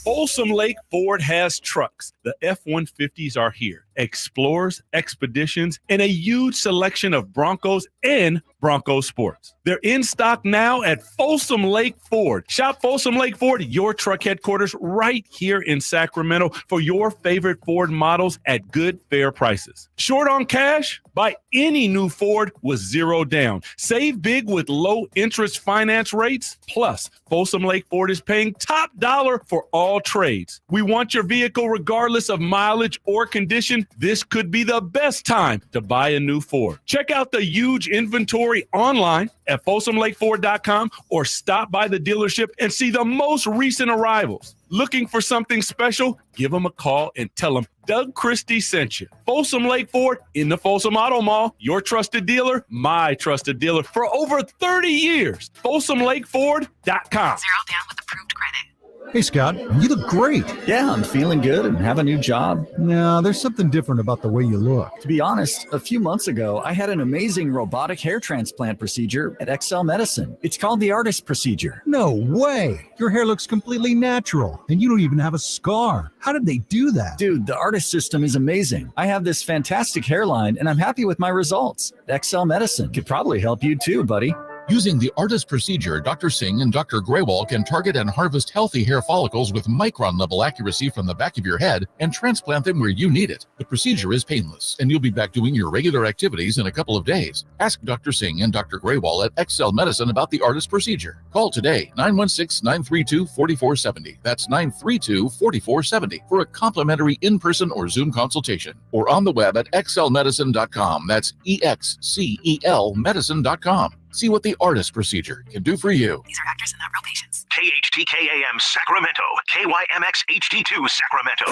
Folsom Lake Ford has trucks. The F-150s are here. Explorers, Expeditions, and a huge selection of Broncos and Bronco Sports. They're in stock now at Folsom Lake Ford. Shop Folsom Lake Ford, your truck headquarters, right here in Sacramento for your favorite Ford models at good, fair prices. Short on cash? Buy any new Ford with zero down. Save big with low interest finance rates. Plus, Folsom Lake Ford is paying top dollar for all trades. We want your vehicle regardless of mileage or condition. This could be the best time to buy a new Ford. Check out the huge inventory online at FolsomLakeFord.com or stop by the dealership and see the most recent arrivals. Looking for something special? Give them a call and tell them Doug Christie sent you. Folsom Lake Ford in the Folsom Auto Mall, your trusted dealer, my trusted dealer for over 30 years. FolsomLakeFord.com. Zero down with approved credit. Hey, Scott, you look great. Yeah, I'm feeling good and have a new job. No, there's something different about the way you look. To be honest, a few months ago, I had an amazing robotic hair transplant procedure at XL Medicine. It's called the Artist Procedure. No way. Your hair looks completely natural, and you don't even have a scar. How did they do that? Dude, the Artist system is amazing. I have this fantastic hairline, and I'm happy with my results. XL Medicine could probably help you too, buddy. Using the ARTIS procedure, Dr. Singh and Dr. Graywall can target and harvest healthy hair follicles with micron-level accuracy from the back of your head and transplant them where you need it. The procedure is painless, and you'll be back doing your regular activities in a couple of days. Ask Dr. Singh and Dr. Graywall at Excel Medicine about the ARTIS procedure. Call today, 916-932-4470. That's 932-4470 for a complimentary in-person or Zoom consultation. Or on the web at excelmedicine.com. That's EXCEL medicine.com. See what the ARTIS procedure can do for you. These are actors and not real patients. KHTKAM Sacramento, KYMX HD2 Sacramento.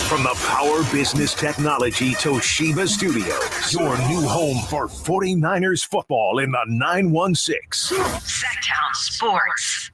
From the Power Business Technology Toshiba Studios, your new home for 49ers football in the 916. Sactown Sports.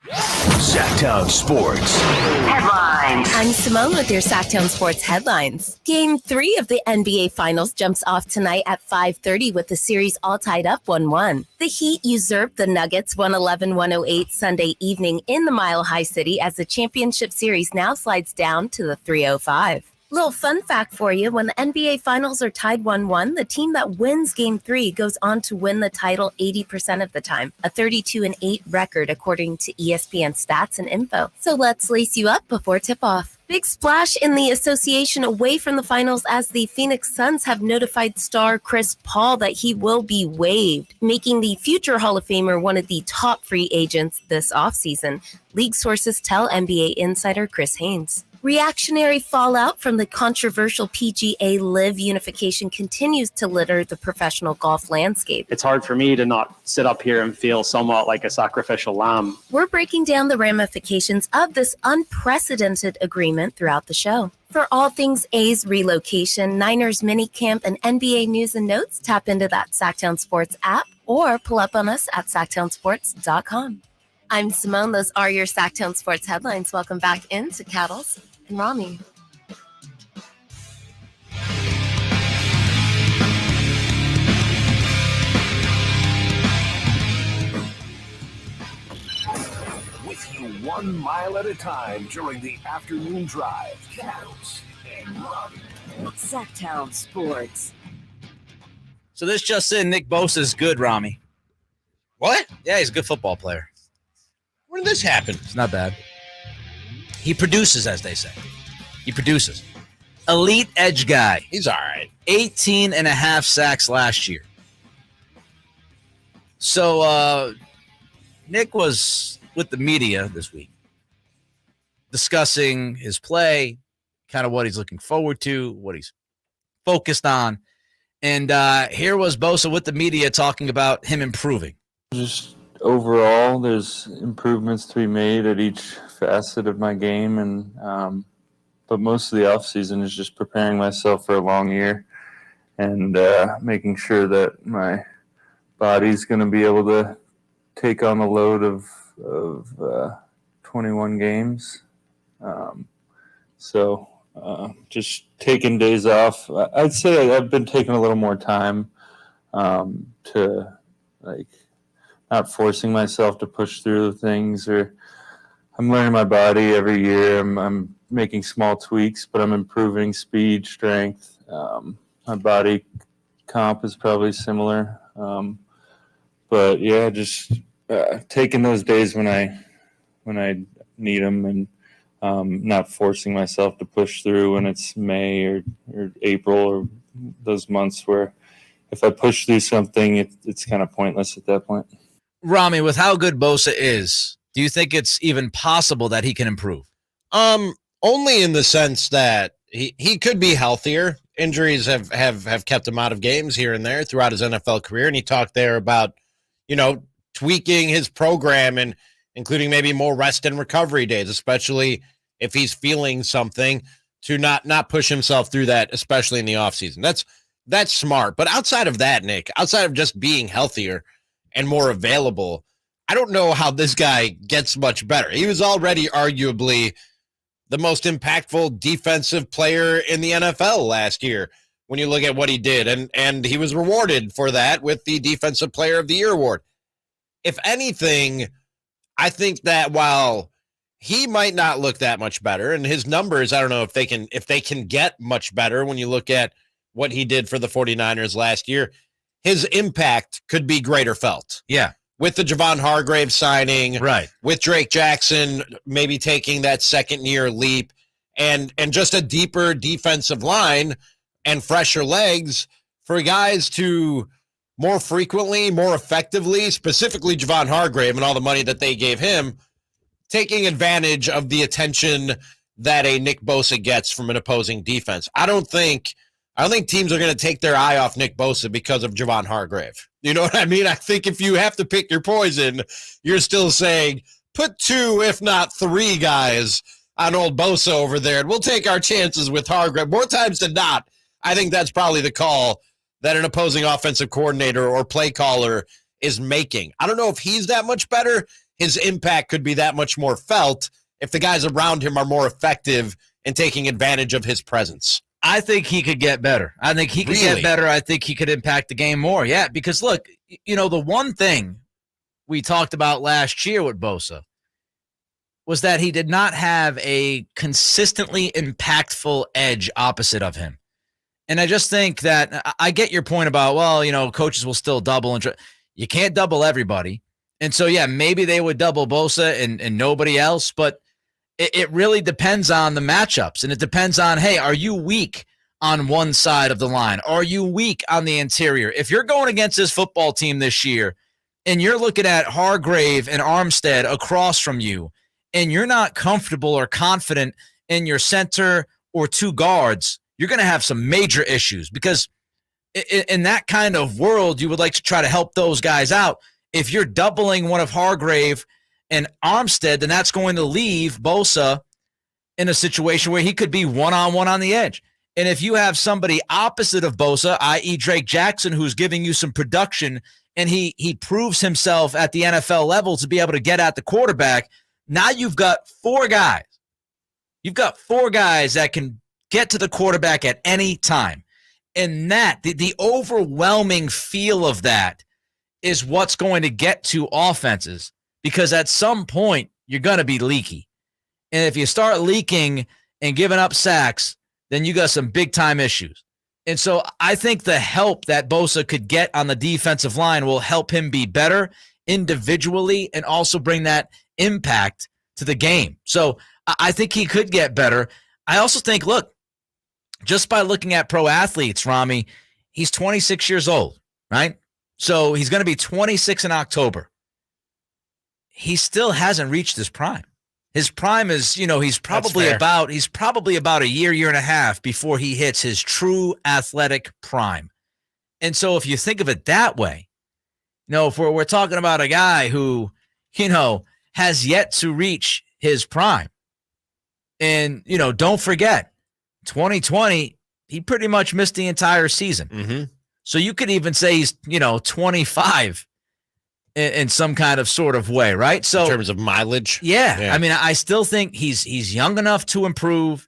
Sactown Sports. Headlines. I'm Simone with your Sactown Sports headlines. Game 3 of the NBA Finals jumps off tonight at 5:30 with the series all tied up 1-1. The Heat usurped the Nuggets 111-108 Sunday evening in the Mile High City as the championship series now slides down to the 305. Little fun fact for you, when the NBA Finals are tied 1-1, the team that wins Game 3 goes on to win the title 80% of the time, a 32-8 record according to ESPN stats and info. So let's lace you up before tip-off. Big splash in the association away from the finals as the Phoenix Suns have notified star Chris Paul that he will be waived, making the future Hall of Famer one of the top free agents this offseason, league sources tell NBA insider Chris Haynes. Reactionary fallout from the controversial PGA LIV unification continues to litter the professional golf landscape. It's hard for me to not sit up here and feel somewhat like a sacrificial lamb. We're breaking down the ramifications of this unprecedented agreement throughout the show. For all things A's relocation, Niners minicamp, and NBA news and notes, tap into that Sactown Sports app or pull up on us at SactownSports.com. I'm Simone. Those are your Sactown Sports headlines. Welcome back into Cattles and Ramie. With you 1 mile at a time during the afternoon drive. Cattles and Ramie. Sactown Sports. So this just in, Nick Bosa is good, Ramie. What? Yeah, he's a good football player. When did this happen? It's not bad. He produces, as they say. He produces. Elite edge guy. He's all right. 18 and a half sacks last year. So Nick was with the media this week discussing his play, kind of what he's looking forward to, what he's focused on. And here was Bosa with the media talking about him improving. Just overall, there's improvements to be made at each facet of my game, and but most of the offseason is just preparing myself for a long year and making sure that my body's going to be able to take on the load of 21 games. So just taking days off. I'd say I've been taking a little more time to not forcing myself to push through things, or I'm learning my body every year. I'm making small tweaks, but I'm improving speed, strength. My body comp is probably similar. But yeah, just taking those days when I need them, and not forcing myself to push through when it's May or April or those months where if I push through something, it's kind of pointless at that point. Ramie, with how good Bosa is, do you think it's even possible that he can improve? Only in the sense that he could be healthier. Injuries have kept him out of games here and there throughout his NFL career. And he talked there about, tweaking his program and including maybe more rest and recovery days, especially if he's feeling something, to not push himself through that, especially in the offseason. That's smart. But outside of that, Nick, outside of just being healthier and more available, I don't know how this guy gets much better. He was already arguably the most impactful defensive player in the NFL last year when you look at what he did, and he was rewarded for that with the Defensive Player of the Year award. If anything, I think that while he might not look that much better, and his numbers, I don't know if they can get much better when you look at what he did for the 49ers last year, his impact could be greater felt. Yeah. With the Javon Hargrave signing, right? With Drake Jackson maybe taking that second-year leap, and just a deeper defensive line and fresher legs for guys to more frequently, more effectively, specifically Javon Hargrave and all the money that they gave him, taking advantage of the attention that a Nick Bosa gets from an opposing defense. I don't think teams are going to take their eye off Nick Bosa because of Javon Hargrave. You know what I mean? I think if you have to pick your poison, you're still saying put 2, if not 3 guys on old Bosa over there, and we'll take our chances with Hargrave. More times than not, I think that's probably the call that an opposing offensive coordinator or play caller is making. I don't know if he's that much better. His impact could be that much more felt if the guys around him are more effective in taking advantage of his presence. I think he could get better. I think he could get better. I think he could impact the game more. Yeah, because look, the one thing we talked about last year with Bosa was that he did not have a consistently impactful edge opposite of him. And I just think that I get your point about, coaches will still double. You can't double everybody. And so, yeah, maybe they would double Bosa and nobody else, but it really depends on the matchups, and it depends on, hey, are you weak on one side of the line? Are you weak on the interior? If you're going against this football team this year and you're looking at Hargrave and Armstead across from you and you're not comfortable or confident in your center or 2 guards, you're going to have some major issues, because in that kind of world, you would like to try to help those guys out. If you're doubling one of Hargrave and Armstead, then that's going to leave Bosa in a situation where he could be one-on-one on the edge. And if you have somebody opposite of Bosa, i.e. Drake Jackson, who's giving you some production, and he proves himself at the NFL level to be able to get at the quarterback, now you've got 4 guys. You've got 4 guys that can get to the quarterback at any time. And that, the overwhelming feel of that is what's going to get to offenses. Because at some point, you're going to be leaky. And if you start leaking and giving up sacks, then you got some big-time issues. And so I think the help that Bosa could get on the defensive line will help him be better individually and also bring that impact to the game. So I think he could get better. I also think, look, just by looking at pro athletes, Ramie, he's 26 years old, right? So he's going to be 26 in October. He still hasn't reached his prime. His prime is, he's probably about a year and a half before he hits his true athletic prime. And so if you think of it that way, if we're talking about a guy who, has yet to reach his prime. And, don't forget, 2020, he pretty much missed the entire season. Mm-hmm. So you could even say he's, 25 in some kind of sort of way, right? So in terms of mileage? Yeah. I mean, I still think he's young enough to improve.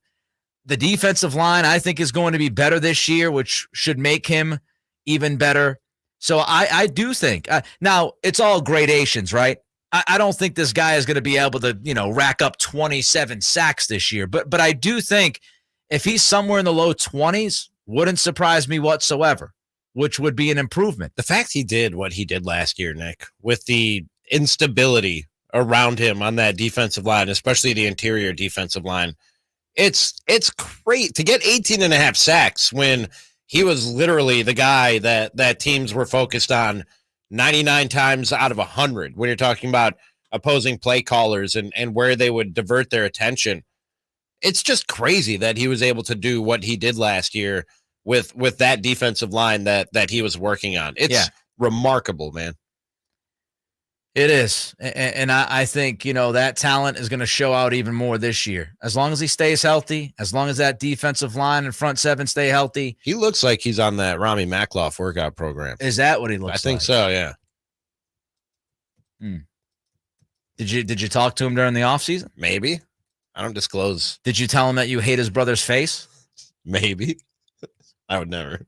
The defensive line, I think, is going to be better this year, which should make him even better. So I do think now it's all gradations, right? I don't think this guy is going to be able to, rack up 27 sacks this year. But I do think if he's somewhere in the low 20s, wouldn't surprise me whatsoever, which would be an improvement. The fact he did what he did last year, Nick, with the instability around him on that defensive line, especially the interior defensive line, it's great to get 18 and a half sacks when he was literally the guy that teams were focused on 99 times out of 100 when you're talking about opposing play callers and where they would divert their attention. It's just crazy that he was able to do what he did last year with that defensive line that he was working on. It's remarkable, man. It is. And I think, that talent is going to show out even more this year. As long as he stays healthy, as long as that defensive line and front seven stay healthy. He looks like he's on that Ramie Makloff workout program. Is that what he looks like? I think so, yeah. Did you talk to him during the offseason? Maybe. I don't disclose. Did you tell him that you hate his brother's face? Maybe. I would never.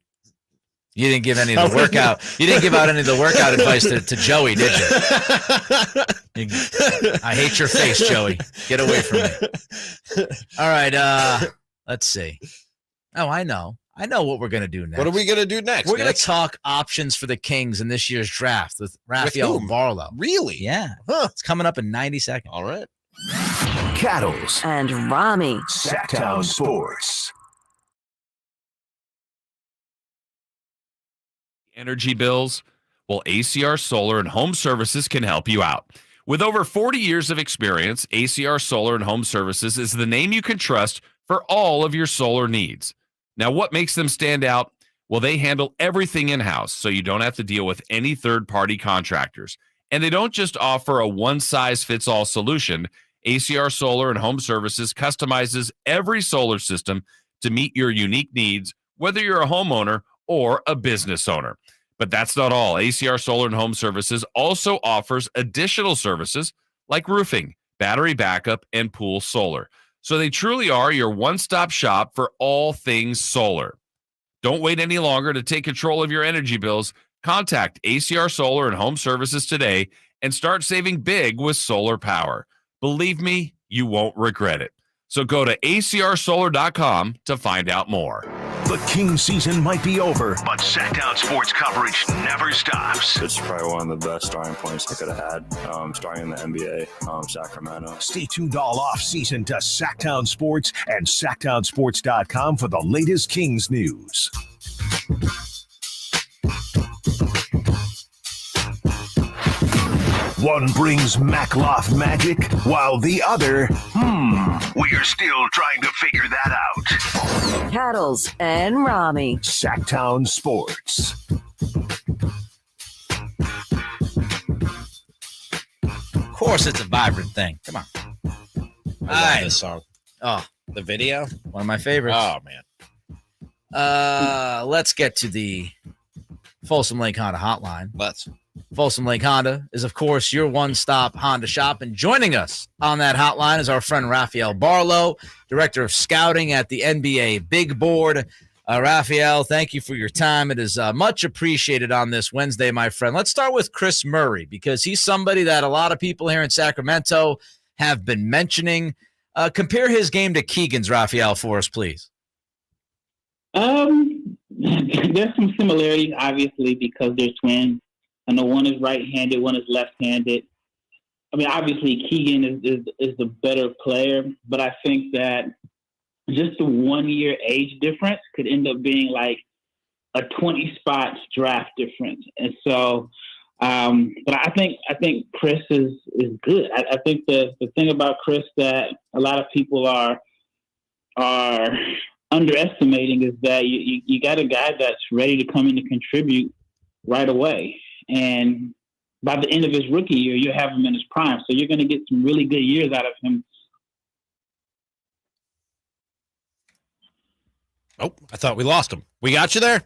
You didn't give any of the workout. You didn't give out any of the workout advice to Joey, did you? I hate your face, Joey. Get away from me. All right. Let's see. Oh, I know. I know what we're going to do next. What are we going to do next? We're going to talk options for the Kings in this year's draft with Rafael Barlow. Really? Yeah. Huh. It's coming up in 90 seconds. All right. Cattles and Ramie. Sactown Sports. Energy bills? Well, ACR Solar and Home Services can help you out. With over 40 years of experience, ACR Solar and Home Services is the name you can trust for all of your solar needs. Now, what makes them stand out? Well, they handle everything in-house, so you don't have to deal with any third-party contractors. And they don't just offer a one-size-fits-all solution. ACR Solar and Home Services customizes every solar system to meet your unique needs, whether you're a homeowner or a business owner. But that's not all. ACR Solar and Home Services also offers additional services like roofing, battery backup, and pool solar. So they truly are your one-stop shop for all things solar. Don't wait any longer to take control of your energy bills. Contact ACR Solar and Home Services today and start saving big with solar power. Believe me, you won't regret it. So go to acrsolar.com to find out more. The King season might be over, but Sactown sports coverage never stops. It's probably one of the best starting points I could have had, starting in the NBA, Sacramento. Stay tuned all off-season to Sactown Sports and SactownSports.com for the latest Kings news. One brings Makloff magic, while the other, we're still trying to figure that out. Cattles and Ramie. Sactown Sports. Of course, it's a vibrant thing. Come on. I love this song. Oh, the video? One of my favorites. Oh, man. Let's get to the Folsom Lake Honda hotline. Let's. Folsom Lake Honda is, of course, your one-stop Honda shop. And joining us on that hotline is our friend Rafael Barlow, Director of Scouting at the NBA Big Board. Rafael, thank you for your time. It is much appreciated on this Wednesday, my friend. Let's start with Chris Murray, because he's somebody that a lot of people here in Sacramento have been mentioning. Compare his game to Keegan's, Rafael, for us, please. There's some similarities, obviously, because they're twins. I know one is right-handed, one is left-handed. I mean, obviously, Keegan is the better player, but I think that just the 1 year age difference could end up being like a 20 spots draft difference. And so, but I think Chris is good. I think the thing about Chris that a lot of people are underestimating is that you got a guy that's ready to come in to contribute right away. And by the end of his rookie year, you have him in his prime. So you're going to get some really good years out of him. Oh, I thought we lost him. We got you there?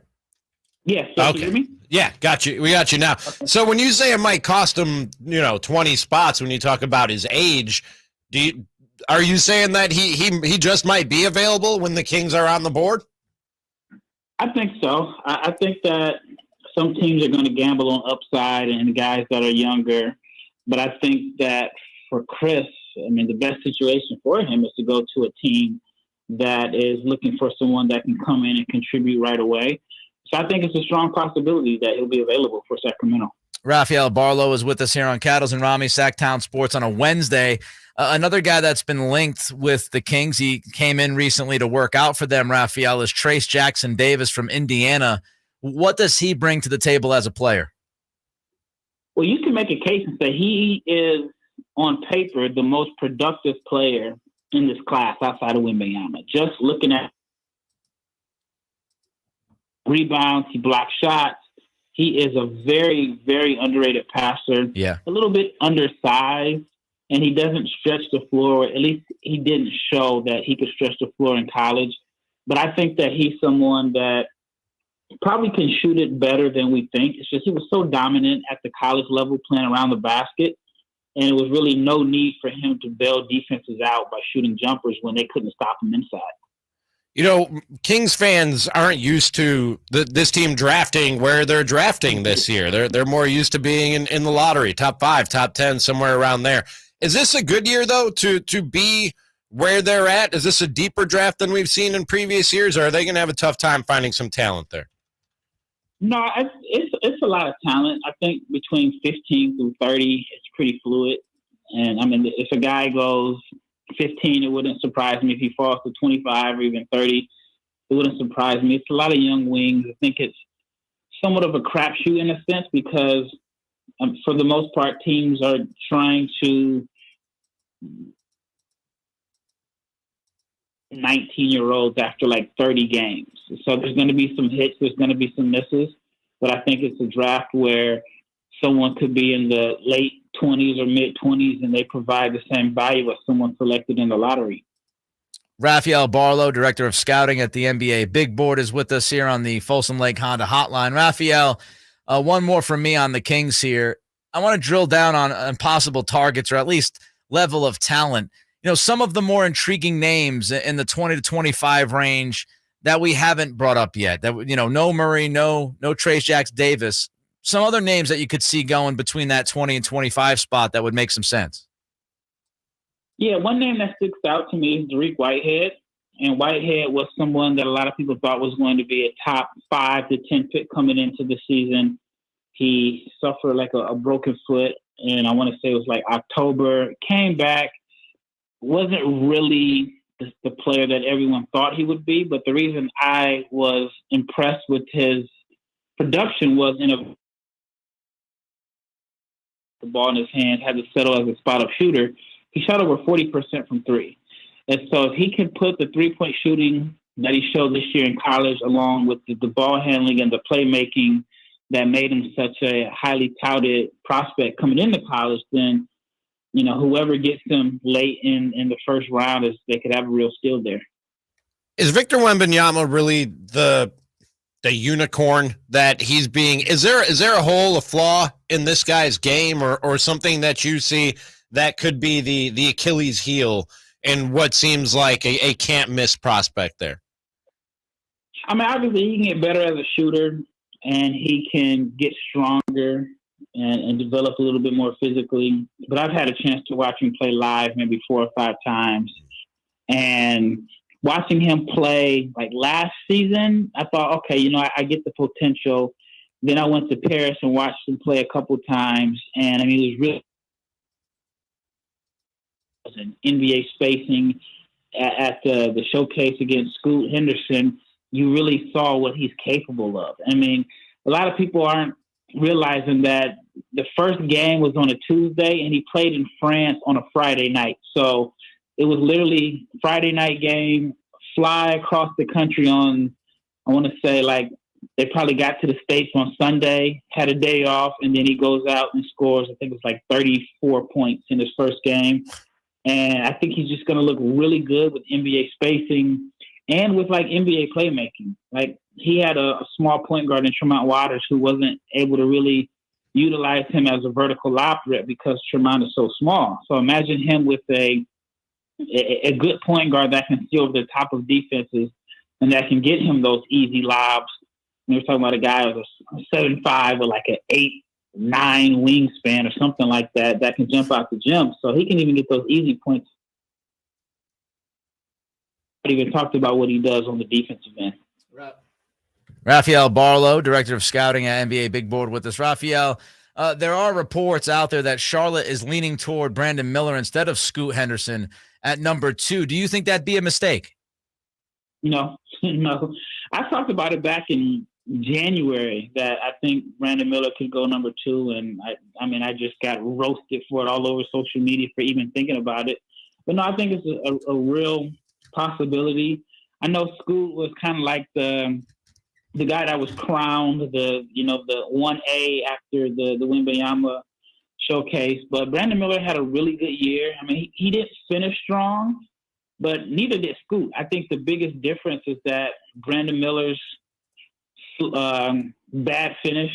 Yeah. So okay. Can you hear me? Yeah, got you. We got you now. Okay. So when you say it might cost him, 20 spots, when you talk about his age, are you saying that he just might be available when the Kings are on the board? I think so. I think that some teams are going to gamble on upside and guys that are younger. But I think that for Chris, I mean, the best situation for him is to go to a team that is looking for someone that can come in and contribute right away. So I think it's a strong possibility that he'll be available for Sacramento. Rafael Barlow is with us here on Cattles and Ramie, Sactown Sports on a Wednesday. Another guy that's been linked with the Kings, he came in recently to work out for them, Rafael, is Trace Jackson Davis from Indiana. What does he bring to the table as a player? Well, you can make a case and say he is, on paper, the most productive player in this class outside of Wembanyama. Just looking at rebounds, he blocks shots. He is a very, very underrated passer. Yeah. A little bit undersized, and he doesn't stretch the floor. At least he didn't show that he could stretch the floor in college. But I think that he's someone that probably can shoot it better than we think. It's just he was so dominant at the college level playing around the basket, and it was really no need for him to bail defenses out by shooting jumpers when they couldn't stop him inside. Kings fans aren't used to this team drafting where they're drafting this year. They're more used to being in the lottery, top 5, top 10, somewhere around there. Is this a good year, though, to be where they're at? Is this a deeper draft than we've seen in previous years, or are they going to have a tough time finding some talent there? No, it's a lot of talent. I think between 15 through 30, it's pretty fluid. And I mean, if a guy goes 15, it wouldn't surprise me. If he falls to 25 or even 30, it wouldn't surprise me. It's a lot of young wings. I think it's somewhat of a crapshoot in a sense because for the most part, teams are trying to 19-year-olds after like 30 games. So there's going to be some hits, there's going to be some misses, but I think it's a draft where someone could be in the late 20s or mid-20s and they provide the same value as someone selected in the lottery. Rafael Barlow, Director of Scouting at the NBA Big Board, is with us here on the Folsom Lake Honda Hotline. Rafael, one more from me on the Kings here. I want to drill down on possible targets or at least level of talent. You know, some of the more intriguing names in the 20 to 25 range that we haven't brought up yet. That, you know, no Murray, no Trace Jacks Davis. Some other names that you could see going between that 20 and 25 spot that would make some sense. Yeah, one name that sticks out to me is Derek Whitehead. And Whitehead was someone that a lot of people thought was going to be a top 5 to 10 pick coming into the season. He suffered like a broken foot, and I want to say it was like October. Came back, wasn't really the player that everyone thought he would be, but the reason I was impressed with his production was the ball in his hand, had to settle as a spot-up shooter. He shot over 40% from three. And so if he can put the three-point shooting that he showed this year in college along with the ball handling and the playmaking that made him such a highly touted prospect coming into college, then, you know, whoever gets him late in the first round, they could have a real steal there. Is Victor Wembanyama really the unicorn that he's being? Is there a hole, a flaw in this guy's game or something that you see that could be the Achilles heel and what seems like a can't miss prospect there? I mean, obviously he can get better as a shooter and he can get stronger and develop a little bit more physically. But I've had a chance to watch him play live maybe 4 or 5 times. And watching him play like last season, I thought, okay, you know, I get the potential. Then I went to Paris and watched him play a couple times. And I mean, it was really an NBA spacing at the showcase against Scoot Henderson. You really saw what he's capable of. I mean, a lot of people aren't realizing that the first game was on a Tuesday and he played in France on a Friday night. So it was literally Friday night game, fly across the country on, I want to say like they probably got to the States on Sunday, had a day off, and then he goes out and scores, I think it was like 34 points in his first game. And I think he's just going to look really good with NBA spacing and with like NBA playmaking. Like he had a small point guard in Tremont Waters who wasn't able to really utilize him as a vertical lob threat because Tremont is so small. So imagine him with a good point guard that can see over the top of defenses and that can get him those easy lobs. And we're talking about a guy with a 7'5" with like an 8'9" wingspan or something like that can jump out the gym. So he can even get those easy points. I even talked about what he does on the defensive end. Rafael Barlow, Director of Scouting at NBA Big Board with us. Rafael, there are reports out there that Charlotte is leaning toward Brandon Miller instead of Scoot Henderson at number 2. Do you think that'd be a mistake? No. I talked about it back in January that I think Brandon Miller could go number 2. And I just got roasted for it all over social media for even thinking about it. But no, I think it's a real possibility. I know Scoot was kind of like the guy that was crowned the 1A after the Wembanyama showcase, but Brandon Miller had a really good year. I mean, he didn't finish strong, but neither did Scoot. I think the biggest difference is that Brandon Miller's bad finish,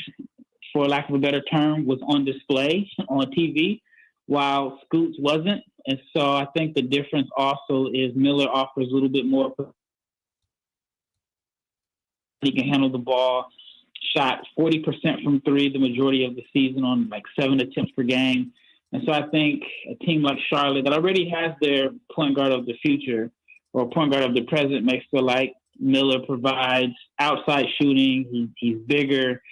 for lack of a better term, was on display on TV, while Scoot's wasn't. And so I think the difference also is Miller offers a little bit more. He can handle the ball. Shot 40% from 3 the majority of the season on like 7 attempts per game. And so I think a team like Charlotte that already has their point guard of the future or point guard of the present may feel like Miller provides outside shooting. He's bigger,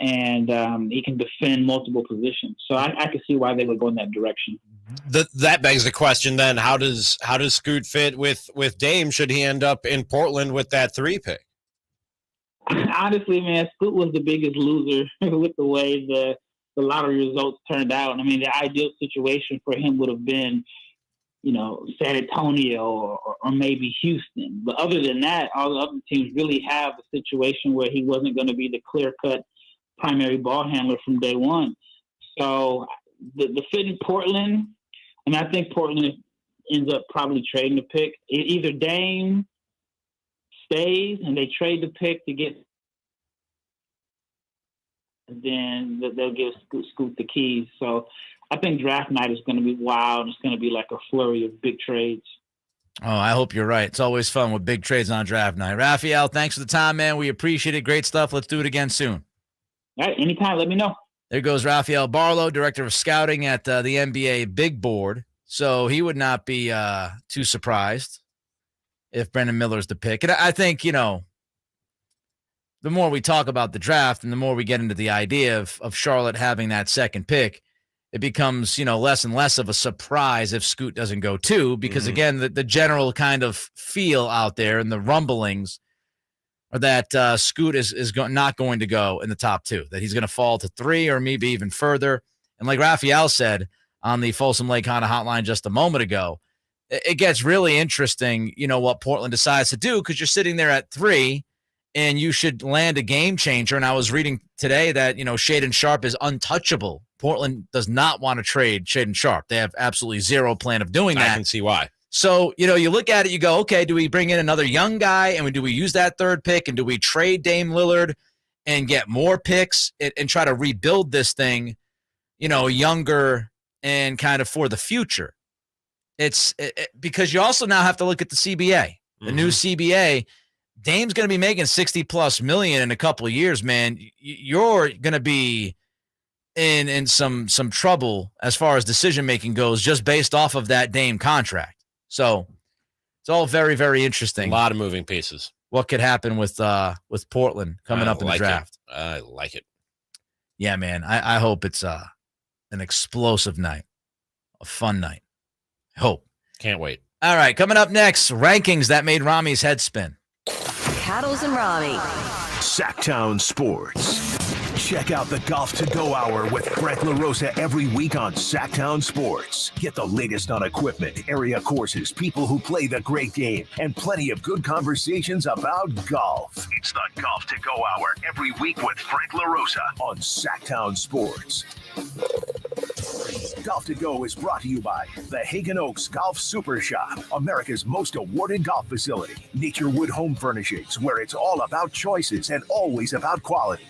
and he can defend multiple positions. So I can see why they would go in that direction. That begs the question then, how does Scoot fit with Dame should he end up in Portland with that 3 pick? Honestly, man, Scoot was the biggest loser with the way the lottery results turned out. I mean, the ideal situation for him would have been, San Antonio or maybe Houston. But other than that, all the other teams really have a situation where he wasn't going to be the clear-cut primary ball handler from day one. So the fit in Portland, I think Portland ends up probably trading the pick. Either Dame stays and they trade the pick to get, then they'll give Scoot the keys. So I think draft night is going to be wild. It's going to be like a flurry of big trades. Oh, I hope you're right. It's always fun with big trades on draft night. Raphael, thanks for the time, man. We appreciate it. Great stuff. Let's do it again soon. All right, anytime. Let me know. There goes Raphael Barlow, Director of Scouting at the NBA Big Board. So he would not be too surprised if Brendan Miller's the pick. And I think, the more we talk about the draft and the more we get into the idea of Charlotte having that second pick, it becomes, less and less of a surprise if Scoot doesn't go too, because again, the general kind of feel out there and the rumblings are that Scoot is not going to go in the top 2, that he's going to fall to 3 or maybe even further. And like Raphael said on the Folsom Lake Honda hotline just a moment ago, it gets really interesting, what Portland decides to do, because you're sitting there at 3 and you should land a game changer. And I was reading today that, Shaedon Sharpe is untouchable. Portland does not want to trade Shaedon Sharpe. They have absolutely zero plan of doing that. I can see why. So, you look at it, you go, okay, do we bring in another young guy, and do we use that 3rd pick, and do we trade Dame Lillard and get more picks and try to rebuild this thing, younger and kind of for the future? It's because you also now have to look at the CBA, the new CBA. Dame's going to be making $60+ million in a couple of years, man. You're going to be in some trouble as far as decision making goes, just based off of that Dame contract. So it's all very, very interesting. A lot of moving pieces. What could happen with Portland coming up in the draft? I like it. Yeah, man. I hope it's an explosive night, a fun night. I hope. Can't wait. All right, coming up next, rankings that made Ramie's head spin. Cattles and Ramie. Sactown Sports. Check out the Golf to Go Hour with Frank LaRosa every week on Sactown Sports. Get the latest on equipment, area courses, people who play the great game, and plenty of good conversations about golf. It's the Golf to Go Hour every week with Frank LaRosa on Sactown Sports. Golf to Go is brought to you by the Hagen Oaks Golf Super Shop, America's most awarded golf facility. Nature Wood Home Furnishings, where it's all about choices and always about quality.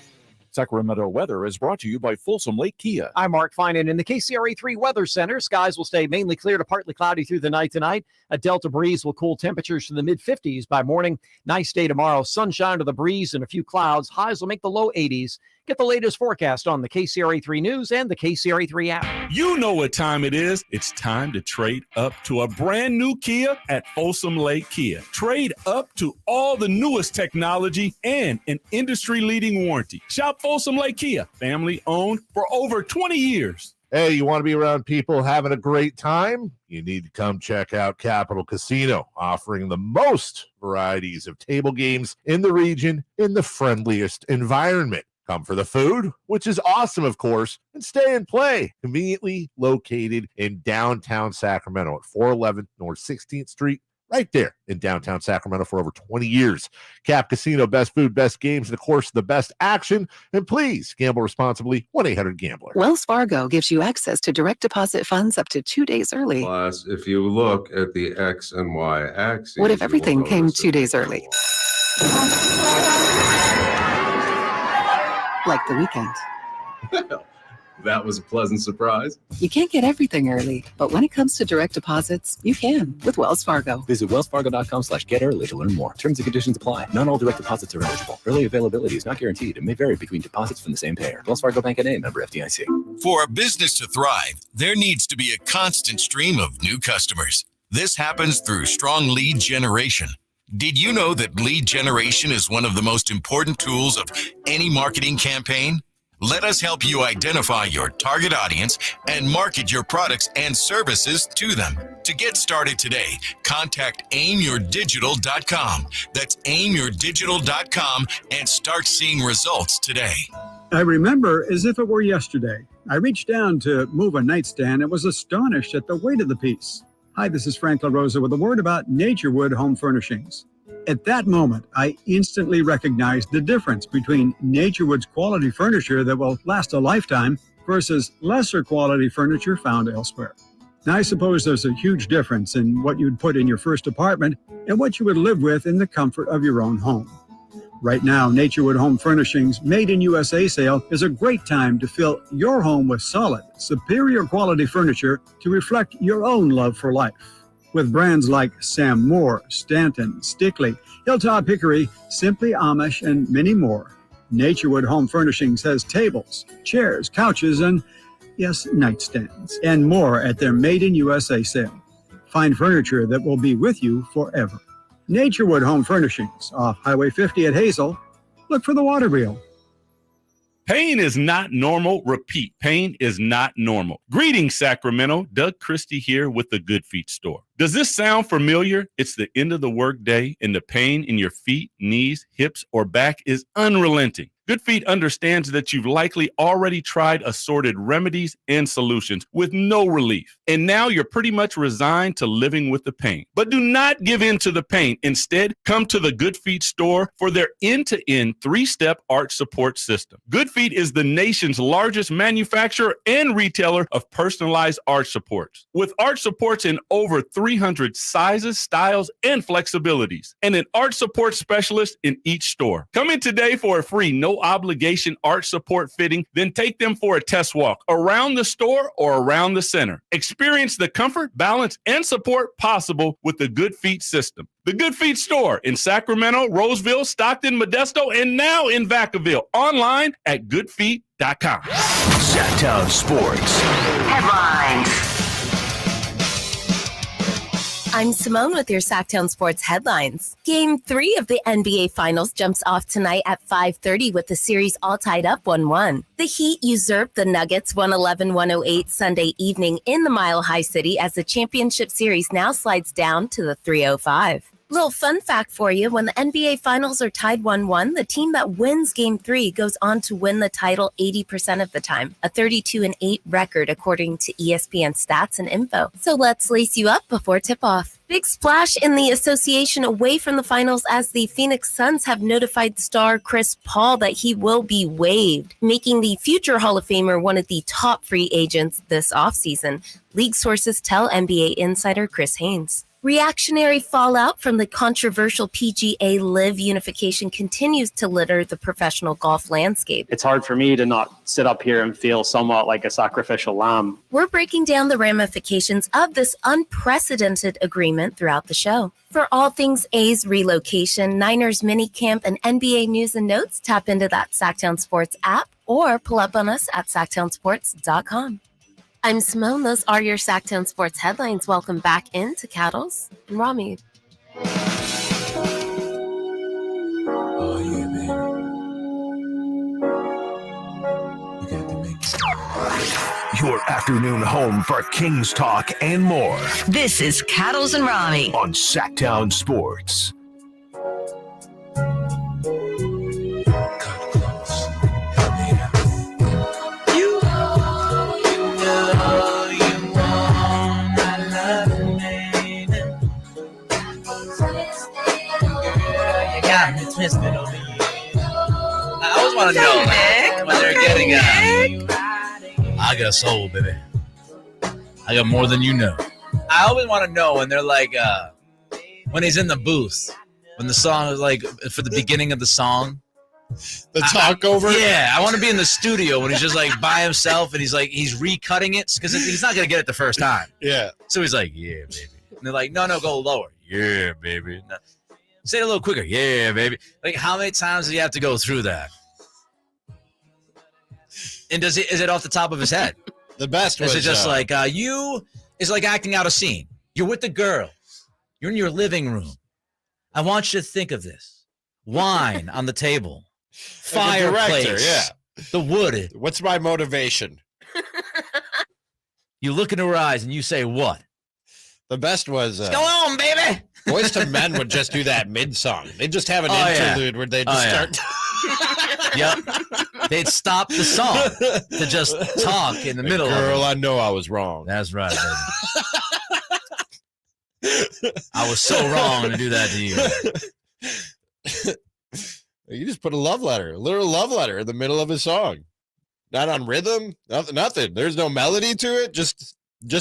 Sacramento weather is brought to you by Folsom Lake Kia. I'm Mark Finan in the KCRA3 Weather Center. Skies will stay mainly clear to partly cloudy through the night tonight. A delta breeze will cool temperatures to the mid-50s by morning. Nice day tomorrow. Sunshine to the breeze and a few clouds. Highs will make the low 80s. Get the latest forecast on the KCRA3 News and the KCRA3 app. You know what time it is. It's time to trade up to a brand new Kia at Folsom Lake Kia. Trade up to all the newest technology and an industry-leading warranty. Shop Folsom Lake Kia, family owned for over 20 years. Hey, you want to be around people having a great time? You need to come check out Capital Casino, offering the most varieties of table games in the region in the friendliest environment. Come for the food, which is awesome, of course, and stay and play. Conveniently located in downtown Sacramento at 411 North 16th Street, right there in downtown Sacramento for over 20 years. Cap Casino, best food, best games, and of course, the best action. And please gamble responsibly. 1-800-GAMBLER. Wells Fargo gives you access to direct deposit funds up to 2 days early. Plus, if you look at the X and Y axis, what if everything came 2 days early? Like the weekend. Well, That was a pleasant surprise. You can't get everything early, but when it comes to direct deposits, you can with Wells Fargo. Visit wellsfargo.com/getearly to learn more. Terms and conditions apply. Not all direct deposits are eligible. Early availability is not guaranteed and may vary between deposits from the same payer. Wells Fargo Bank N.A., member FDIC. For a business to thrive, there needs to be a constant stream of new customers. This happens through strong lead generation. Did you know that lead generation is one of the most important tools of any marketing campaign? Let us help you identify your target audience and market your products and services to them. To get started today, contact aimyourdigital.com. That's aimyourdigital.com and start seeing results today. I remember as if it were yesterday. I reached down to move a nightstand and was astonished at the weight of the piece. Hi, this is Frank LaRosa with a word about Naturewood Home Furnishings. At that moment, I instantly recognized the difference between Naturewood's quality furniture that will last a lifetime versus lesser quality furniture found elsewhere. Now, I suppose there's a huge difference in what you'd put in your first apartment and what you would live with in the comfort of your own home. Right now, Naturewood Home Furnishings Made in USA sale is a great time to fill your home with solid, superior quality furniture to reflect your own love for life. With brands like Sam Moore, Stanton, Stickley, Hilltop Hickory, Simply Amish, and many more, Naturewood Home Furnishings has tables, chairs, couches, and, yes, nightstands, and more at their Made in USA sale. Find furniture that will be with you forever. Naturewood Home Furnishings, off Highway 50 at Hazel. Look for the water wheel. Pain is not normal. Repeat, pain is not normal. Greetings, Sacramento. Doug Christie here with the Good Feet store. Does this sound familiar? It's the end of the workday and the pain in your feet, knees, hips, or back is unrelenting. Good Feet understands that you've likely already tried assorted remedies and solutions with no relief. And now you're pretty much resigned to living with the pain. But do not give in to the pain. Instead, come to the Good Feet store for their end-to-end 3-step arch support system. Good Feet is the nation's largest manufacturer and retailer of personalized arch supports. With arch supports in over 300 sizes, styles, and flexibilities, and an arch support specialist in each store. Come in today for a free no-obligation arch support fitting, then take them for a test walk around the store or around the center. Experience the comfort, balance, and support possible with the Good Feet system. The Good Feet store in Sacramento, Roseville, Stockton, Modesto, and now in Vacaville. Online at goodfeet.com. Sactown Sports Headlines. I'm Simone with your Sactown Sports headlines. Game 3 of the NBA Finals jumps off tonight at 5:30 with the series all tied up 1-1. The Heat usurped the Nuggets 111-108 Sunday evening in the Mile High City as the championship series now slides down to the 305. Little fun fact for you, when the NBA Finals are tied 1-1, the team that wins Game 3 goes on to win the title 80% of the time, a 32-8 record according to ESPN stats and info. So let's lace you up before tip-off. Big splash in the association away from the finals as the Phoenix Suns have notified star Chris Paul that he will be waived, making the future Hall of Famer one of the top free agents this offseason, league sources tell NBA insider Chris Haynes. Reactionary fallout from the controversial PGA Live unification continues to litter the professional golf landscape. It's hard for me to not sit up here and feel somewhat like a sacrificial lamb. We're breaking down the ramifications of this unprecedented agreement throughout the show. For all things A's relocation, Niners minicamp, and NBA news and notes, tap into that Sactown Sports app or pull up on us at SactownSports.com. I'm Simone. Those are your Sactown Sports headlines. Welcome back into Cattles and Ramie. Oh, yeah, baby. You got to make it. Your afternoon home for Kings Talk and more. This is Cattles and Ramie on Sactown Sports. Twisted over here. I always want to know when they're getting I got soul, baby. I got more than you know. I always want to know when they're like, when he's in the booth, when the song is like, for the beginning of the song, The talk over? Yeah, I want to be in the studio when he's just like by himself and he's recutting it because he's not going to get it the first time. Yeah. So he's like, yeah, baby. And they're like, no, go lower. Yeah, baby. No. Say it a little quicker. Yeah, baby. Like, how many times do you have to go through that? And is it off the top of his head? The best was... Is it just like, it's like acting out a scene. You're with the girl. You're in your living room. I want you to think of this. Wine on the table. Fireplace. Director, yeah. The wood. What's my motivation? You look in her eyes and you say what? The best was... What's going on, baby? Boys to Men would just do that mid-song. They'd just have an interlude where they'd just start... Yep. They'd stop the song to just talk in the middle of it. Girl, I know I was wrong. That's right, baby. I was so wrong to do that to you. You just put a literal love letter in the middle of a song. Not on rhythm, nothing. There's no melody to it, just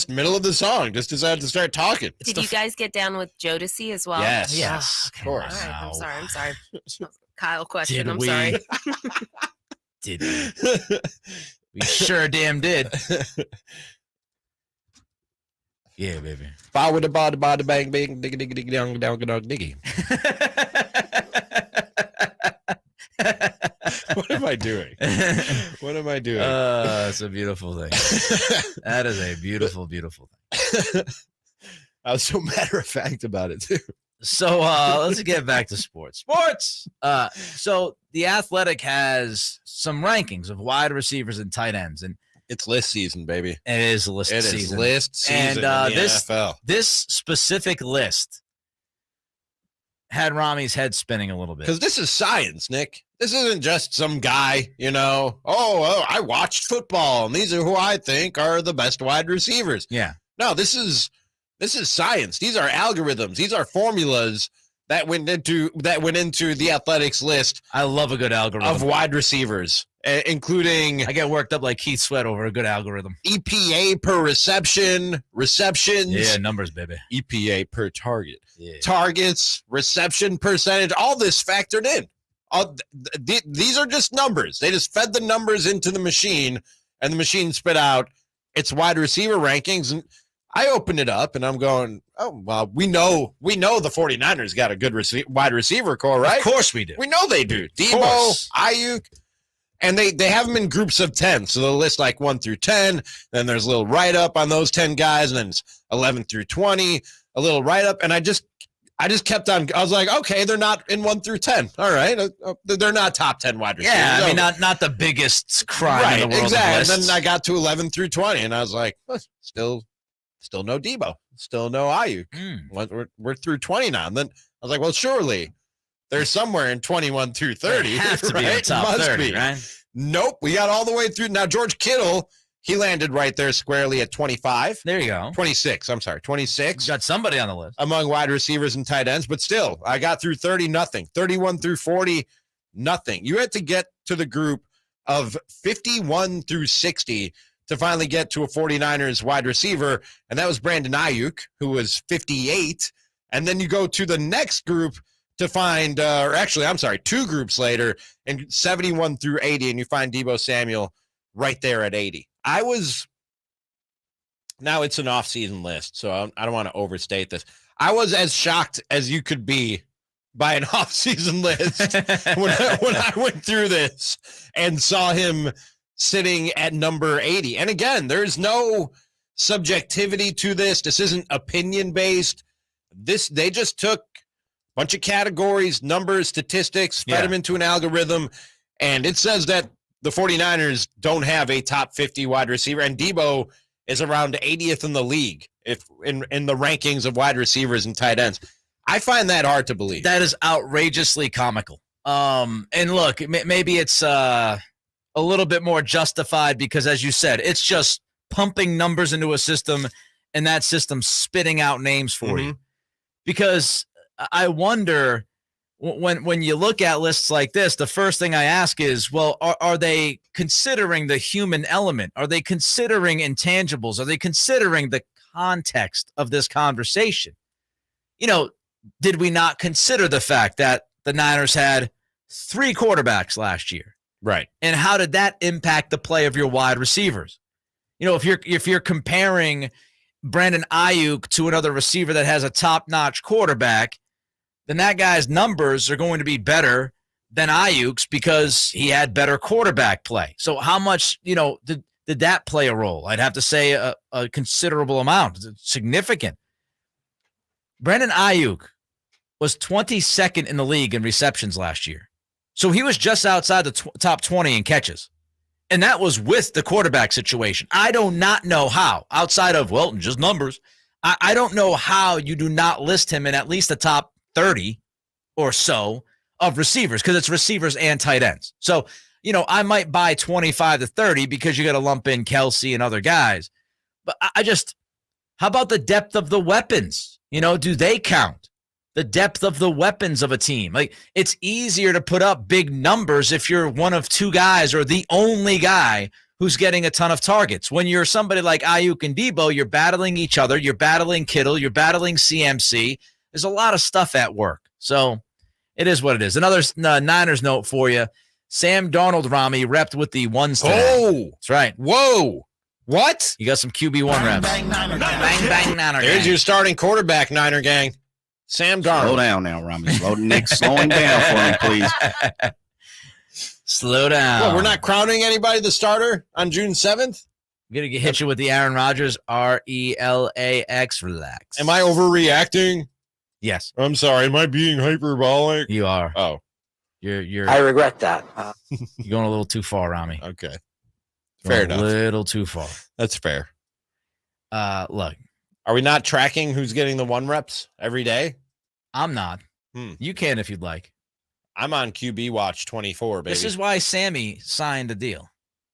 middle of the song. Just decided to start talking. Did you guys get down with Jodeci as well? Yes. Okay. Of course. All right. I'm sorry. Kyle question. Did I'm we? sorry. Did we? We sure damn did. Yeah, baby. Bow with the body, bang, bang, diggy, diggy, diggy, down, down, down, diggy. What am I doing? What am I doing? It's a beautiful thing. That is a beautiful, beautiful thing. I was so matter of fact about it, too. So let's get back to sports. So the Athletic has some rankings of wide receivers and tight ends, and it's list season, baby. It is list season. It is list season. And in the NFL. This specific list had Ramie's head spinning a little bit. Because this is science, Nick. This isn't just some guy, I watched football, and these are who I think are the best wide receivers. Yeah. No, this is science. These are algorithms. These are formulas that went into the Athletics list. I love a good algorithm of wide receivers, including... I get worked up like Keith Sweat over a good algorithm. EPA per receptions. Yeah, numbers, baby. EPA per target. Yeah. Targets, reception percentage, all this factored in. These are just numbers. They just fed the numbers into the machine, and the machine spit out its wide receiver rankings. And I opened it up, and I'm going, oh, well, we know the 49ers got a good wide receiver core, right? Of course we do. We know they do. Debo, Ayuk, and they have them in groups of 10. So they'll list like 1 through 10. Then there's a little write-up on those 10 guys, and then it's 11 through 20, a little write-up. And I just kept on. I was like, okay, they're not in 1 through 10. All right. They're not top 10 wide receivers. Yeah, I mean, not the biggest crime in the world. Exactly. And then I got to 11 through 20, and I was like, well, still no Debo, still no Ayuk. We're through 20 now. And then I was like, well, surely they're somewhere in 21 through 30. They have to right? be in the top Must 30, be. right? Nope. We got all the way through. Now, George Kittle, he landed right there squarely at 25. There you go. 26. I'm sorry. 26. Got somebody on the list. Among wide receivers and tight ends, but still, I got through 30, nothing. 31 through 40, nothing. You had to get to the group of 51 through 60 to finally get to a 49ers wide receiver, and that was Brandon Ayuk, who was 58. And then you go to the next group to find, two groups later, and 71 through 80, and you find Deebo Samuel right there at 80. Now it's an off-season list, so I don't want to overstate this. I was as shocked as you could be by an off-season list when I went through this and saw him sitting at number 80. And again, there's no subjectivity to this. This isn't opinion-based. They just took a bunch of categories, numbers, statistics, fed them into an algorithm, and it says that the 49ers don't have a top 50 wide receiver, and Debo is around 80th in the league if in the rankings of wide receivers and tight ends. I find that hard to believe. That is outrageously comical. And look, maybe it's a little bit more justified because, as you said, it's just pumping numbers into a system and that system spitting out names for you. Because I wonder, when you look at lists like this, the first thing I ask is, well, are they considering the human element? Are they considering intangibles? Are they considering the context of this conversation? Did we not consider the fact that the Niners had 3 quarterbacks last year. Right. And how did that impact the play of your wide receivers? If you're comparing Brandon Ayuk to another receiver that has a top-notch quarterback, then that guy's numbers are going to be better than Ayuk's because he had better quarterback play. So how much, did that play a role? I'd have to say a considerable amount. It's significant. Brandon Ayuk was 22nd in the league in receptions last year. So he was just outside the top 20 in catches. And that was with the quarterback situation. I do not know how, outside of, just numbers. I don't know how you do not list him in at least the top 30 or so of receivers, because it's receivers and tight ends. So, I might buy 25 to 30 because you got to lump in Kelsey and other guys. But how about the depth of the weapons? Do they count? The depth of the weapons of a team. Like, it's easier to put up big numbers if you're one of 2 guys or the only guy who's getting a ton of targets. When you're somebody like Ayuk and Debo, you're battling each other. You're battling Kittle. You're battling CMC. There's a lot of stuff at work. So it is what it is. Another Niners note for you. Sam Darnold, Ramie, repped with the ones today. Oh, that's right. Whoa. What? You got some QB1 reps. Bang, Niner gang. There's your starting quarterback, Niner gang. Sam Darnold. Slow down now, Ramie. Nick, slowing down for me, please. Slow down. Well, we're not crowning anybody the starter on June 7th? I'm going to hit you with the Aaron Rodgers, RELAX, relax. Am I overreacting? Yes. I'm sorry. Am I being hyperbolic? You are. Oh. You're. I regret that. You're going a little too far, Ramie. Okay. Fair enough. A little too far. That's fair. Look. Are we not tracking who's getting the 1 reps every day? I'm not. You can if you'd like. I'm on QB Watch 24, baby. This is why Sammy signed a deal,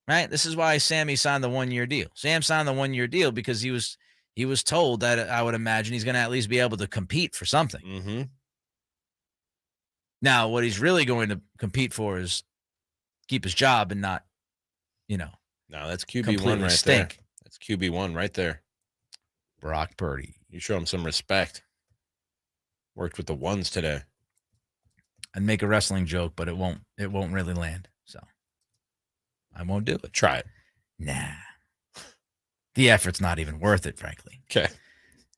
right? This is why Sammy signed the 1-year deal. Sam signed the 1-year deal because he was told that I would imagine he's going to at least be able to compete for something. Mm-hmm. Now, what he's really going to compete for is keep his job and not, No, that's QB1 right there. That's QB1 right there. Brock Purdy. You show him some respect. Worked with the ones today. I'd make a wrestling joke, but it won't really land. So I won't do it. Try it. Nah. The effort's not even worth it, frankly. Okay.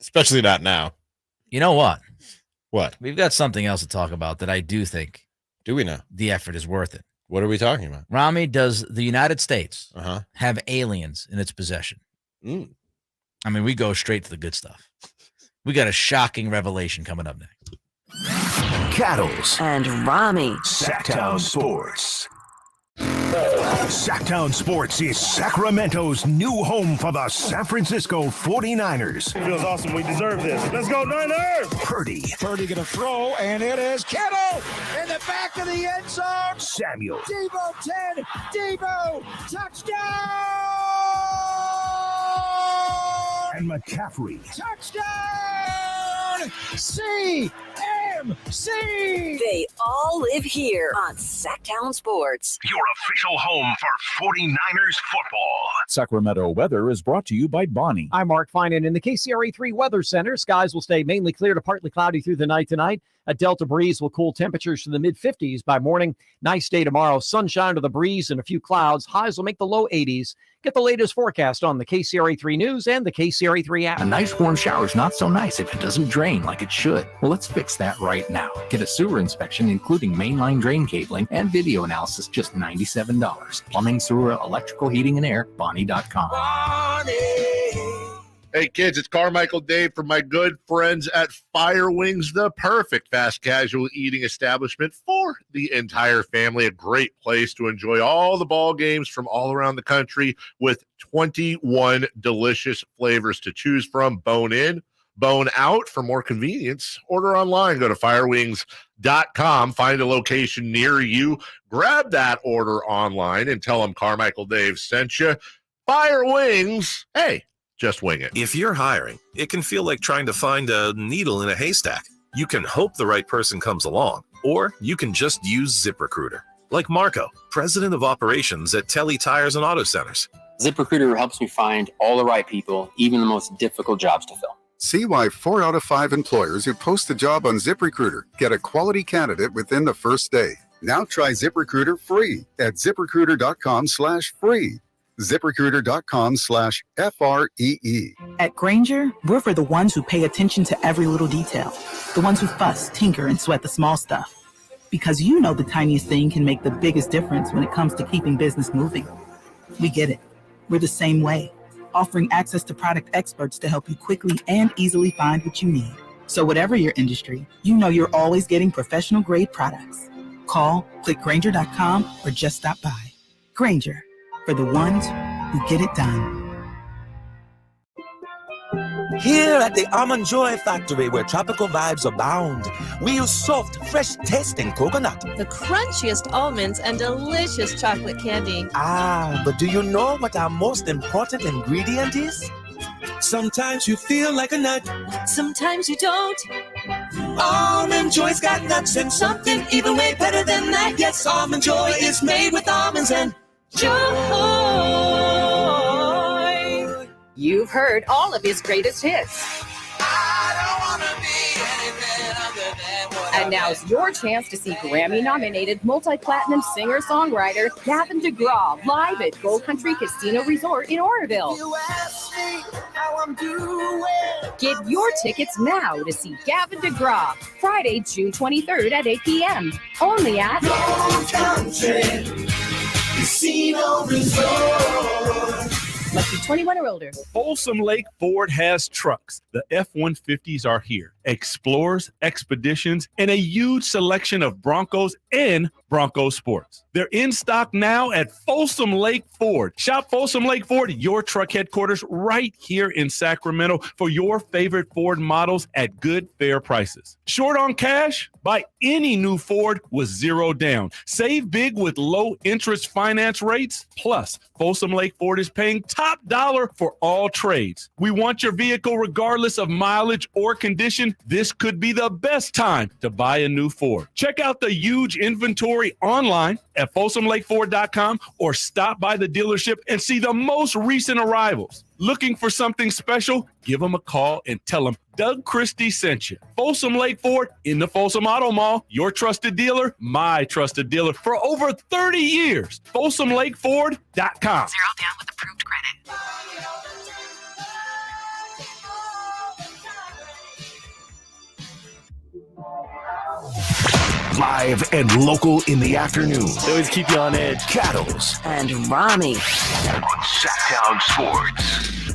Especially not now. You know what? What? We've got something else to talk about that I do think. Do we know? The effort is worth it. What are we talking about? Ramie, does the United States have aliens in its possession? I mean, we go straight to the good stuff. We got a shocking revelation coming up next. Cattles and Ramie. Sactown Sports. Sactown Sports is Sacramento's new home for the San Francisco 49ers. Feels awesome. We deserve this. Let's go, Niners! Purdy. Purdy gonna throw, and it is Kittle in the back of the end zone. Samuel. Devo 10. Devo touchdown! And McCaffrey. Touchdown! CMC! They all live here on Sactown Sports. Your official home for 49ers football. Sacramento weather is brought to you by Bonnie. I'm Mark Finan in the KCRA3 Weather Center. Skies will stay mainly clear to partly cloudy through the night tonight. A delta breeze will cool temperatures to the mid-50s by morning. Nice day tomorrow. Sunshine to the breeze and a few clouds. Highs will make the low 80s. Get the latest forecast on the KCRA3 News and the KCRA3 app. A nice warm shower is not so nice if it doesn't drain like it should. Well, let's fix that right now. Get a sewer inspection, including mainline drain cabling and video analysis, just $97. Plumbing, sewer, electrical, heating, and air, Bonnie.com. Hey kids, it's Carmichael Dave from my good friends at Fire Wings, the perfect fast casual eating establishment for the entire family. A great place to enjoy all the ball games from all around the country with 21 delicious flavors to choose from. Bone in, bone out. For more convenience, order online. Go to firewings.com, find a location near you, grab that order online and tell them Carmichael Dave sent you. Fire Wings, hey, just wing it. If you're hiring, it can feel like trying to find a needle in a haystack. You can hope the right person comes along, or you can just use ZipRecruiter. Like Marco, president of operations at Telly Tires and Auto Centers. ZipRecruiter helps me find all the right people, even the most difficult jobs to fill. See why 4 out of 5 employers who post a job on ZipRecruiter get a quality candidate within the first day. Now try ZipRecruiter free at ZipRecruiter.com/free. ZipRecruiter.com/FREE. At Grainger, we're for the ones who pay attention to every little detail, the ones who fuss, tinker, and sweat the small stuff. Because you know the tiniest thing can make the biggest difference when it comes to keeping business moving. We get it. We're the same way, offering access to product experts to help you quickly and easily find what you need. So whatever your industry, you know you're always getting professional-grade products. Call, click Grainger.com, or just stop by. Grainger, for the ones who get it done. Here at the Almond Joy Factory, where tropical vibes abound, we use soft, fresh-tasting coconut. The crunchiest almonds and delicious chocolate candy. Ah, but do you know what our most important ingredient is? Sometimes you feel like a nut. Sometimes you don't. Almond Joy's got nuts and something even way better than that. Yes, Almond Joy is made with almonds and joy. You've heard all of his greatest hits. And now's your chance to see Grammy-nominated multi-platinum singer-songwriter Gavin DeGraw live at Gold Country Casino Resort in Oroville. You ask me how I'm doing. Get your tickets now to see Gavin DeGraw Friday, June 23rd at 8 p.m. Only at Gold Country Casino Resort. Must be 21 or older. Folsom Lake Ford has trucks. The F-150s are here. Explorers, Expeditions, and a huge selection of Broncos and Bronco Sports. They're in stock now at Folsom Lake Ford. Shop Folsom Lake Ford, your truck headquarters, right here in Sacramento for your favorite Ford models at good, fair prices. Short on cash? Buy any new Ford with zero down. Save big with low interest finance rates. Plus, Folsom Lake Ford is paying top dollar for all trades. We want your vehicle regardless of mileage or condition. This could be the best time to buy a new Ford. Check out the huge inventory online at FolsomLakeFord.com or stop by the dealership and see the most recent arrivals. Looking for something special? Give them a call and tell them Doug Christie sent you. Folsom Lake Ford in the Folsom Auto Mall, your trusted dealer, my trusted dealer for over 30 years. FolsomLakeFord.com. 0 down with approved credit. Live and local in the afternoon. They always keep you on edge. Cattles and Ramie on Sactown Sports.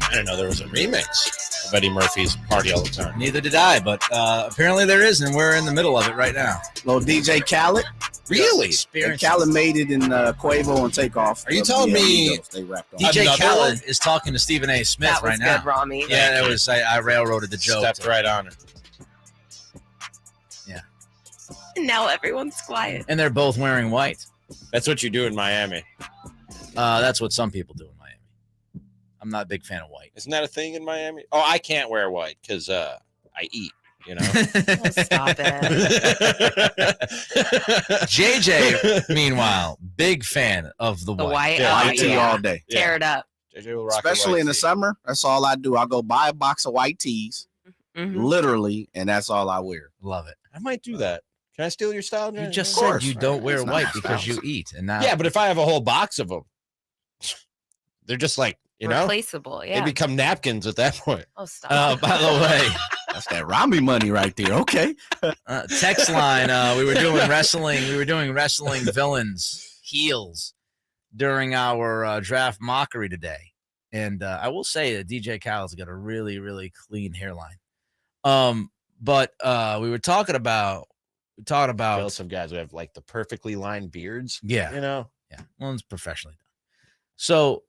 I didn't know there was a remix of Eddie Murphy's Party All the Time. Neither did I, but apparently there is, and we're in the middle of it right now. Little DJ Khaled. Really? And Khaled made it in Quavo and Takeoff. Are you telling me they rapped on DJ Another Khaled one? is talking to Stephen A. Smith That was right now? good, Ramie. Yeah, that was. I railroaded the joke. Stepped right on it. Yeah. And now everyone's quiet. And they're both wearing white. That's what you do in Miami. That's what some people do in Miami. I'm not a big fan of white. Isn't that a thing in Miami? Oh, I can't wear white because I eat. You know. Oh, stop it. JJ, meanwhile, big fan of the white. White tea all day. Tear it up. JJ will rock Especially in the tea. summer. That's all I do. I go buy a box of white teas, literally, and that's all I wear. Love it. I might do that. Can I steal your style? You Jay? just Of said course. you don't wear It's not white a because style. you eat, and now Yeah, but if I have a whole box of them, they're just like, you know, Replaceable, yeah. they become napkins at that point. Oh, stop. by the way, That's that Ramie money right there. Okay. text line. We were doing wrestling. We were doing wrestling villains heels during our draft mockery today, and I will say that DJ Khaled's got a really, really clean hairline. But we were talking about Some guys who have like the perfectly lined beards. Yeah. You know. Yeah. Well, it's professionally done. So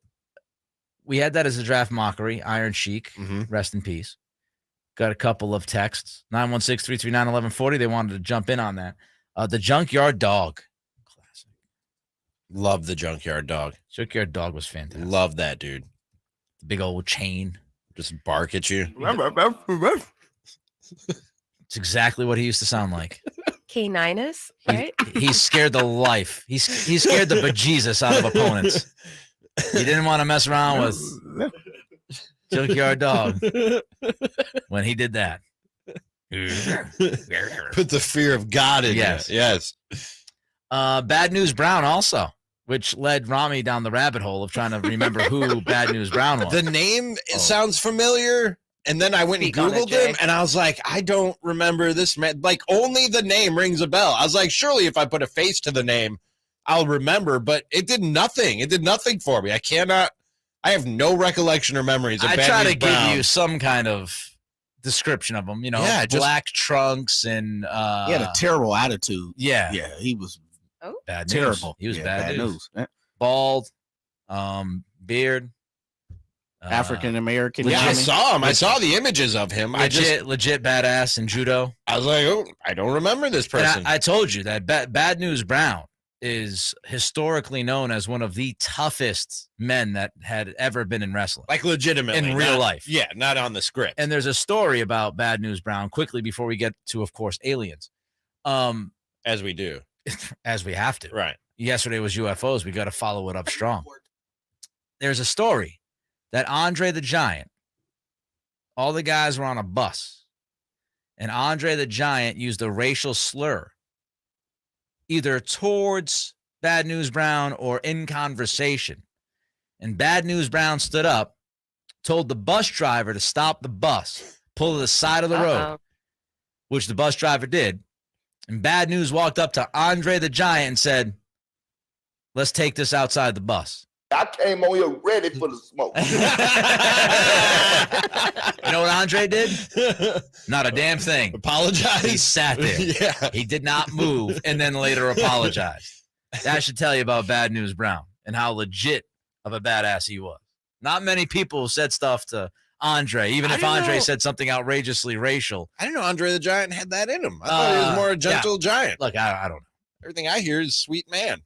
we had that as a draft mockery. Iron Sheik, rest in peace. Got a couple of texts. 916-339-1140. They wanted to jump in on that. The Junkyard Dog. Classic. Love the Junkyard Dog. Junkyard Dog was fantastic. Love that dude. The big old chain. Just bark at you. It's exactly what he used to sound like. K9us, right? He scared the life. He scared the bejesus out of opponents. He didn't want to mess around with Junkyard Dog when he did that. Put the fear of God in Yes. you. Yes. Bad News Brown also, which led Ramie down the rabbit hole of trying to remember who Bad News Brown was. The name sounds familiar. And then I went and Googled him, and I was like, I don't remember this man. Like, only the name rings a bell. I was like, surely if I put a face to the name, I'll remember. But it did nothing. It did nothing for me. I have no recollection or memories of I Bad try News to Brown. give you some kind of description of him, black trunks and he had a terrible attitude. Yeah. Yeah, he was bad news. terrible. He was Yeah, bad news. Yeah. Bald, beard. African American. Yeah, I saw him. I saw the images of him. Legit badass in judo. I was like, oh, I don't remember this person. And I told you that Bad News Brown is historically known as one of the toughest men that had ever been in wrestling. Like legitimately. In real life. Yeah, not on the script. And there's a story about Bad News Brown quickly before we get to, of course, aliens. As we do. As we have to. Right. Yesterday was UFOs. We got to follow it up strong. There's a story that Andre the Giant, all the guys were on a bus, and Andre the Giant used a racial slur either towards Bad News Brown or in conversation. And Bad News Brown stood up, told the bus driver to stop the bus, pull to the side of the road, which the bus driver did. And Bad News walked up to Andre the Giant and said, let's take this outside the bus. I came on here ready for the smoke. You know what Andre did? Not a damn thing. Apologized? He sat there. Yeah. He did not move and then later apologized. That should tell you about Bad News Brown and how legit of a badass he was. Not many people said stuff to Andre, even if Andre said something outrageously racial. I didn't know Andre the Giant had that in him. I thought he was more a gentle giant. Look, I don't know. Everything I hear is sweet man.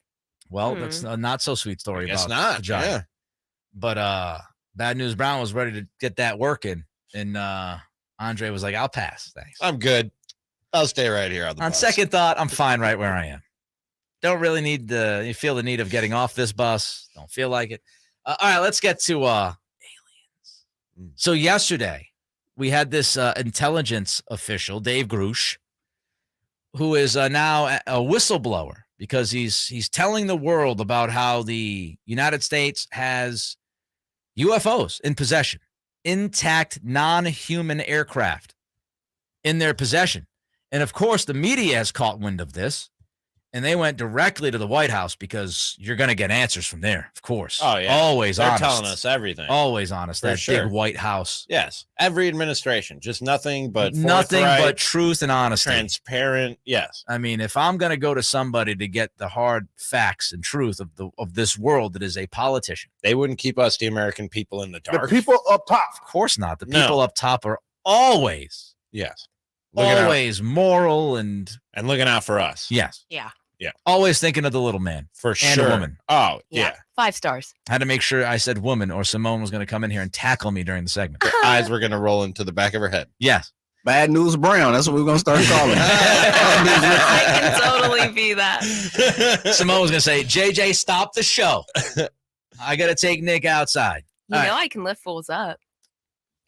Well, that's a not so sweet story Guess about not. the Giant. Yeah. But Bad News Brown was ready to get that working, and Andre was like, I'll pass. Thanks. I'm good. I'll stay right here on the bus. Second thought, I'm fine right where I am. Don't really feel the need of getting off this bus. Don't feel like it. All right, let's get to aliens. So yesterday, we had this intelligence official, Dave Grush, who is now a whistleblower because he's telling the world about how the United States has UFOs in possession, intact non-human aircraft in their possession. And of course, the media has caught wind of this, and they went directly to the White House because you're going to get answers from there, of course. Oh, yeah. Always They're honest. telling us everything. Always honest. For That sure. big White House. Yes. Every administration. Just nothing but Nothing truth and honesty. Transparent. Yes. I mean, if I'm going to go to somebody to get the hard facts and truth of this world that is a politician. They wouldn't keep us, the American people, in the dark. The people up top. Of course not. The No. people up top are always, Yes. always moral and looking out for us. Yes. Yeah. Yeah. Always thinking of the little man. For and sure. a woman. Oh, yeah. 5 stars. I had to make sure I said woman or Simone was going to come in here and tackle me during the segment. Her eyes were going to roll into the back of her head. Yes. Bad News Brown. That's what we're going to start calling. I can totally be that. Simone was going to say, JJ, stop the show. I got to take Nick outside. You All know right. I can lift fools up.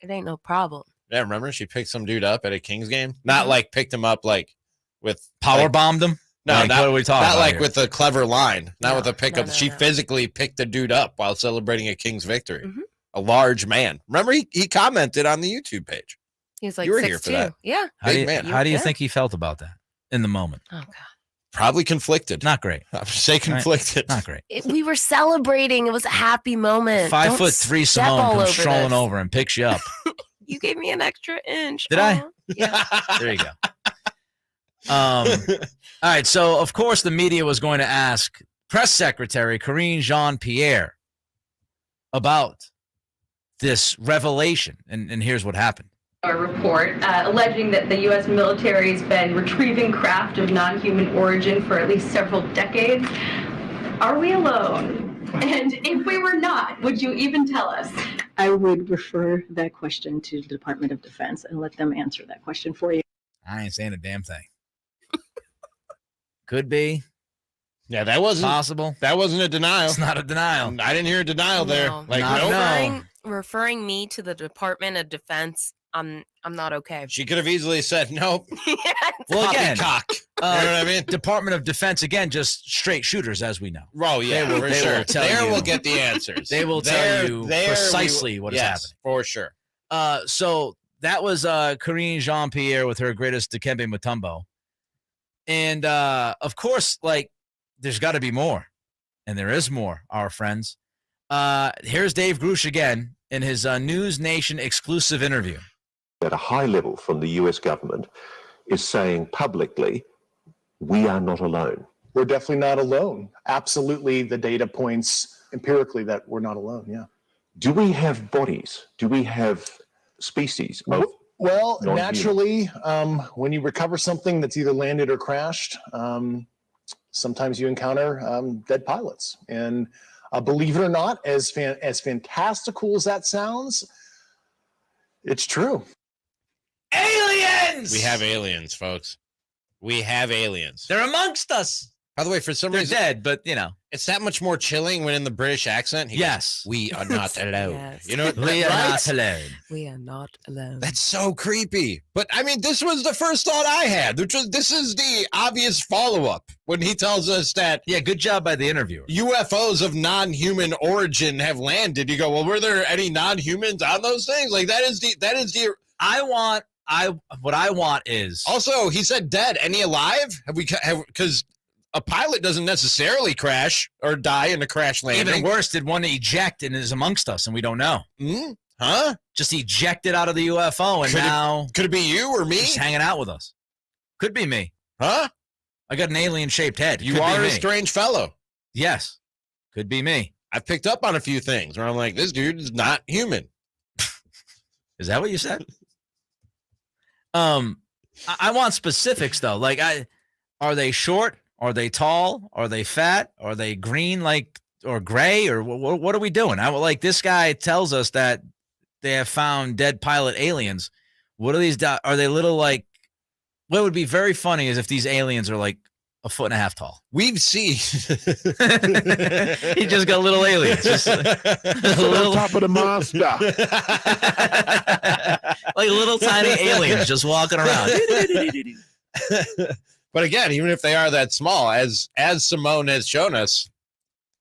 It ain't no problem. Yeah, remember she picked some dude up at a Kings game? Not like picked him up like with Power bombed him? No, Like, not, what are we talking not about like here? with a clever line, not with a pickup. no, She no. physically picked the dude up while celebrating a Kings victory. A large man. Remember, he commented on the YouTube page. He was like You were here for 6'2". that. Yeah. How do you, man. how do you Yeah. think he felt about that in the moment? Oh, God. Probably conflicted. Not great. I would say conflicted. Not great. We were celebrating. It was a happy moment. 5'3" Don't step Simone all comes over strolling this. over and picks you up. You gave me an extra inch. Did I? Aw. Yeah. There you go. All right. So, of course, the media was going to ask Press Secretary Karine Jean-Pierre about this revelation. And here's what happened. A report alleging that the U.S. military has been retrieving craft of non-human origin for at least several decades. Are we alone? And if we were not, would you even tell us? I would refer that question to the Department of Defense and let them answer that question for you. I ain't saying a damn thing. Could be. Yeah, that wasn't possible. That wasn't a denial. It's not a denial. I didn't hear a denial there. No. Like, Not- nope. no. Referring me to the Department of Defense, I'm I'm not okay. She could have easily said nope. Well, again, cock. You know what I mean? Department of Defense, again, just straight shooters, as we know. Oh, yeah, They will sure. tell There you. we'll get the answers. They will tell you precisely what is happening. For sure. So that was Karine Jean-Pierre with her greatest Dikembe Mutombo. And, of course, like, there's got to be more. And there is more, our friends. Here's Dave Grush again in his News Nation exclusive interview. At a high level from the US government is saying publicly, we are not alone. We're definitely not alone. Absolutely, the data points empirically that we're not alone, yeah. Do we have bodies? Do we have species of Well, non-human? naturally, when you recover something that's either landed or crashed, sometimes you encounter dead pilots. And believe it or not, as fantastical as that sounds, it's true. Aliens! We have aliens, folks. We have aliens. They're amongst us. By the way, for some reason, they're dead, but it's that much more chilling when in the British accent. He Yes. goes, we are not alone. Yes. You know, We are not alone. We are not alone. That's so creepy. But I mean, this was the first thought I had. This is the obvious follow-up when he tells us that. Yeah, good job by the interviewer. UFOs of non-human origin have landed. You go, well, were there any non-humans on those things? Like that is the. What I want is also he said dead. Any alive? Because a pilot doesn't necessarily crash or die in a crash landing. Even worse, did one eject and is amongst us and we don't know. Huh? Just ejected out of the UFO and could it be you or me? Just hanging out with us. Could be me. Huh? I got an alien-shaped head. You Could are be a me. strange fellow. Yes. Could be me. I've picked up on a few things where I'm like, this dude is not human. Is that what you said? I want specifics though. Like, are they short? Are they tall? Are they fat? Are they green, or gray? Or what are we doing? This guy tells us that they have found dead pilot aliens. What are these? Are they little what would be very funny is if these aliens are like a foot and a half tall. We've seen. He just got little aliens. Just on top of the monster. Like little tiny aliens just walking around. But again, even if they are that small, as Simone has shown us,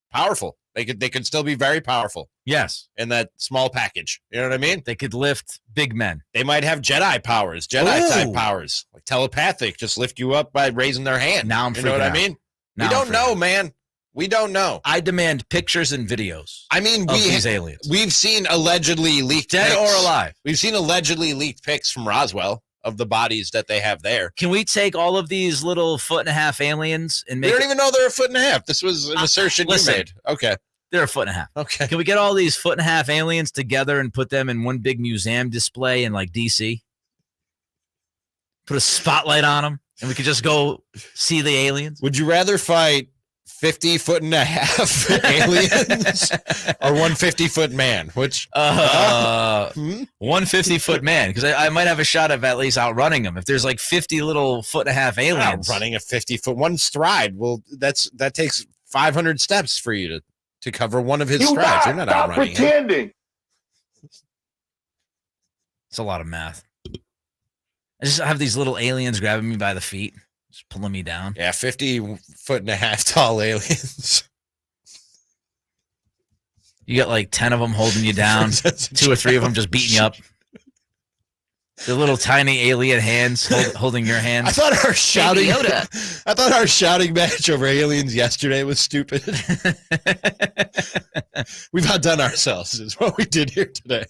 powerful. They could still be very powerful. Yes. In that small package. You know what I mean? They could lift big men. They might have Jedi powers, Jedi-type powers. Like telepathic, just lift you up by raising their hand. Now I'm freaking You know what out. I mean? Now We don't know, man. We don't know. I demand pictures and videos. I mean, of these aliens. We've seen allegedly leaked Dead pics. or alive. We've seen allegedly leaked pics from Roswell of the bodies that they have there. Can we take all of these little foot and a half aliens and We make don't even know they're a foot and a half. This was an assertion listen. you made. Okay. They're a foot and a half. Okay. Can we get all these foot and a half aliens together and put them in one big museum display in DC? Put a spotlight on them and we could just go see the aliens? Would you rather fight 50 foot and a half aliens or 150-foot man? Which 150-foot man, because I might have a shot of at least outrunning them. If there's 50 little foot and a half aliens. Running a 50-foot one stride. Well, that takes 500 steps for you to cover one of his strides. You're not outrunning him. Pretending. It's a lot of math. I just have these little aliens grabbing me by the feet, just pulling me down. Yeah, 50 foot and a half tall aliens. You got 10 of them holding you down, 2 or 3 of them just beating you up. The little tiny alien hands holding your hands. I thought our shouting match over aliens yesterday was stupid. We've outdone ourselves is what we did here today.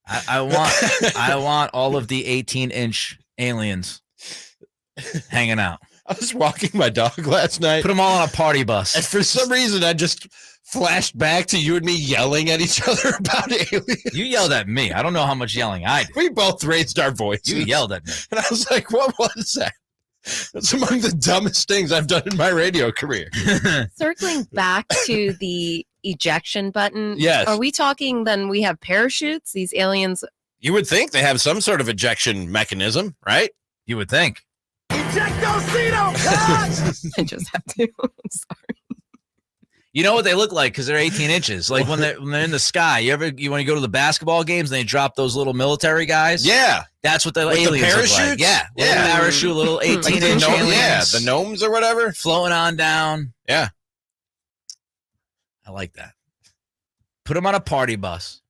I want all of the 18-inch aliens hanging out. I was walking my dog last night. Put them all on a party bus. And for some reason, I just flashed back to you and me yelling at each other about aliens. You yelled at me. I don't know how much yelling I did. We both raised our voices. You yelled at me. And I was like, what was that? That's among the dumbest things I've done in my radio career. Circling back to the ejection button. Yes. Are we talking then we have parachutes? These aliens. You would think they have some sort of ejection mechanism, right? You would think. Ejectocito! I just have to. I'm sorry. You know what they look like because they're 18 inches. Like when they're in the sky. You want to go to the basketball games and they drop those little military guys? Yeah. That's what the With aliens the look like. Yeah. Little parachute, little 18-inch aliens. Yeah, the gnomes or whatever. Floating on down. Yeah. I like that. Put them on a party bus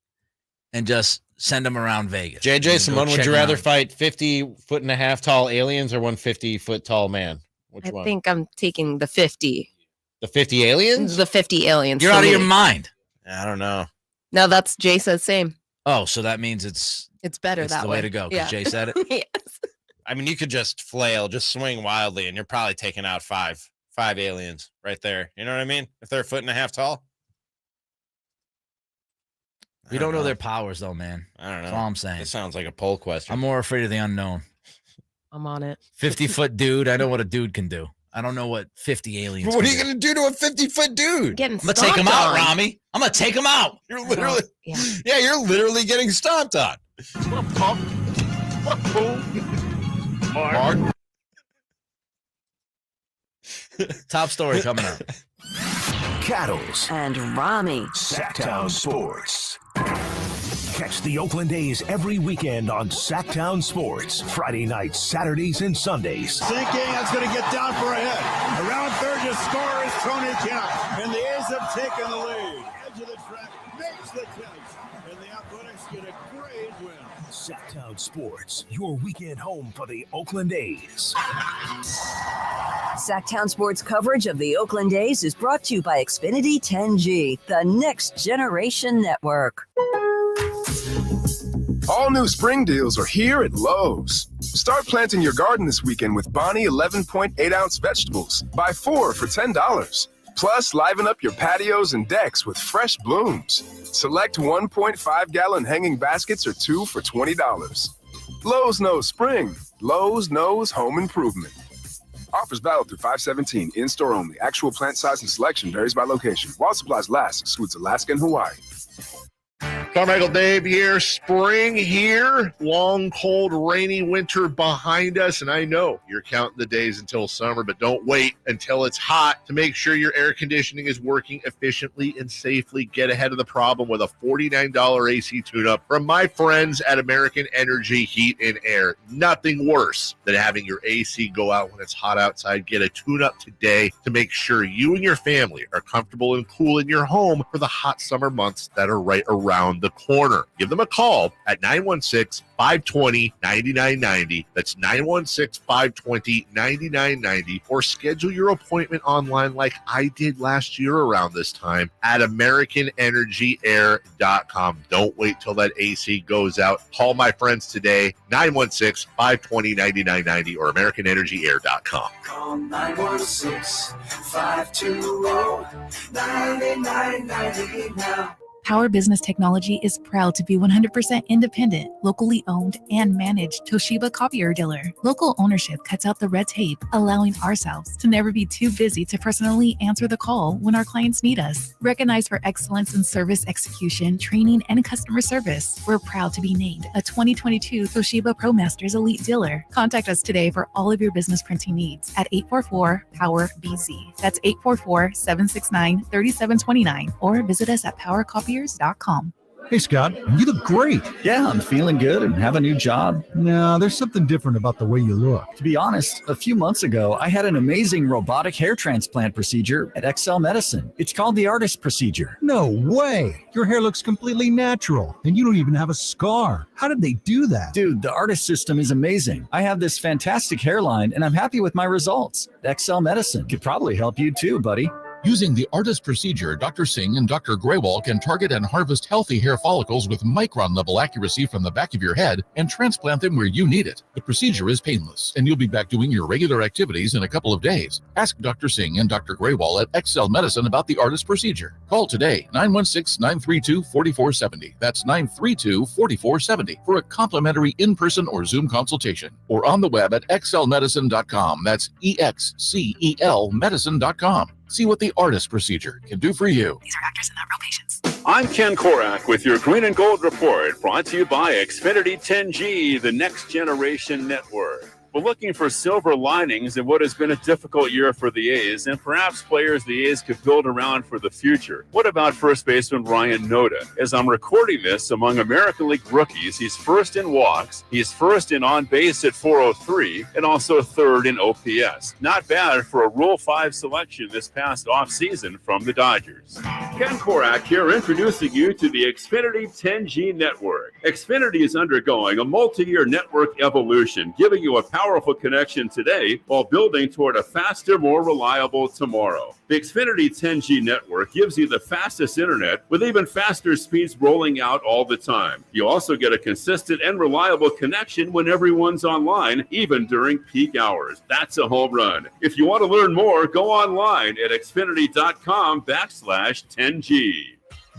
and just send them around Vegas. JJ, Simone, would you rather fight 50-foot-and-a-half tall aliens or 150-foot tall man? Which I one? think I'm taking the 50. The 50 aliens? The 50 aliens. You're for out of me. your mind. I don't know. No, that's Jay said same. Oh, so that means it's better it's that the way to go because Jay said it. Yes. I mean, you could just flail, just swing wildly, and you're probably taking out five aliens right there. You know what I mean? If they're 1.5 feet tall. We don't know their powers, though, man. I don't know. That's all I'm saying. It sounds like a poll question. I'm more afraid of the unknown. I'm on it. 50-foot dude. I know what a dude can do. I don't know what 50 aliens What are can you going to do to a 50-foot dude? Getting I'm going to take him out, on. Ramie. I'm going to take him out. You're literally, you're literally getting stomped on. Mark. Top story coming up. Cattles And Ramie. Sactown Sports. Catch the Oakland A's every weekend on Sactown Sports. Friday nights, Saturdays, and Sundays. Sinking, that's going to get down for a hit. Around third, your score is Tony Kemp. And the A's have taken the lead. Edge of the track makes the catch. And the Athletics get a great win. Sactown Sports, your weekend home for the Oakland A's. Sactown Sports coverage of the Oakland A's is brought to you by Xfinity 10G, the next generation network. All new spring deals are here at Lowe's. Start planting your garden this weekend with Bonnie 11.8-ounce vegetables. Buy 4 for $10. Plus, liven up your patios and decks with fresh blooms. Select 1.5-gallon hanging baskets or 2 for $20. Lowe's knows spring. Lowe's knows home improvement. Offers valid through 5/17. In-store only. Actual plant size and selection varies by location. While supplies last, excludes Alaska and Hawaii. Carmichael Dave here. Spring here. Long, cold, rainy winter behind us. And I know you're counting the days until summer, but don't wait until it's hot to make sure your air conditioning is working efficiently and safely. Get ahead of the problem with a $49 AC tune-up from my friends at American Energy Heat and Air. Nothing worse than having your AC go out when it's hot outside. Get a tune-up today to make sure you and your family are comfortable and cool in your home for the hot summer months that are right around the corner. Give them a call at 916-520-9990. That's 916-520-9990. Or schedule your appointment online like I did last year around this time at AmericanEnergyAir.com. Don't wait till that AC goes out. Call my friends today, 916-520-9990 or AmericanEnergyAir.com. Call 916-520-9990 now. Power Business Technology is proud to be 100% independent, locally owned, and managed Toshiba copier dealer. Local ownership cuts out the red tape, allowing ourselves to never be too busy to personally answer the call when our clients need us. Recognized for excellence in service execution, training, and customer service, we're proud to be named a 2022 Toshiba ProMasters Elite Dealer. Contact us today for all of your business printing needs at 844-POWER-BZ. That's 844-769-3729, or visit us at PowerCopier.com. Hey, Scott, you look great. Yeah, I'm feeling good and have a new job. No, there's something different about the way you look. To be honest, a few months ago, I had an amazing robotic hair transplant procedure at XL Medicine. It's called the artist procedure. No way. Your hair looks completely natural, and you don't even have a scar. How did they do that? Dude, the artist system is amazing. I have this fantastic hairline, and I'm happy with my results. XL Medicine could probably help you too, buddy. Using the artist procedure, Dr. Singh and Dr. Graywall can target and harvest healthy hair follicles with micron-level accuracy from the back of your head and transplant them where you need it. The procedure is painless, and you'll be back doing your regular activities in a couple of days. Ask Dr. Singh and Dr. Graywall at XL Medicine about the artist procedure. Call today, 916-932-4470. That's 932-4470 for a complimentary in-person or Zoom consultation. Or on the web at xlmedicine.com. That's EXCEL medicine.com. See what the artist procedure can do for you. These are actors and not real patients. I'm Ken Korak with your Green and Gold Report, brought to you by Xfinity 10G, the next generation network. We're looking for silver linings in what has been a difficult year for the A's, and perhaps players the A's could build around for the future. What about first baseman Ryan Noda? As I'm recording this, among American League rookies, he's first in walks, he's first in on base at 403, and also third in OPS. Not bad for a Rule 5 selection this past offseason from the Dodgers. Ken Korak here, introducing you to the Xfinity 10G network. Xfinity is undergoing a multi-year network evolution, giving you a powerful connection today while building toward a faster, more reliable tomorrow. The Xfinity 10G network gives you the fastest internet with even faster speeds rolling out all the time. You also get a consistent and reliable connection when everyone's online, even during peak hours. That's a home run. If you want to learn more, go online at xfinity.com/10G.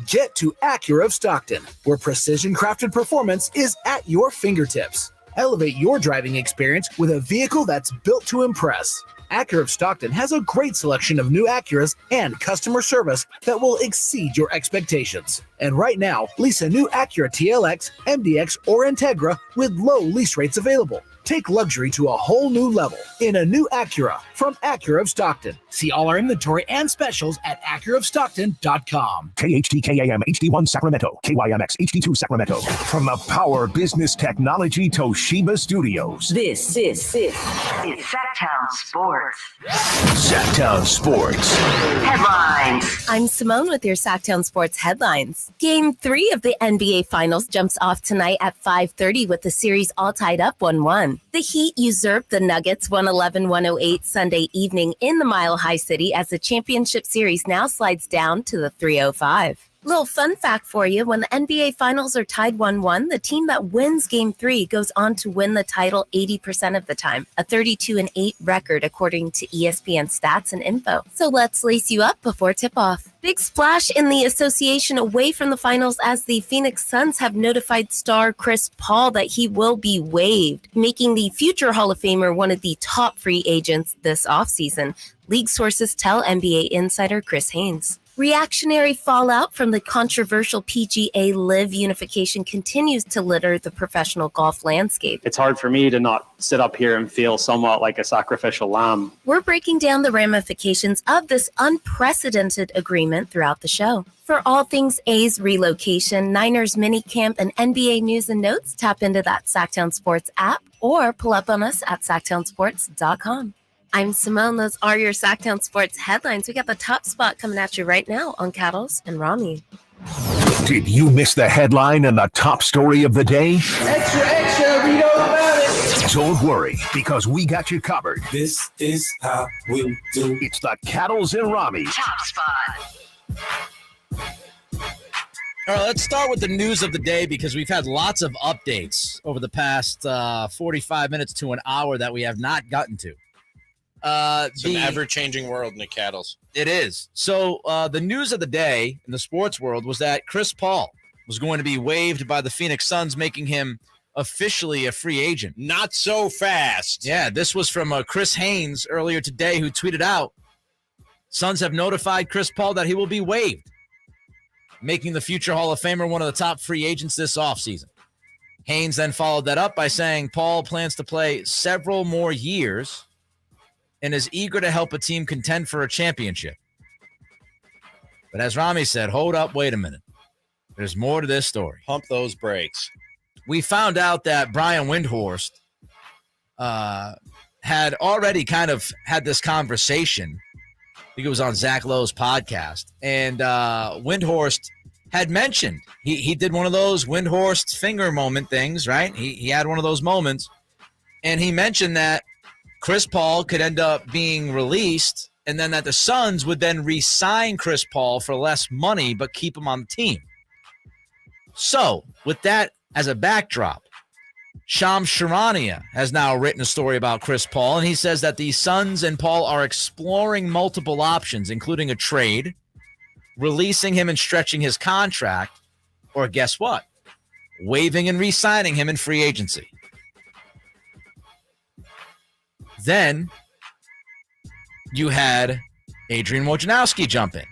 Get to Acura of Stockton, where precision-crafted performance is at your fingertips. Elevate your driving experience with a vehicle that's built to impress. Acura of Stockton has a great selection of new Acuras and customer service that will exceed your expectations. And right now, lease a new Acura TLX, MDX, or Integra with low lease rates available. Take luxury to a whole new level in a new Acura from Acura of Stockton. See all our inventory and specials at AcuraofStockton.com. KHTKAM HD1 Sacramento, KYMX HD2 Sacramento. From the Power Business Technology Toshiba Studios. This is Sactown Sports. Sactown Sports. Headlines. I'm Simone with your Sactown Sports headlines. Game 3 of the NBA Finals jumps off tonight at 5:30 with the series all tied up 1-1. The Heat usurped the Nuggets 111-108 Sunday evening in the Mile High City as the championship series now slides down to the 305. Little fun fact for you, when the NBA Finals are tied 1-1, the team that wins Game 3 goes on to win the title 80% of the time, a 32-8 record according to ESPN stats and info. So let's lace you up before tip-off. Big splash in the association away from the finals as the Phoenix Suns have notified star Chris Paul that he will be waived, making the future Hall of Famer one of the top free agents this offseason, league sources tell NBA insider Chris Haynes. Reactionary fallout from the controversial PGA LIV unification continues to litter the professional golf landscape. It's hard for me to not sit up here and feel somewhat like a sacrificial lamb. We're breaking down the ramifications of this unprecedented agreement throughout the show. For all things A's relocation, Niners minicamp, and NBA news and notes, tap into that Sactown Sports app or pull up on us at SactownSports.com. I'm Simone. Those are your Sactown Sports headlines. We got the top spot coming at you right now on Cattles and Ramie. Did you miss the headline and the top story of the day? Extra, read all about it. Don't worry, because we got you covered. This is how we do. It's the Cattles and Ramie Top Spot. All right, let's start with the news of the day because we've had lots of updates over the past 45 minutes to an hour that we have not gotten to. It's an ever-changing world, Nick Cattles. It is. So the news of the day in the sports world was that Chris Paul was going to be waived by the Phoenix Suns, making him officially a free agent. Not so fast. Yeah, this was from Chris Haynes earlier today, who tweeted out, Suns have notified Chris Paul that he will be waived, making the future Hall of Famer one of the top free agents this offseason. Haynes then followed that up by saying Paul plans to play several more years and is eager to help a team contend for a championship. But as Ramie said, hold up, wait a minute. There's more to this story. Pump those brakes. We found out that Brian Windhorst had already kind of had this conversation. I think it was on Zach Lowe's podcast. And Windhorst had mentioned, he did one of those Windhorst finger moment things, right? He had one of those moments. And he mentioned that Chris Paul could end up being released, and then that the Suns would then re-sign Chris Paul for less money, but keep him on the team. So, with that as a backdrop, Shams Charania has now written a story about Chris Paul, and he says that the Suns and Paul are exploring multiple options, including a trade, releasing him and stretching his contract, or guess what? Waiving and re-signing him in free agency. Then you had Adrian Wojnarowski jump in.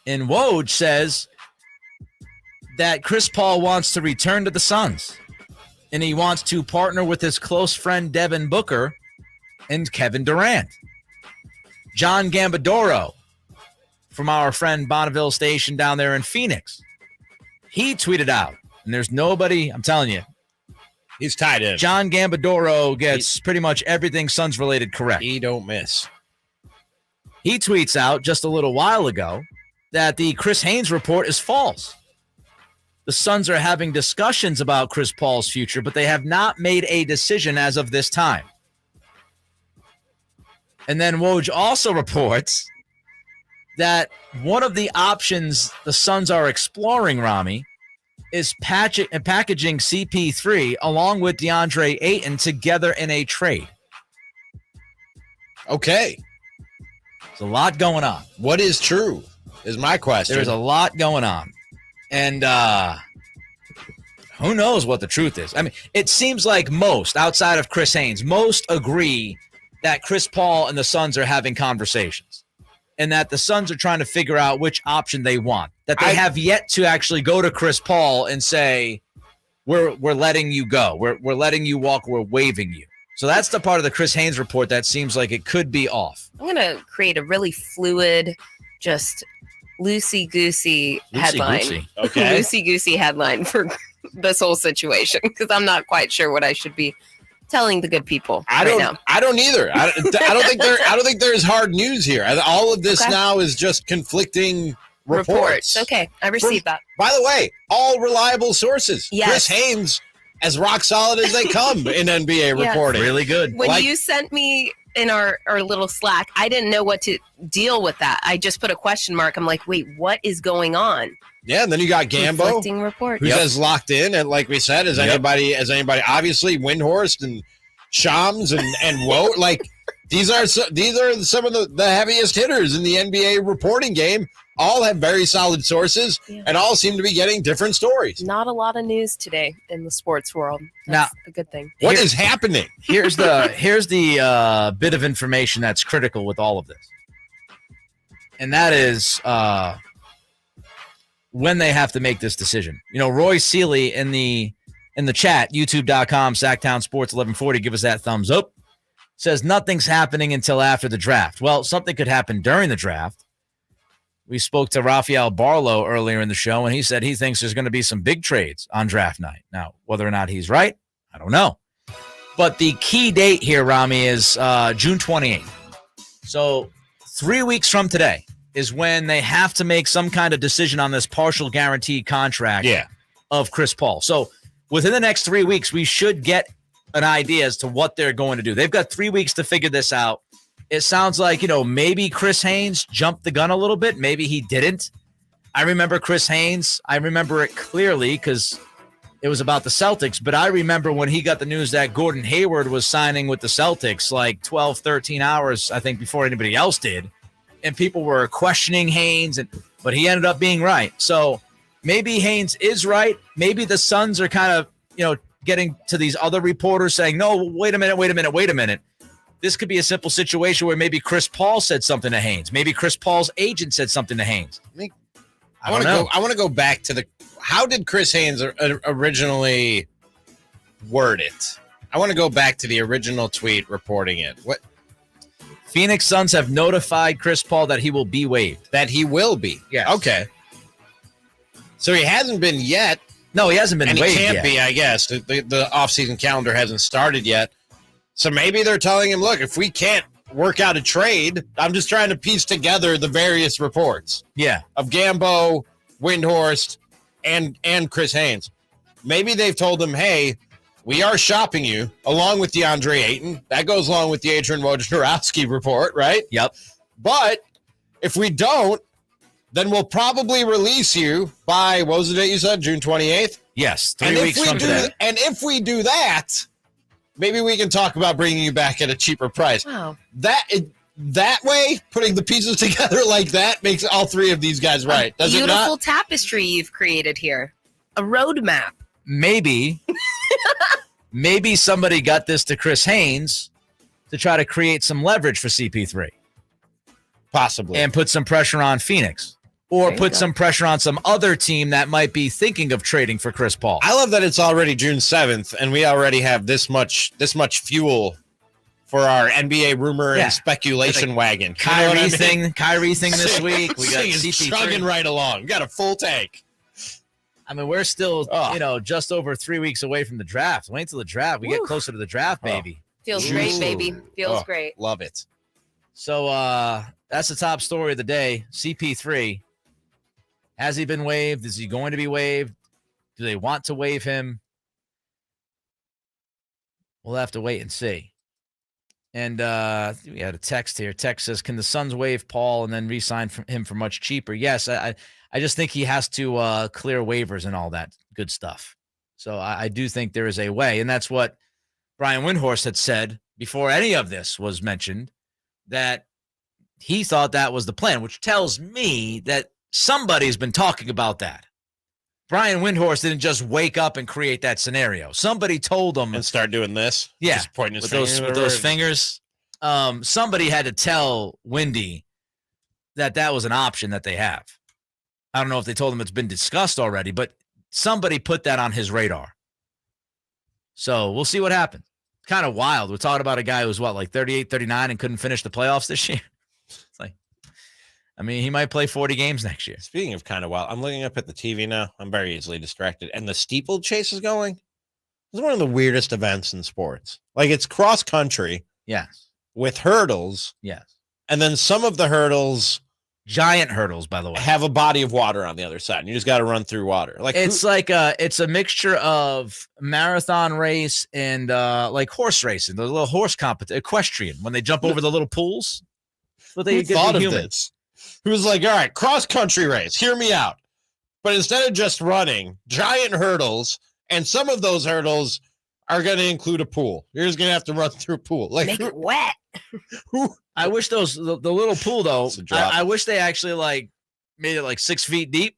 And Woj says that Chris Paul wants to return to the Suns. and he wants to partner with his close friend Devin Booker and Kevin Durant. John Gambadoro from our friend Bonneville Station down there in Phoenix, he tweeted out, and there's nobody, I'm telling you, he's tied in. John Gambadoro gets pretty much everything Suns related correct. He don't miss. He tweets out just a little while ago that the Chris Haynes report is false. The Suns are having discussions about Chris Paul's future, but they have not made a decision as of this time. And then Woj also reports that one of the options the Suns are exploring, Ramie, is packaging CP3 along with DeAndre Ayton together in a trade. Okay. There's a lot going on. What is true is my question. There's a lot going on. And who knows what the truth is? I mean, it seems like most, outside of Chris Haynes, most agree that Chris Paul and the Suns are having conversations and that the Suns are trying to figure out which option they want. That they have yet to actually go to Chris Paul and say, we're letting you go. We're letting you walk. We're waiving you. So that's the part of the Chris Haynes report that seems like it could be off. I'm going to create a really fluid, just loosey-goosey headline. Okay. Loosey-goosey headline for this whole situation because I'm not quite sure what I should be telling the good people I don't either. I don't think there's hard news here. All of this now is just conflicting reports. Okay, I received that. By the way, all reliable sources. Yes. Chris Haynes, as rock solid as they come in NBA reporting. Really good. When you sent me in our little Slack, I didn't know what to deal with that. I just put a question mark. I'm like, wait, what is going on? Yeah, and then you got Gambo, Conflicting reports. who's as locked in, and like we said, as anybody. Obviously, Windhorst and Shams and Woe. Like these are some of the heaviest hitters in the NBA reporting game. All have very solid sources, and all seem to be getting different stories. Not a lot of news today in the sports world. That's a good thing. What is happening? Here's the bit of information that's critical with all of this, and that is when they have to make this decision. You know, Roy Seeley in the chat, youtube.com, Sactown Sports 1140, give us that thumbs up, says nothing's happening until after the draft. Well, something could happen during the draft. We spoke to Rafael Barlow earlier in the show, and he said he thinks there's going to be some big trades on draft night. Now, whether or not he's right, I don't know. But the key date here, Ramie, is June 28th. So 3 weeks from today is when they have to make some kind of decision on this partial guaranteed contract of Chris Paul. So within the next 3 weeks, we should get an idea as to what they're going to do. They've got 3 weeks to figure this out. It sounds like, maybe Chris Haynes jumped the gun a little bit. Maybe he didn't. I remember Chris Haynes. I remember it clearly because it was about the Celtics. But I remember when he got the news that Gordon Hayward was signing with the Celtics like 12, 13 hours, I think, before anybody else did. And people were questioning Haynes, but he ended up being right. So maybe Haynes is right. Maybe the Suns are kind of, getting to these other reporters saying, no, wait a minute. This could be a simple situation where maybe Chris Paul said something to Haynes. Maybe Chris Paul's agent said something to Haynes. I want to go back to how did Chris Haynes originally word it? I want to go back to the original tweet reporting it. What? Phoenix Suns have notified Chris Paul that he will be waived. That he will be. Yes. Okay. So he hasn't been yet. No, he hasn't been waived yet. And he can't yet. be, I guess. The offseason calendar hasn't started yet. So maybe they're telling him, look, if we can't work out a trade, I'm just trying to piece together the various reports. Yeah. Of Gambo, Windhorst, and Chris Haynes. Maybe they've told him, hey, we are shopping you along with DeAndre Ayton. That goes along with the Adrian Wojnarowski report, right? Yep. But if we don't, then we'll probably release you by, what was the date you said, June 28th? Yes, 3 weeks from today. And if we do that, maybe we can talk about bringing you back at a cheaper price. Wow. That way, putting the pieces together like that makes all three of these guys right. Does it not? Beautiful tapestry you've created here. A roadmap. Maybe somebody got this to Chris Haynes to try to create some leverage for CP3. Possibly. And put some pressure on Phoenix. or put some pressure on some other team that might be thinking of trading for Chris Paul. I love that it's already June 7th, and we already have this much fuel for our NBA rumor and speculation wagon. Kyrie thing this week. We got CP3 chugging right along. We got a full tank. I mean, we're still, just over 3 weeks away from the draft. Wait until the draft. We get closer to the draft, baby. Feels great, baby. Feels great. Love it. So that's the top story of the day. CP3. Has he been waived? Is he going to be waived? Do they want to waive him? We'll have to wait and see. And we had a text here. Text says, can the Suns waive Paul and then re-sign him for much cheaper? Yes, I just think he has to clear waivers and all that good stuff. So I do think there is a way. And that's what Brian Windhorst had said before any of this was mentioned, that he thought that was the plan, which tells me that somebody's been talking about that. Brian Windhorst didn't just wake up and create that scenario. Somebody told him and start doing this. Yeah, just pointing his with those fingers. Somebody had to tell Windy that was an option that they have. I don't know if they told him it's been discussed already, but somebody put that on his radar. So we'll see what happens. Kind of wild. We're talking about a guy who's like 38, 39 and couldn't finish the playoffs this year. It's like, I mean, he might play 40 games next year. Speaking of kind of wild, I'm looking up at the TV now. I'm very easily distracted. And the steeplechase is going. It's one of the weirdest events in sports. Like, it's cross country. Yes. With hurdles. Yes. And then some of the hurdles, giant hurdles, by the way, have a body of water on the other side. And you just got to run through water. Like, it's it's a mixture of marathon race and like horse racing, the little horse competition, equestrian, when they jump over the little pools. But they thought of this. Who was like, all right, cross country race, hear me out. But instead of just running, giant hurdles, and some of those hurdles are going to include a pool. You're just going to have to run through a pool. Like, make it wet. I wish the little pool though. I wish they actually made it 6 feet deep.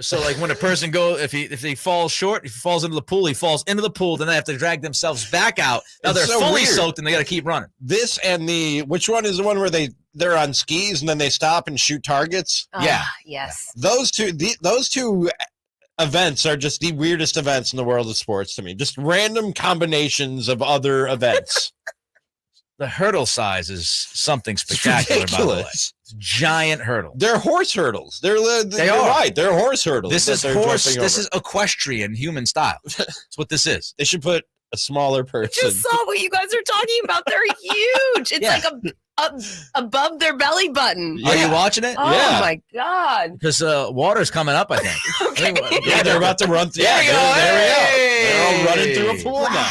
So when a person if he falls short, if he falls into the pool, he falls into the pool. Then they have to drag themselves back out. Now they're so fully soaked and they got to keep running. This and which one is the one where they're on skis and then they stop and shoot targets? Yes. Those two events are just the weirdest events in the world of sports to me. Just random combinations of other events. The hurdle size is something spectacular, by the way. It's giant hurdle. They're horse hurdles. They are right. They're horse hurdles. This is horse. This is equestrian human style. That's what this is. They should put a smaller person. I just saw what you guys are talking about. They're huge. It's above their belly button. Are you watching it? Oh my God. Because water's coming up, I think. Okay. Yeah, they're about to run through. There we go. They're all running through a pool now.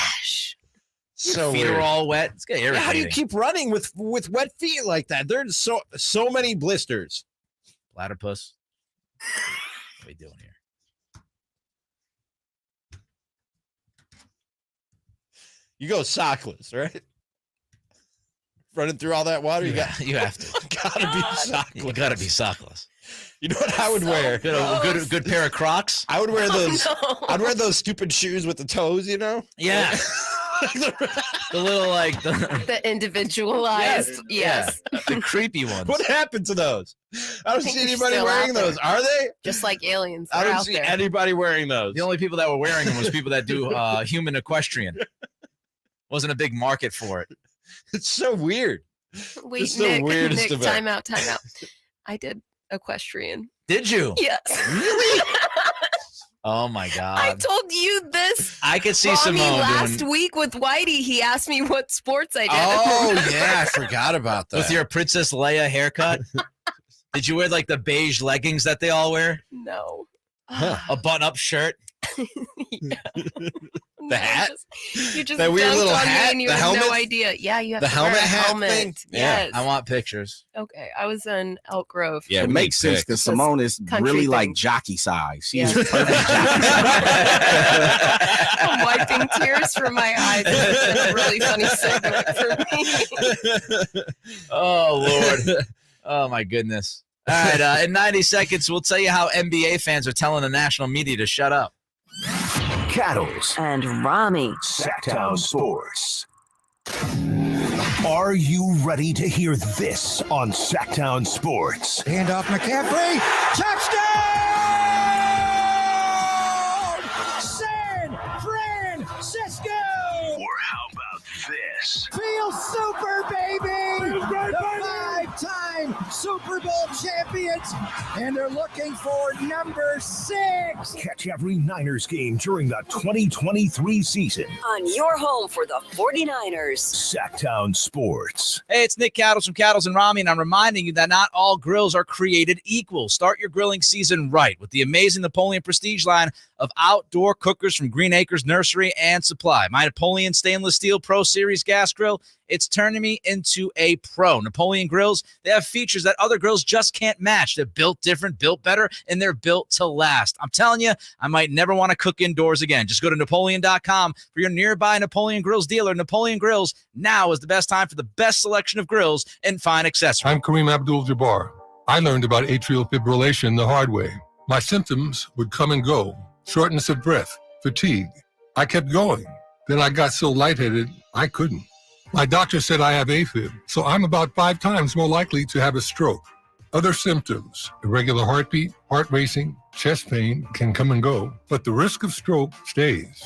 So feet are all wet. It's getting irritating. How do you keep running with wet feet like that? There's so many blisters. Platypus. What are we doing here? You go sockless, right? Running through all that water, you have to. Gotta be sockless. You gotta be sockless. You know what I would wear? Good pair of Crocs. I would wear those. I'd wear those stupid shoes with the toes. You know? Yeah. The little the individualized. Yes. The creepy ones. What happened to those? I don't see anybody wearing those. Are they? Just like aliens. I don't see anybody wearing those. The only people that were wearing them was people that do human equestrian. Wasn't a big market for it. It's so weird. Wait, it's the weirdest Nick, event. time out. I did equestrian. Did you? Yes. Really? Oh my God. I told you this. I could see Ramie Simone last week with Whitey. He asked me what sports I did. Oh yeah, I forgot about that. With your Princess Leia haircut. Did you wear the beige leggings that they all wear? No. A button-up shirt. The hat? You just that weird little hat. And you the have helmet. No idea. Yeah, you have the to helmet wear a hat helmet. thing. Yes. I want pictures. Okay, I was in Elk Grove. Yeah, it makes sense because Simone is really like jockey size. She's perfect jockey size. I'm wiping tears from my eyes. It's been a really funny segment for me. Oh Lord. Oh my goodness. All right, in 90 seconds, we'll tell you how NBA fans are telling the national media to shut up. Cattles and Ramie. Sactown Sports. Are you ready to hear this on Sactown Sports? Hand off McCaffrey. Touchdown! San Francisco! Or how about this? Feel super, baby! The 5-time Super Bowl champions, and they're looking for number 6. Catch every Niners game during the 2023 season. On your home for the 49ers. Sactown Sports. Hey, it's Nick Cattles from Cattles and Ramie, and I'm reminding you that not all grills are created equal. Start your grilling season right with the amazing Napoleon Prestige line of outdoor cookers from Green Acres Nursery and Supply. My Napoleon Stainless Steel Pro Series gas grill, it's turning me into a pro. Napoleon grills, they have features that other grills just can't match. They're built different, built better, and they're built to last. I'm telling you, I might never want to cook indoors again. Just go to Napoleon.com for your nearby Napoleon Grills dealer. Napoleon Grills, now is the best time for the best selection of grills and fine accessories. I'm Kareem Abdul-Jabbar. I learned about atrial fibrillation the hard way. My symptoms would come and go. Shortness of breath, fatigue. I kept going. Then I got so lightheaded, I couldn't. My doctor said I have AFib, so I'm about 5 times more likely to have a stroke. Other symptoms, irregular heartbeat, heart racing, chest pain can come and go, but the risk of stroke stays.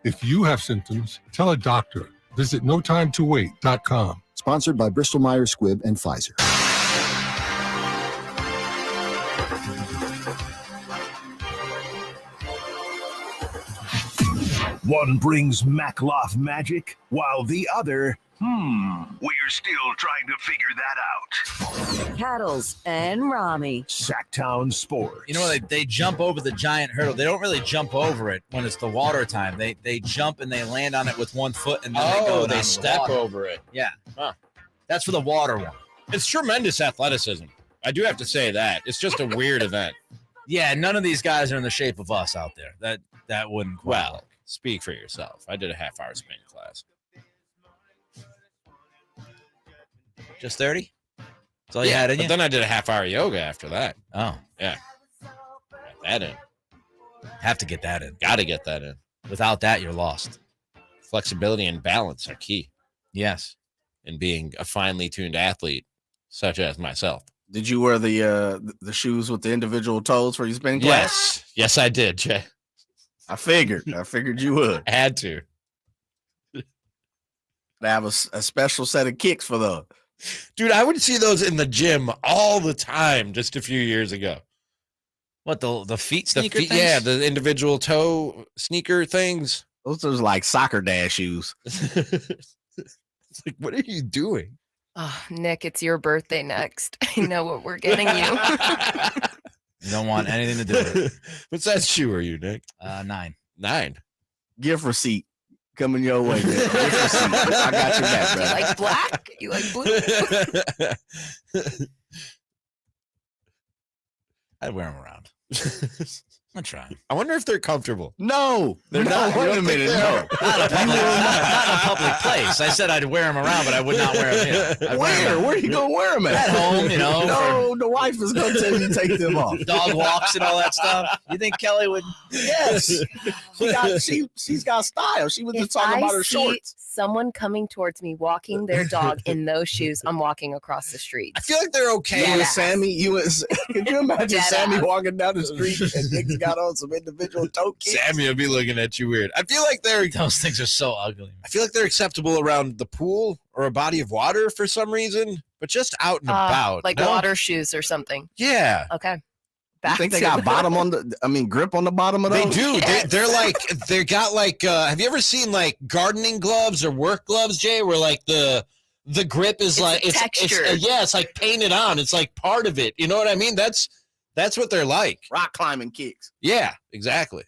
If you have symptoms, tell a doctor. Visit notimetowait.com. Sponsored by Bristol Myers Squibb and Pfizer. One brings Makloff magic, while the other, we're still trying to figure that out. Cattles and Ramie. Sactown Sports. You know, they jump over the giant hurdle. They don't really jump over it when it's the water time. They jump and they land on it with one foot, and then they step over it. Yeah. Huh. That's for the water one. It's tremendous athleticism. I do have to say that. It's just a weird event. Yeah, none of these guys are in the shape of us out there. That wouldn't quite work. Speak for yourself. I did a half-hour spin class. Just 30? That's all you had in you? But then I did a half-hour yoga after that. Oh. Yeah. Got that in. Have to get that in. Got to get that in. Without that, you're lost. Flexibility and balance are key. Yes. In being a finely tuned athlete, such as myself. Did you wear the shoes with the individual toes for your spin class? Yes, I did, Jay. I figured you would. I had to. They have a special set of kicks for those. Dude, I would see those in the gym all the time just a few years ago. What, the feet sneaker things? Yeah, the individual toe sneaker things. Those are like soccer dad shoes. It's like, what are you doing? Oh, Nick, it's your birthday next. I know what we're getting you. You don't want anything to do with it. What size shoe are you, Nick? 9. 9. Gift receipt coming your way. Gift receipt. I got your back, bro. You like black? You like blue? I'd wear them around. I'm trying. I wonder if they're comfortable. No, they're not. Wait a minute. No. Not in a public place. I said I'd wear them around, but I would not wear them here. Where are you going to wear them at home, you know. No, the wife is going to tell you to take them off. Dog walks and all that stuff. You think Kelly would? Yes. She's got style. She was just talking about her shorts. Someone coming towards me walking their dog in those shoes, I'm walking across the street. I feel like they're okay. Sammy, could you imagine Sammy walking down the street and Nick's got on some individual toe kicks? Sammy will be looking at you weird. I feel like those things are so ugly. I feel like they're acceptable around the pool or a body of water for some reason, but just out and about. Like water shoes or something. Yeah. Okay. You think they got grip on the bottom of those? They do. Yes. They got like, have you ever seen like gardening gloves or work gloves, Jay, where like the grip is texture. It's like painted on. It's like part of it. You know what I mean? That's what they're like. Rock climbing kicks. Yeah, exactly.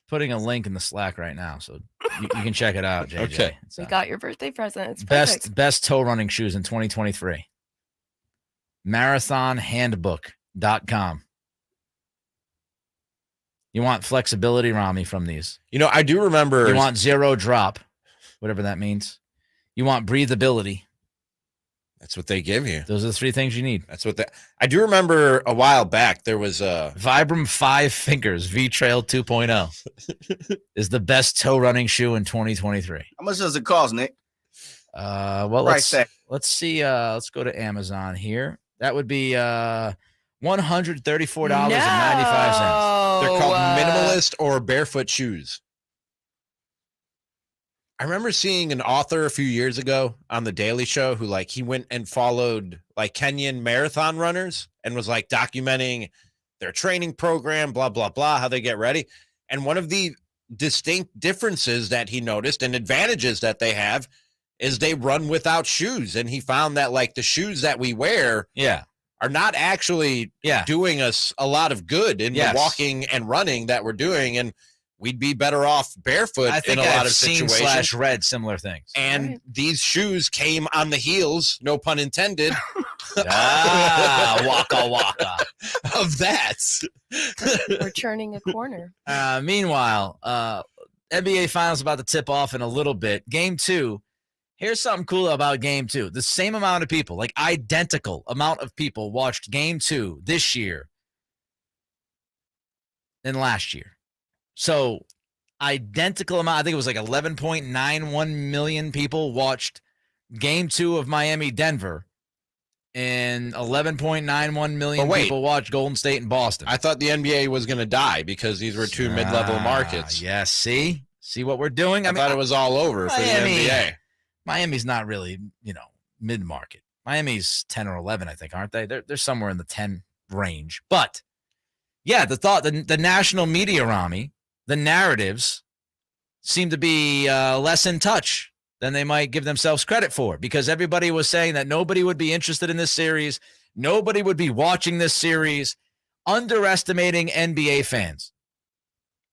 Putting a link in the Slack right now, so you can check it out, JJ. Okay. We got your birthday present. It's perfect. Best toe running shoes in 2023. marathonhandbook.com. You want flexibility, Ramie, from these. You know, I do remember. You want zero drop, whatever that means. You want breathability. That's what they give you. Those are the 3 things you need. That's what I do remember a while back. There was a Vibram 5 Fingers V-Trail 2.0 is the best toe running shoe in 2023. How much does it cost, Nick? Well, let's see. Let's go to Amazon here. That would be $134.95. They're called minimalist or barefoot shoes. I remember seeing an author a few years ago on the Daily Show who he went and followed Kenyan marathon runners and was documenting their training program, blah, blah, blah, how they get ready. And one of the distinct differences that he noticed and advantages that they have is they run without shoes. And he found that the shoes that we wear are not actually doing us a lot of good in the walking and running that we're doing. And we'd be better off barefoot in a lot of situations. Read similar things. And these shoes came on the heels, no pun intended. Waka waka. Of that. We're turning a corner. Meanwhile, NBA Finals about to tip off in a little bit. Game 2. Here's something cool about Game 2. The same amount of people, identical amount of people watched Game 2 this year than last year. So identical amount. I think it was 11.91 million people watched Game 2 of Miami-Denver, and 11.91 million people watched Golden State and Boston. I thought the NBA was going to die because these were two mid-level markets. Yes, see what we're doing? I thought it was all over for the NBA. Miami's not really, mid-market. Miami's 10 or 11, I think, aren't they? They're somewhere in the 10 range. But, yeah, the national media, Ramie, the narratives seem to be less in touch than they might give themselves credit for, because everybody was saying that nobody would be interested in this series. Nobody would be watching this series, underestimating NBA fans.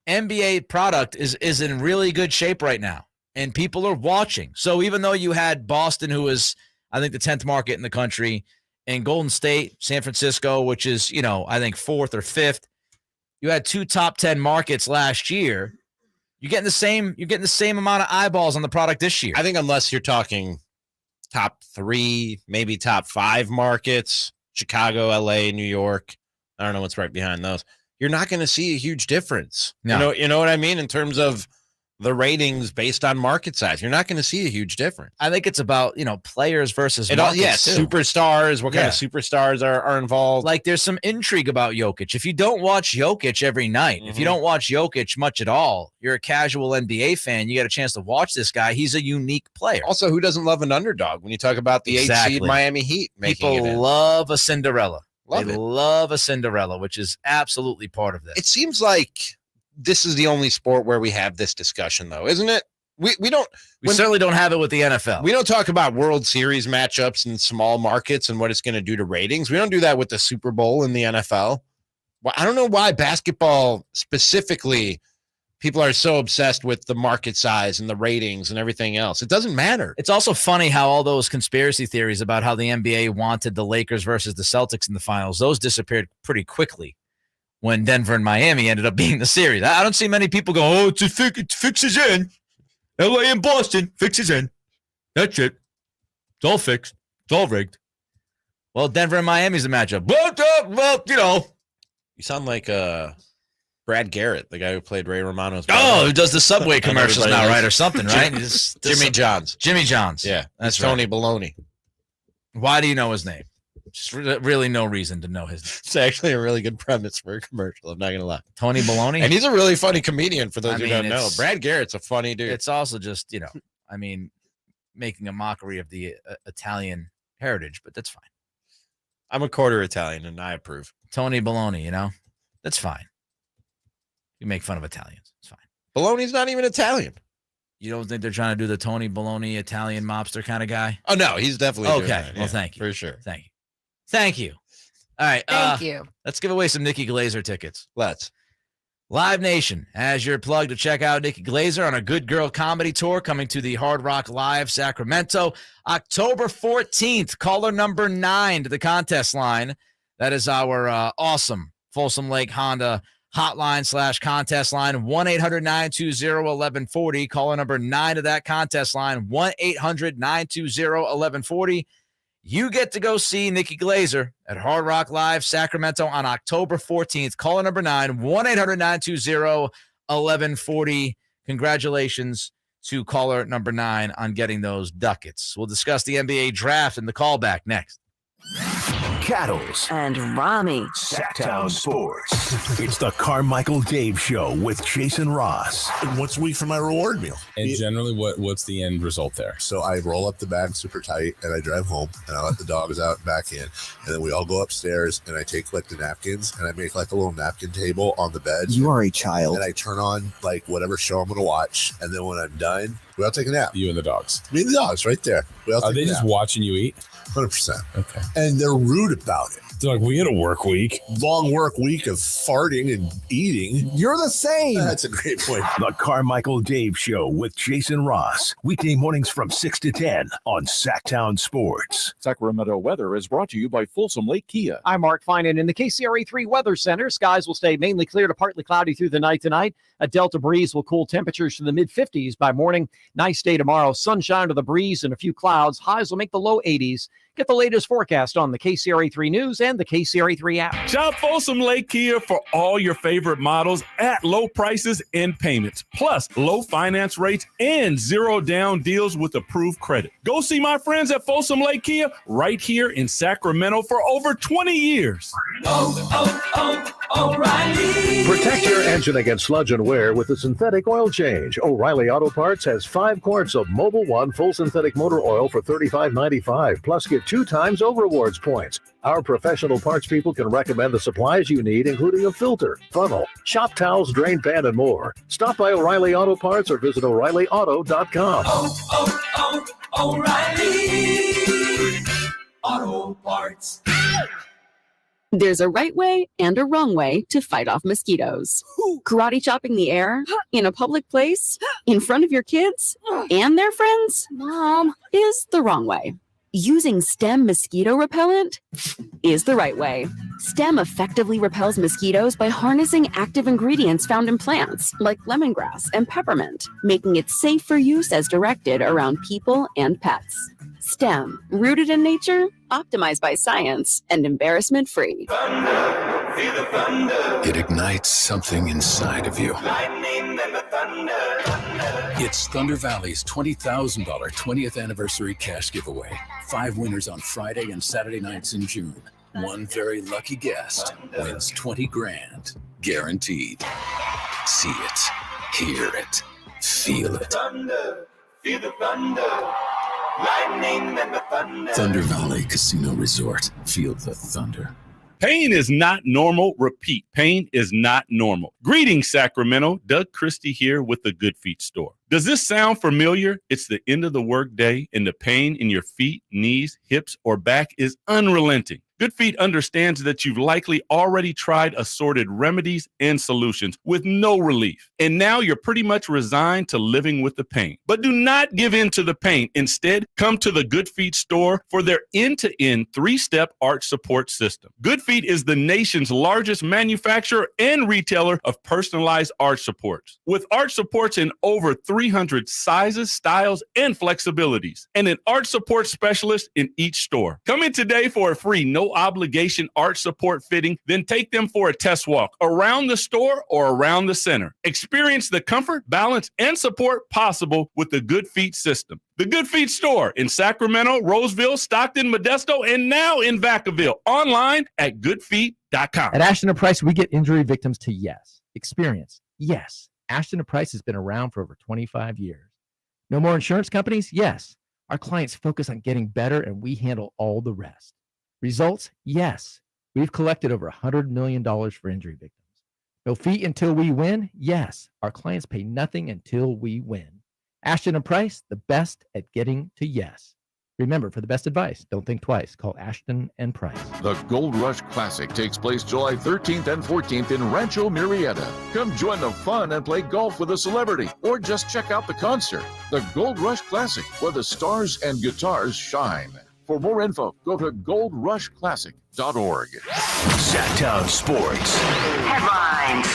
NBA product is in really good shape right now, and people are watching. So even though you had Boston, who is, I think, the 10th market in the country, and Golden State, San Francisco, which is, I think 4th or 5th, you had 2 top 10 markets last year. You're getting the same amount of eyeballs on the product this year. I think unless you're talking top 3, maybe top 5 markets, Chicago, LA, New York, I don't know what's right behind those, you're not going to see a huge difference. No. You know what I mean? In terms of the ratings based on market size, you're not going to see a huge difference. I think it's about, players versus markets too. Superstars. What kind of superstars are involved? There's some intrigue about Jokic. If you don't watch Jokic every night, if you don't watch Jokic much at all, you're a casual NBA fan, you get a chance to watch this guy. He's a unique player. Also, who doesn't love an underdog when you talk about the 8 seed Miami Heat making it in? People love a Cinderella. They love a Cinderella, which is absolutely part of this. It seems like this is the only sport where we have this discussion, though, isn't it? We certainly don't have it with the NFL. We don't talk about World Series matchups in small markets and what it's going to do to ratings. We don't do that with the Super Bowl in the NFL. Well, I don't know why basketball specifically, people are so obsessed with the market size and the ratings and everything else. It doesn't matter. It's also funny how all those conspiracy theories about how the NBA wanted the Lakers versus the Celtics in the finals, those disappeared pretty quickly when Denver and Miami ended up being the series. I don't see many people go, it fixes in. LA and Boston fixes in. That's it. It's all fixed. It's all rigged. Well, Denver and Miami's the matchup. Well, You sound like Brad Garrett, the guy who played Ray Romano's brother. Oh, who does the Subway commercials now, right? Or something, right? Jimmy Johns. Jimmy Johns. Yeah. That's Tony Baloney. Why do you know his name? Just really no reason to know his name. It's actually a really good premise for a commercial. I'm not going to lie. Tony Baloney? And he's a really funny comedian for those who don't know. Brad Garrett's a funny dude. It's also just, making a mockery of the Italian heritage, but that's fine. I'm a quarter Italian and I approve. Tony Baloney, that's fine. You make fun of Italians. It's fine. Baloney's not even Italian. You don't think they're trying to do the Tony Baloney Italian mobster kind of guy? Oh, no, he's definitely doing okay. that. Well, thank you. For sure. Thank you. All right. Thank you. Let's give away some Nikki Glazer tickets. Let's. Live Nation has your plug to check out Nikki Glazer on a Good Girl comedy tour coming to the Hard Rock Live Sacramento October 14th. Caller number 9 to the contest line. That is our awesome Folsom Lake Honda hotline / contest line, 1-800-920-1140. Caller number 9 to that contest line, 1-800-920-1140. You get to go see Nikki Glazer at Hard Rock Live Sacramento on October 14th. Caller number 9, 1-800-920-1140. Congratulations to caller number 9 on getting those ducats. We'll discuss the NBA draft and the callback next. Cattles and Ramie. Sactown Sports. It's the Carmichael Dave Show with Jason Ross. Once a week for my reward meal. And generally, what's the end result there? So I roll up the bag super tight and I drive home and I let the dogs out and back in. And then we all go upstairs and I take like the napkins and I make like a little napkin table on the bed. You are a child. And I turn on like whatever show I'm going to watch. And then when I'm done, we all take a nap. You and the dogs. Me and the dogs right there. Are they just watching you eat? 100%. Okay. And they're rude about it. They're like, we had a work week. Long work week of farting and eating. You're the same. That's a great point. The Carmichael Dave Show with Jason Ross. Weekday mornings from 6 to 10 on Sactown Sports. Sacramento weather is brought to you by Folsom Lake Kia. I'm Mark Finan in the KCRA3 Weather Center. Skies will stay mainly clear to partly cloudy through the night tonight. A delta breeze will cool temperatures to the mid-50s by morning. Nice day tomorrow. Sunshine to the breeze and a few clouds. Highs will make the low 80s. Get the latest forecast on the KCRA3 News and the KCRA3 app. Shop Folsom Lake Kia for all your favorite models at low prices and payments, plus low finance rates and zero down deals with approved credit. Go see my friends at Folsom Lake Kia right here in Sacramento for over 20 years. O'Reilly. Protect your engine against sludge and wear with a synthetic oil change. O'Reilly Auto Parts has 5 quarts of Mobil 1 full synthetic motor oil for $35.95, plus get 2 times O Rewards points. Our professional parts people can recommend the supplies you need, including a filter, funnel, shop towels, drain pan, and more. Stop by O'Reilly Auto Parts or visit O'ReillyAuto.com. O'Reilly Auto Parts. There's a right way and a wrong way to fight off mosquitoes. Karate chopping the air in a public place in front of your kids and their friends, Mom, is the wrong way. Using Stem mosquito repellent is the right way. Stem effectively repels mosquitoes by harnessing active ingredients found in plants like lemongrass and peppermint, making it safe for use as directed around people and pets. Stem, rooted in nature, optimized by science, and embarrassment-free. It ignites something inside of you. Lightning and the thunder. It's Thunder Valley's $20,000 20th anniversary cash giveaway. 5 winners on Friday and Saturday nights in June. One very lucky guest wins $20,000 guaranteed. See it, hear it, feel it. Thunder, feel the thunder. Lightning and the thunder. Thunder Valley Casino Resort. Feel the thunder. Pain is not normal. Repeat, pain is not normal. Greetings, Sacramento. Doug Christie here with the Good Feet Store. Does this sound familiar? It's the end of the workday and the pain in your feet, knees, hips, or back is unrelenting. Good Feet understands that you've likely already tried assorted remedies and solutions with no relief. And now you're pretty much resigned to living with the pain. But do not give in to the pain. Instead, come to the Good Feet store for their end-to-end 3-step arch support system. Good Feet is the nation's largest manufacturer and retailer of personalized arch supports. With arch supports in over 300 sizes, styles, and flexibilities, and an arch support specialist in each store. Come in today for a free no-obligation arch support fitting, then take them for a test walk around the store or around the center. Experience the comfort, balance, and support possible with the Good Feet system. The Good Feet store in Sacramento, Roseville, Stockton, Modesto, and now in Vacaville. Online at goodfeet.com. At Ashton & Price, we get injury victims to yes. Experience, yes. Ashton & Price has been around for over 25 years. No more insurance companies? Yes. Our clients focus on getting better, and we handle all the rest. Results? Yes. We've collected over $100 million for injury victims. No fee until we win? Yes. Our clients pay nothing until we win. Ashton & Price, the best at getting to yes. Remember, for the best advice, don't think twice. Call Ashton & Price. The Gold Rush Classic takes place July 13th and 14th in Rancho Murrieta. Come join the fun and play golf with a celebrity, or just check out the concert. The Gold Rush Classic, where the stars and guitars shine. For more info, go to goldrushclassic.org. Sactown Sports. Headlines.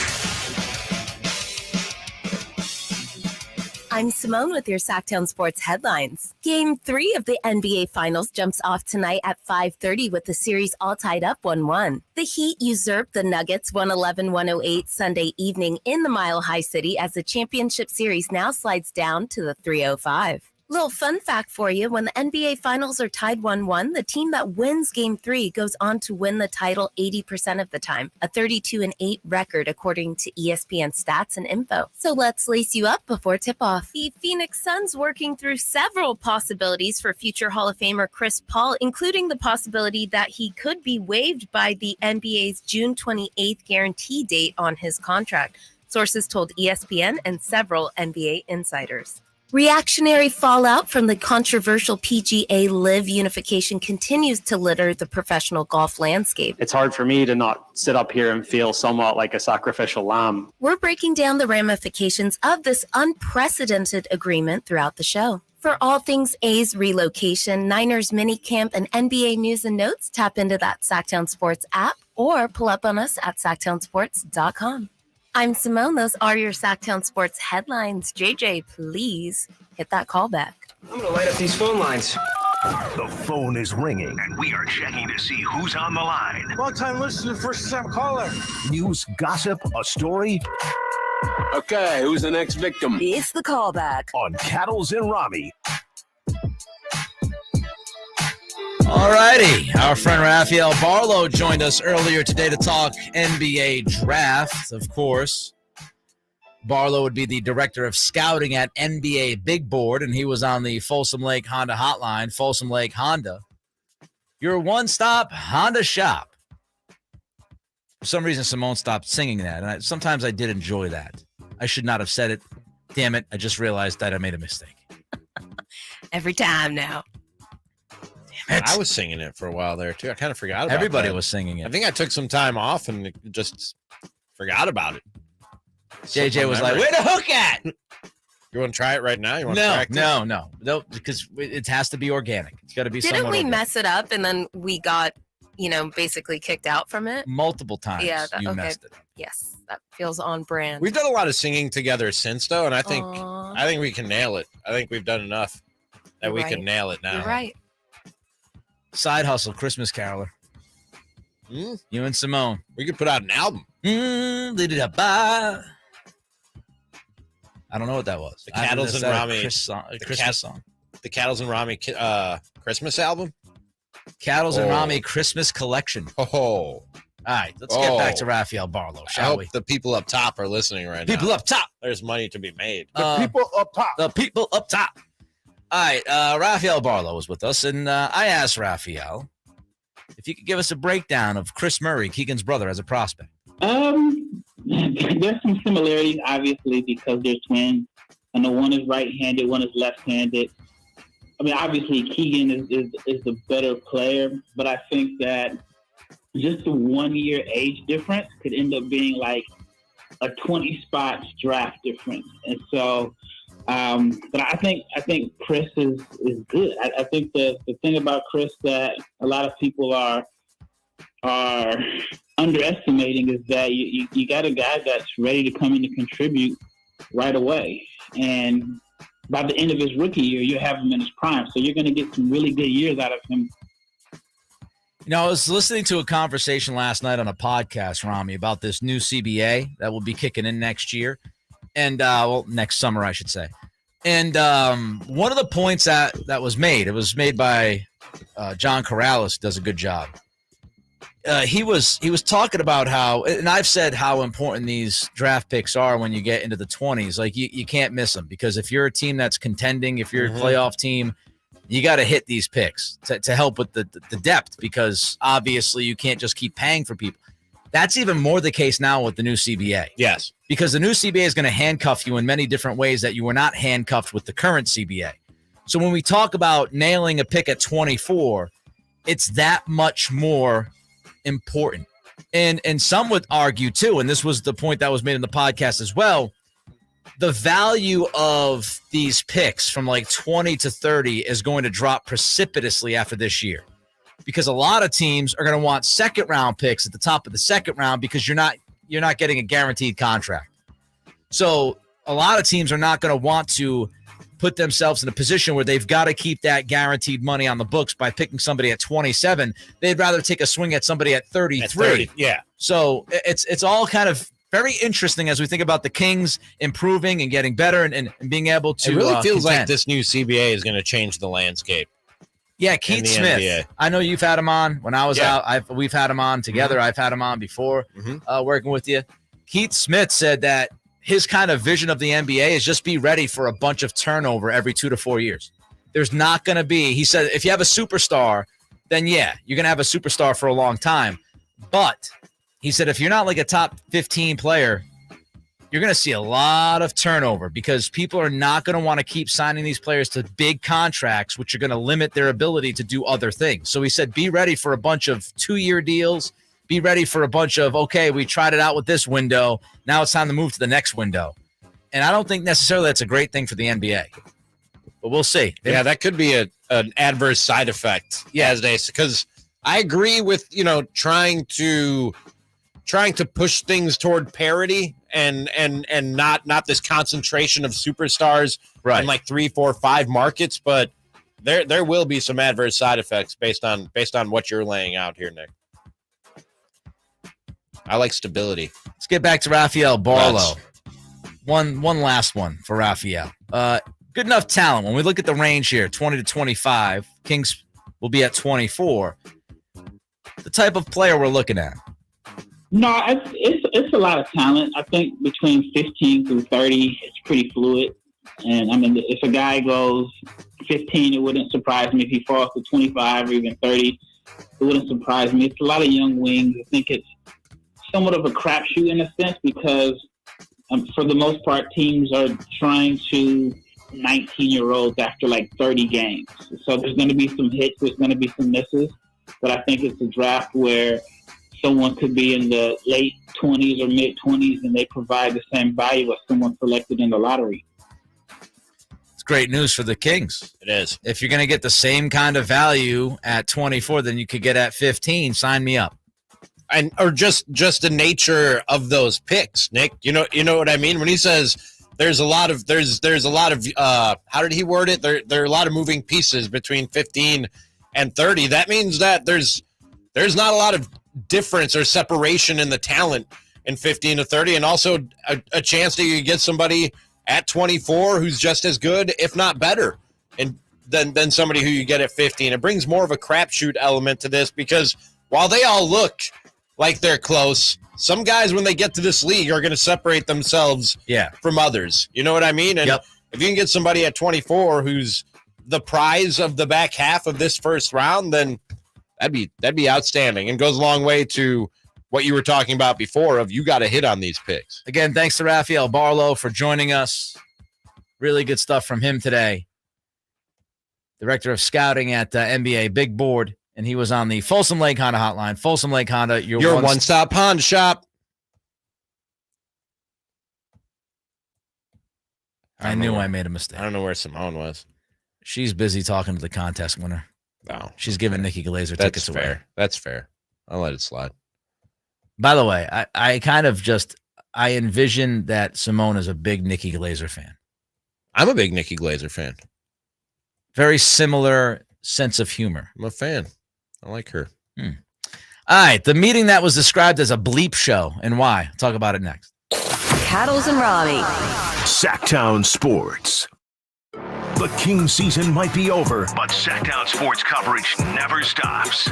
I'm Simone with your Sactown Sports headlines. Game 3 of the NBA Finals jumps off tonight at 5:30 with the series all tied up 1-1. The Heat usurped the Nuggets 111-108 Sunday evening in the Mile High City as the championship series now slides down to the 305. Little fun fact for you, when the NBA Finals are tied 1-1, the team that wins Game 3 goes on to win the title 80% of the time, a 32-8 record according to ESPN stats and info. So let's lace you up before tip-off. The Phoenix Suns working through several possibilities for future Hall of Famer Chris Paul, including the possibility that he could be waived by the NBA's June 28th guarantee date on his contract, sources told ESPN and several NBA insiders. Reactionary fallout from the controversial PGA Live unification continues to litter the professional golf landscape. It's hard for me to not sit up here and feel somewhat like a sacrificial lamb. We're breaking down the ramifications of this unprecedented agreement throughout the show. For all things A's relocation, Niners minicamp, and NBA news and notes, tap into that Sactown Sports app or pull up on us at SactownSports.com. I'm Simone. Those are your Sactown Sports headlines. JJ, please hit that call back. I'm going to light up these phone lines. The phone is ringing, and we are checking to see who's on the line. Long time listener, first time caller. News, gossip, a story. Okay, who's the next victim? It's the callback on Cattles and Ramie. All righty. Our friend Rafael Barlow joined us earlier today to talk NBA draft. Of course, Barlow would be the director of scouting at NBA Big Board, and he was on the Folsom Lake Honda hotline. Folsom Lake Honda, your one-stop Honda shop. For some reason, Simone stopped singing that, and sometimes I did enjoy that. I should not have said it. Damn it, I just realized that I made a mistake. Every time now. I was singing it for a while there, too. I kind of forgot about it. Everybody was singing it. I think I took some time off and just forgot about it. JJ was like, where the hook at? You want to try it right now? You want to practice? No, because it has to be organic. It's got to be Didn't we organic. mess it up and then we got, basically kicked out from it? Multiple times you messed it up. Yes, that feels on brand. We've done a lot of singing together since, though, and I think we can nail it. I think we've done enough that we can nail it now. You're right. Side hustle, Christmas caroler. You and Simone. We could put out an album. I don't know what that was. The Cattles and Ramie Christmas song. The Cattles and Ramie Christmas album. Cattles and Ramie Christmas collection. All right, let's get back to Rafael Barlow, shall we? The people up top are listening right now. People up top. There's money to be made. The people up top. The people up top. All right, Rafael Barlow was with us, and I asked Rafael if you could give us a breakdown of Chris Murray, Keegan's brother, as a prospect. There's some similarities, obviously, because they're twins. I know one is right-handed, one is left-handed. I mean, obviously, Keegan is the better player, but I think that just the 1 year age difference could end up being like a 20 spots draft difference. And so, but I think Chris is good. I think the thing about Chris that a lot of people are underestimating is that you got a guy that's ready to come in to contribute right away. And by the end of his rookie year, you have him in his prime. So you're going to get some really good years out of him. I was listening to a conversation last night on a podcast, Ramie, about this new CBA that will be kicking in next year. And, next summer, I should say. And one of the points that was made, it was made by John Corrales, who does a good job. He was talking about how, and I've said how important these draft picks are when you get into the 20s. Like, you can't miss them, because if you're a team that's contending, if you're a playoff team, you got to hit these picks to help with the depth, because obviously you can't just keep paying for people. That's even more the case now with the new CBA. Yes. Because the new CBA is going to handcuff you in many different ways that you were not handcuffed with the current CBA. So when we talk about nailing a pick at 24, it's that much more important. And some would argue too, and this was the point that was made in the podcast as well, the value of these picks from like 20 to 30 is going to drop precipitously after this year, because a lot of teams are going to want second round picks at the top of the second round, because you're not getting a guaranteed contract. So a lot of teams are not going to want to put themselves in a position where they've got to keep that guaranteed money on the books by picking somebody at 27. They'd rather take a swing at somebody at 33. At 30, yeah. So it's all kind of very interesting as we think about the Kings improving and getting better and being able to. It really feels like contend. this new CBA is going to change the landscape. Yeah, Keith Smith. NBA. I know you've had him on when I was out. We've had him on together. Mm-hmm. I've had him on before working with you. Keith Smith said that his kind of vision of the NBA is just be ready for a bunch of turnover every 2 to 4 years. There's not going to be, he said, if you have a superstar, then yeah, you're going to have a superstar for a long time. But he said, if you're not like a top 15 player, you're going to see a lot of turnover because people are not going to want to keep signing these players to big contracts, which are going to limit their ability to do other things. So he said, be ready for a bunch of 2-year deals. Be ready for a bunch of, okay, we tried it out with this window. Now it's time to move to the next window. And I don't think necessarily that's a great thing for the NBA. But we'll see. Yeah, that could be an adverse side effect. Yeah, because I agree with, trying to push things toward parity and not this concentration of superstars in like 3, 4, 5 markets. But there will be some adverse side effects based on what you're laying out here, Nick. I like stability. Let's get back to Rafael Barlow. One last one for Rafael. Good enough talent. When we look at the range here, 20 to 25, Kings will be at 24. The type of player we're looking at. No, it's a lot of talent. I think between 15 through 30, it's pretty fluid. And I mean, if a guy goes 15, it wouldn't surprise me. If he falls to 25 or even 30, it wouldn't surprise me. It's a lot of young wings. I think it's somewhat of a crapshoot in a sense because for the most part, teams are trying to 19-year-olds after like 30 games. So there's going to be some hits, there's going to be some misses, but I think it's a draft where someone could be in the late 20s or mid-20s and they provide the same value as someone selected in the lottery. It's great news for the Kings. It is. If you're going to get the same kind of value at 24 than you could get at 15, sign me up. Or just the nature of those picks, Nick. You know what I mean when he says there's a lot of how did he word it? There are a lot of moving pieces between 15 and 30. That means that there's not a lot of difference or separation in the talent in 15 to 30, and also a chance that you get somebody at 24 who's just as good, if not better, and than somebody who you get at 15. It brings more of a crapshoot element to this because while they all look like they're close, some guys, when they get to this league, are going to separate themselves from others. You know what I mean? And if you can get somebody at 24 who's the prize of the back half of this first round, then that'd be outstanding and goes a long way to what you were talking about before of you got to hit on these picks. Again, thanks to Rafael Barlow for joining us. Really good stuff from him today. Director of Scouting at NBA Big Board. And he was on the Folsom Lake Honda hotline. Folsom Lake Honda, your one-stop Honda shop. I knew I made a mistake. I don't know where Simone was. She's busy talking to the contest winner. No. She's giving Nikki Glazer tickets away. That's fair. I'll let it slide. By the way, I envision that Simone is a big Nikki Glazer fan. I'm a big Nikki Glazer fan. Very similar sense of humor. I'm a fan. I like her. All right. The meeting that was described as a bleep show and why. I'll talk about it next. Cattles and Ramie. Sactown Sports. The Kings season might be over, but Sactown sports coverage never stops.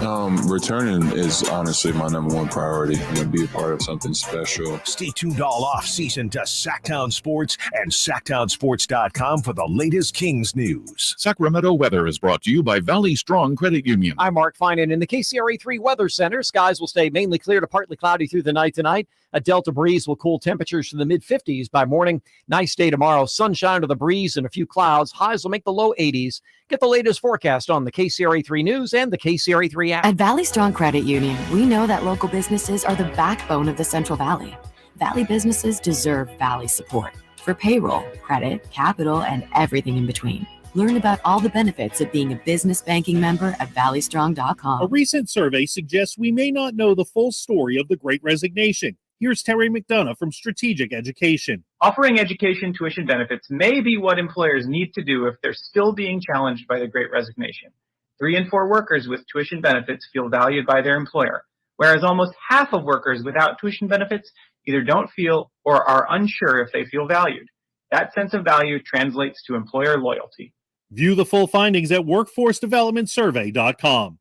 Returning is honestly my number one priority. I'm going to be a part of something special. Stay tuned all off-season to Sactown Sports and SactownSports.com for the latest Kings news. Sacramento weather is brought to you by Valley Strong Credit Union. I'm Mark Finan in the KCRA3 Weather Center. Skies will stay mainly clear to partly cloudy through the night tonight. A delta breeze will cool temperatures to the mid-50s by morning. Nice day tomorrow. Sunshine to the breeze and a few clouds. Highs will make the low 80s. Get the latest forecast on the KCRA3 News and the KCRA3 app. At Valley Strong Credit Union, we know that local businesses are the backbone of the Central Valley. Valley businesses deserve Valley support for payroll, credit, capital, and everything in between. Learn about all the benefits of being a business banking member at valleystrong.com. A recent survey suggests we may not know the full story of the Great Resignation. Here's Terry McDonough from Strategic Education. Offering education tuition benefits may be what employers need to do if they're still being challenged by the Great Resignation. 3 in 4 workers with tuition benefits feel valued by their employer, whereas almost half of workers without tuition benefits either don't feel or are unsure if they feel valued. That sense of value translates to employer loyalty. View the full findings at workforcedevelopmentsurvey.com.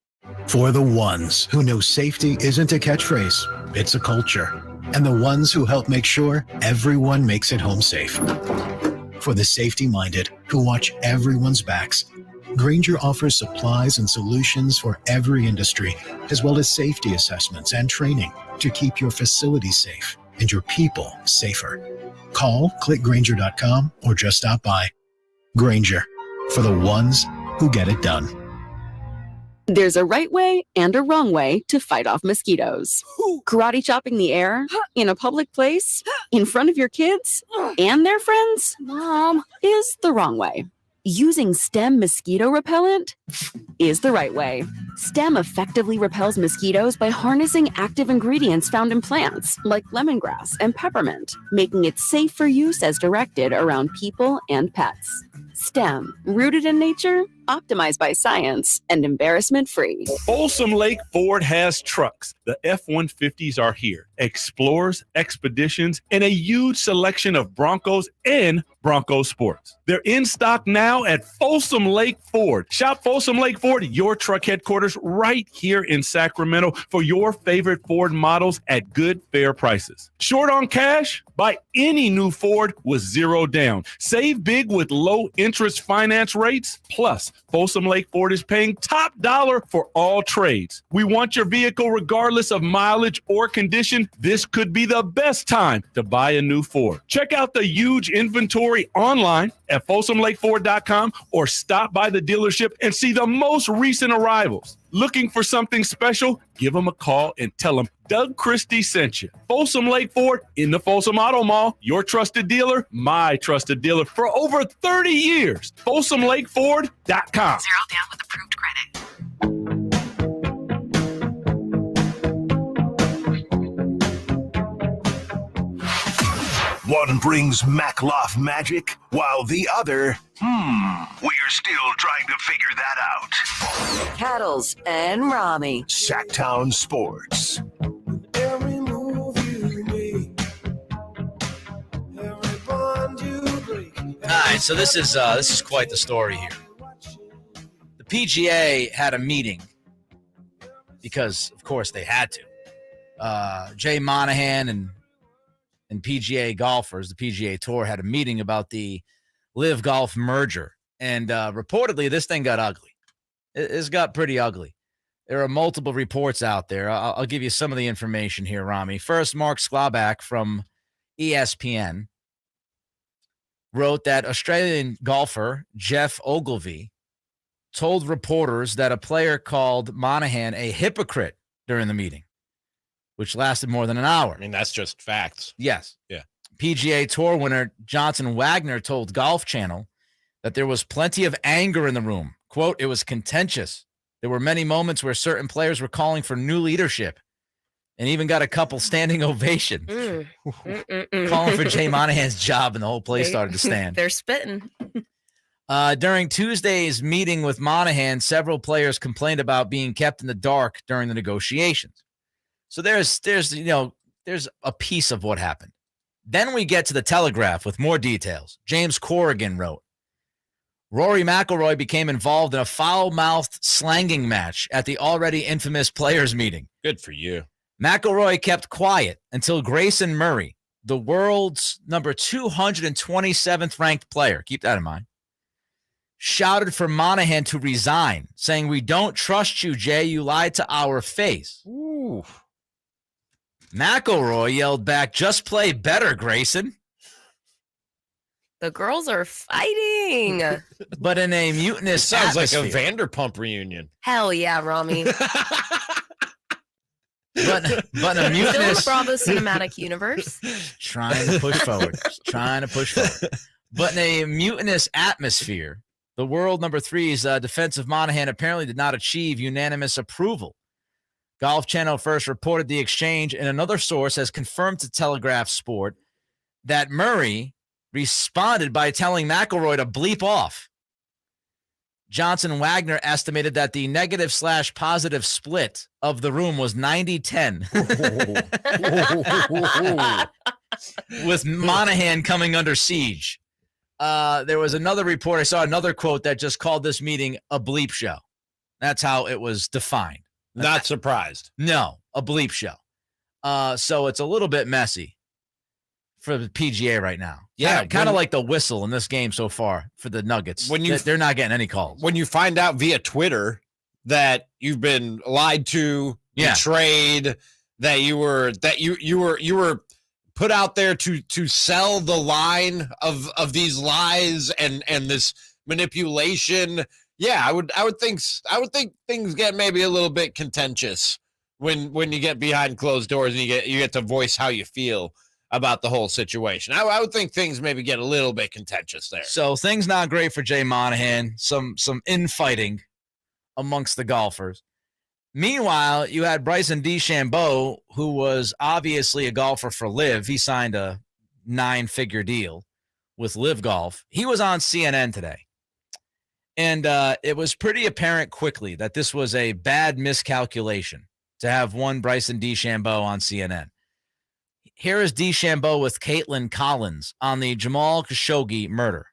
For the ones who know safety isn't a catchphrase, it's a culture. And the ones who help make sure everyone makes it home safe. For the safety-minded who watch everyone's backs, Grainger offers supplies and solutions for every industry, as well as safety assessments and training to keep your facilities safe and your people safer. Call, click Grainger.com, or just stop by. Grainger, for the ones who get it done. There's a right way and a wrong way to fight off mosquitoes. Karate chopping the air, in a public place, in front of your kids, and their friends, Mom, is the wrong way. Using Stem mosquito repellent is the right way. Stem effectively repels mosquitoes by harnessing active ingredients found in plants like lemongrass and peppermint, making it safe for use as directed around people and pets. Stem, rooted in nature, optimized by science, and embarrassment-free. Folsom Lake Ford has trucks. The F-150s are here. Explorers, Expeditions, and a huge selection of Broncos and Bronco Sports. They're in stock now at Folsom Lake Ford. Shop Folsom Lake Ford, your truck headquarters, right here in Sacramento for your favorite Ford models at good, fair prices. Short on cash? Buy any new Ford with 0 down. Save big with low interest finance rates. Plus, Folsom Lake Ford is paying top dollar for all trades. We want your vehicle regardless of mileage or condition. This could be the best time to buy a new Ford. Check out the huge inventory online at FolsomLakeFord.com or stop by the dealership and see the most recent arrivals. Looking for something special? Give them a call and tell them Doug Christie sent you. Folsom Lake Ford in the Folsom Auto Mall, your trusted dealer, my trusted dealer for over 30 years. FolsomLakeFord.com. 0 down with approved credit. One brings Makloff magic, while the other, we're still trying to figure that out. Cattles and Ramie. Sactown Sports. Every move you make, every bond you break. All right, so this is quite the story here. The PGA had a meeting because, of course, they had to. Jay Monahan and PGA golfers, the PGA Tour, had a meeting about the Live Golf merger, and reportedly this thing got ugly. It's got pretty ugly. There are multiple reports out there. I'll give you some of the information here, Ramie. First, Mark Sklabak from ESPN wrote that Australian golfer Jeff Ogilvy told reporters that a player called Monahan a hypocrite during the meeting, which lasted more than an hour. I mean, that's just facts. Yes. Yeah. PGA Tour winner Johnson Wagner told Golf Channel that there was plenty of anger in the room. Quote, it was contentious. There were many moments where certain players were calling for new leadership and even got a couple standing ovations. Calling for Jay Monahan's job, and the whole place started to stand. They're spitting. During Tuesday's meeting with Monahan, several players complained about being kept in the dark during the negotiations. So there's a piece of what happened. Then we get to the Telegraph with more details. James Corrigan wrote, Rory McIlroy became involved in a foul-mouthed slanging match at the already infamous players' meeting. Good for you. McIlroy kept quiet until Grayson Murray, the world's number 227th ranked player, keep that in mind, shouted for Monahan to resign, saying, we don't trust you, Jay. You lied to our face. Ooh. McIlroy yelled back, just play better, Grayson. The girls are fighting. But in a mutinous sounds atmosphere. like a Vanderpump reunion. Hell yeah, Ramie. But in a mutinous Bravo cinematic universe. Trying to push forward. But in a mutinous atmosphere, the world number 3's defense of Monahan apparently did not achieve unanimous approval. Golf Channel first reported the exchange, and another source has confirmed to Telegraph Sport that Murray responded by telling McIlroy to bleep off. Johnson Wagner estimated that the negative/positive split of the room was 90-10. With Monahan coming under siege. There was another report. I saw another quote that just called this meeting a bleep show. That's how it was defined. Not surprised. No, a bleep show. So it's a little bit messy for the PGA right now. Yeah, kind of like the whistle in this game so far for the Nuggets. They're not getting any calls. When you find out via Twitter that you've been lied to, betrayed, that you were put out there to sell the line of these lies and this manipulation. Yeah, I would think things get maybe a little bit contentious when you get behind closed doors and you get to voice how you feel about the whole situation. I would think things maybe get a little bit contentious there. So things not great for Jay Monahan. Some infighting amongst the golfers. Meanwhile, you had Bryson DeChambeau, who was obviously a golfer for LIV. He signed a 9-figure deal with LIV Golf. He was on CNN today. And it was pretty apparent quickly that this was a bad miscalculation to have one Bryson DeChambeau on CNN. Here is DeChambeau with Caitlin Collins on the Jamal Khashoggi murder.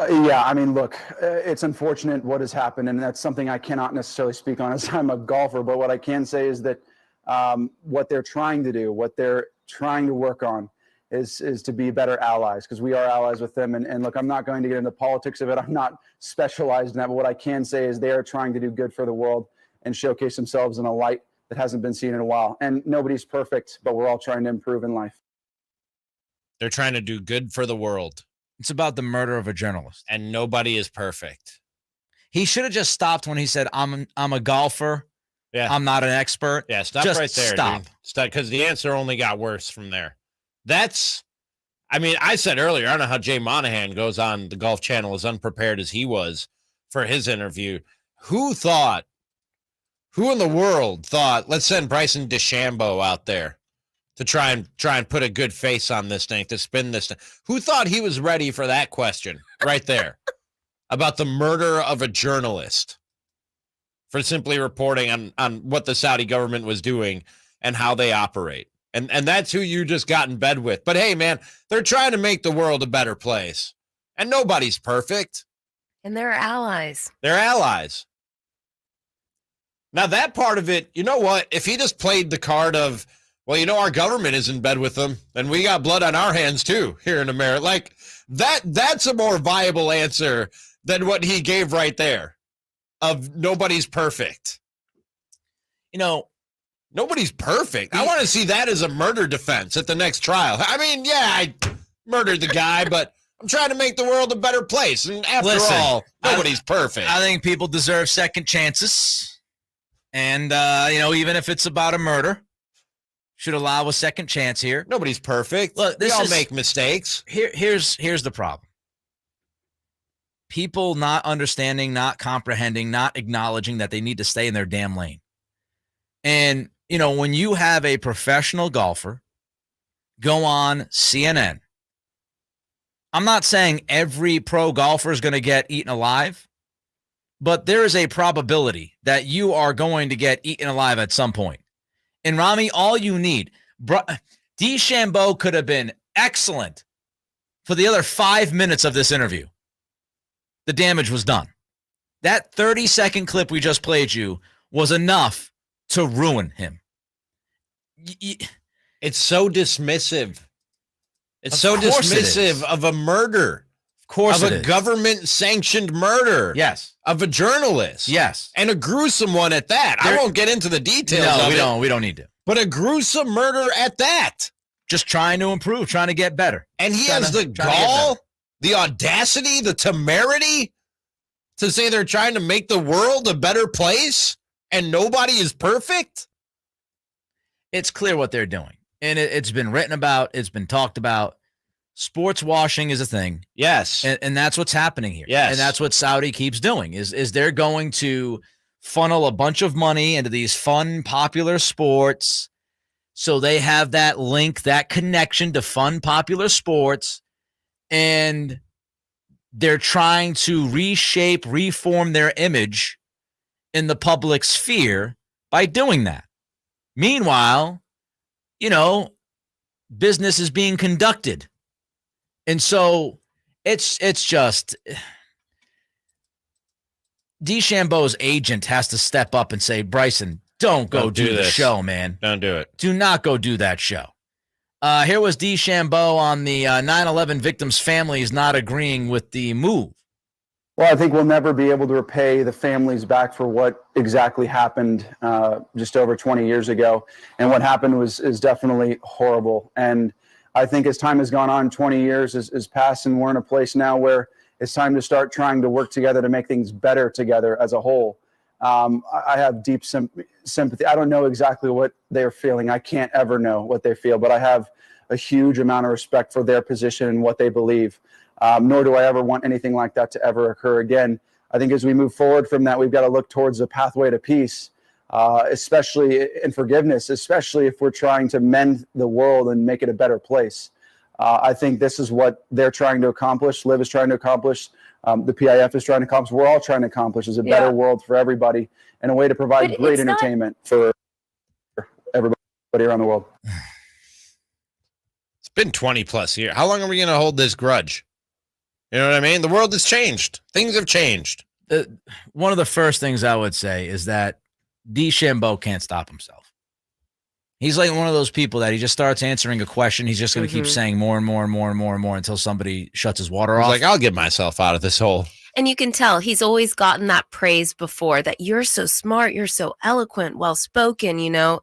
Yeah, I mean, look, it's unfortunate what has happened, and that's something I cannot necessarily speak on as I'm a golfer. But what I can say is that what they're trying to do, what they're trying to work on is to be better allies, because we are allies with them. And look, I'm not going to get into politics of it. I'm not specialized in that. But what I can say is they are trying to do good for the world and showcase themselves in a light that hasn't been seen in a while. And nobody's perfect, but we're all trying to improve in life. They're trying to do good for the world. It's about the murder of a journalist. And nobody is perfect. He should have just stopped when he said, I'm a golfer. Yeah. I'm not an expert. Yeah, stop just right there. Stop. Stop, because the answer only got worse from there. I said earlier, I don't know how Jay Monahan goes on the Golf Channel as unprepared as he was for his interview. Who in the world thought, let's send Bryson DeChambeau out there to try and put a good face on this thing, to spin this thing? Who thought he was ready for that question right there about the murder of a journalist for simply reporting on what the Saudi government was doing and how they operate? And that's who you just got in bed with. But hey, man, they're trying to make the world a better place. And nobody's perfect. And they're allies. They're allies. Now, that part of it, you know what? If he just played the card of, well, you know, our government is in bed with them, and we got blood on our hands, too, here in America. Like, that's a more viable answer than what he gave right there of nobody's perfect. You know, nobody's perfect. I want to see that as a murder defense at the next trial. I mean, yeah, I murdered the guy, but I'm trying to make the world a better place. And after all, nobody's perfect. I think people deserve second chances. And, even if it's about a murder, should allow a second chance here. Nobody's perfect. Look, we all make mistakes. Here's the problem. People not understanding, not comprehending, not acknowledging that they need to stay in their damn lane. And, when you have a professional golfer go on CNN, I'm not saying every pro golfer is going to get eaten alive, but there is a probability that you are going to get eaten alive at some point. And Ramie, all you need, DeChambeau could have been excellent for the other 5 minutes of this interview. The damage was done. That 30-second clip we just played you was enough to ruin him. It's so dismissive. It's so dismissive of a murder. Of course, of a government-sanctioned murder. Yes. Of a journalist. Yes. And a gruesome one at that. I won't get into the details of it. We don't need to. But a gruesome murder at that. Just trying to improve, trying to get better. And he has the gall, the audacity, the temerity to say they're trying to make the world a better place and nobody is perfect? It's clear what they're doing. And it's been written about. It's been talked about. Sports washing is a thing. Yes. And that's what's happening here. Yes. And that's what Saudi keeps doing is they're going to funnel a bunch of money into these fun, popular sports. So they have that link, that connection to fun, popular sports. And they're trying to reshape, reform their image in the public sphere by doing that. Meanwhile, business is being conducted. And so it's just DeChambeau's agent has to step up and say, Bryson, don't go do the show, man. Don't do it. Do not go do that show. Here was DeChambeau on the 9/11 victims' families not agreeing with the move. Well, I think we'll never be able to repay the families back for what exactly happened just over 20 years ago. And what happened is definitely horrible. And I think as time has gone on, 20 years is passed, and we're in a place now where it's time to start trying to work together to make things better together as a whole. I have deep sympathy. I don't know exactly what they're feeling. I can't ever know what they feel, but I have a huge amount of respect for their position and what they believe. Nor do I ever want anything like that to ever occur again. I think as we move forward from that, we've got to look towards a pathway to peace, especially in forgiveness, especially if we're trying to mend the world and make it a better place. I think this is what they're trying to accomplish. Liv is trying to accomplish. The PIF is trying to accomplish. We're all trying to accomplish is a better world for everybody and a way to provide great entertainment for everybody around the world. It's been 20 plus years. How long are we going to hold this grudge? You know what I mean? The world has changed. Things have changed. One of the first things I would say is that DeChambeau can't stop himself. He's like one of those people that he just starts answering a question. He's just going to keep saying more and more and more and more and more until somebody shuts his water off. Like, I'll get myself out of this hole. And you can tell he's always gotten that praise before, that you're so smart, you're so eloquent, well-spoken,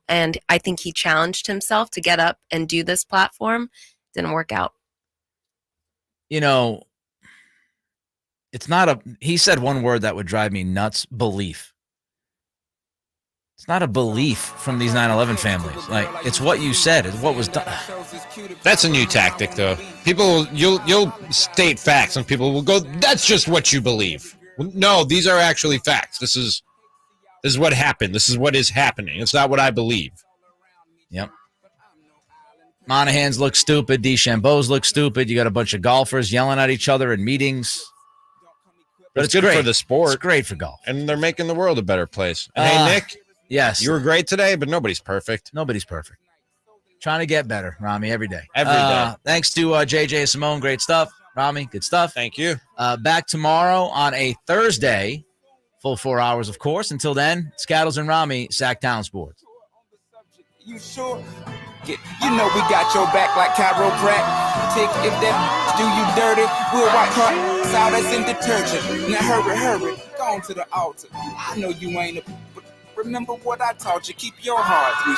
and I think he challenged himself to get up and do this platform. Didn't work out. It's not he said one word that would drive me nuts: belief. It's not a belief from these 9/11 families. Like, it's what you said. It's what was done. That's a new tactic, though. People, you'll state facts, and people will go, "That's just what you believe." No, these are actually facts. This is what happened. This is what is happening. It's not what I believe. Yep. Monahan's look stupid. DeChambeau's look stupid. You got a bunch of golfers yelling at each other in meetings. But it's good for the sport. It's great for golf. And they're making the world a better place. And hey, Nick. Yes. You were great today, but nobody's perfect. Nobody's perfect. Trying to get better, Ramie, every day. Every day. Thanks to JJ Simone. Great stuff. Ramie, good stuff. Thank you. Back tomorrow on a Thursday. Full 4 hours, of course. Until then, Scattles and Ramie, Sactown Sports. You sure? You know we got your back like chiropractic. If that do you dirty, we'll wipe her out as in detergent. Now hurry, go on to the altar. I know you ain't a... Remember what I taught you. Keep your heart 3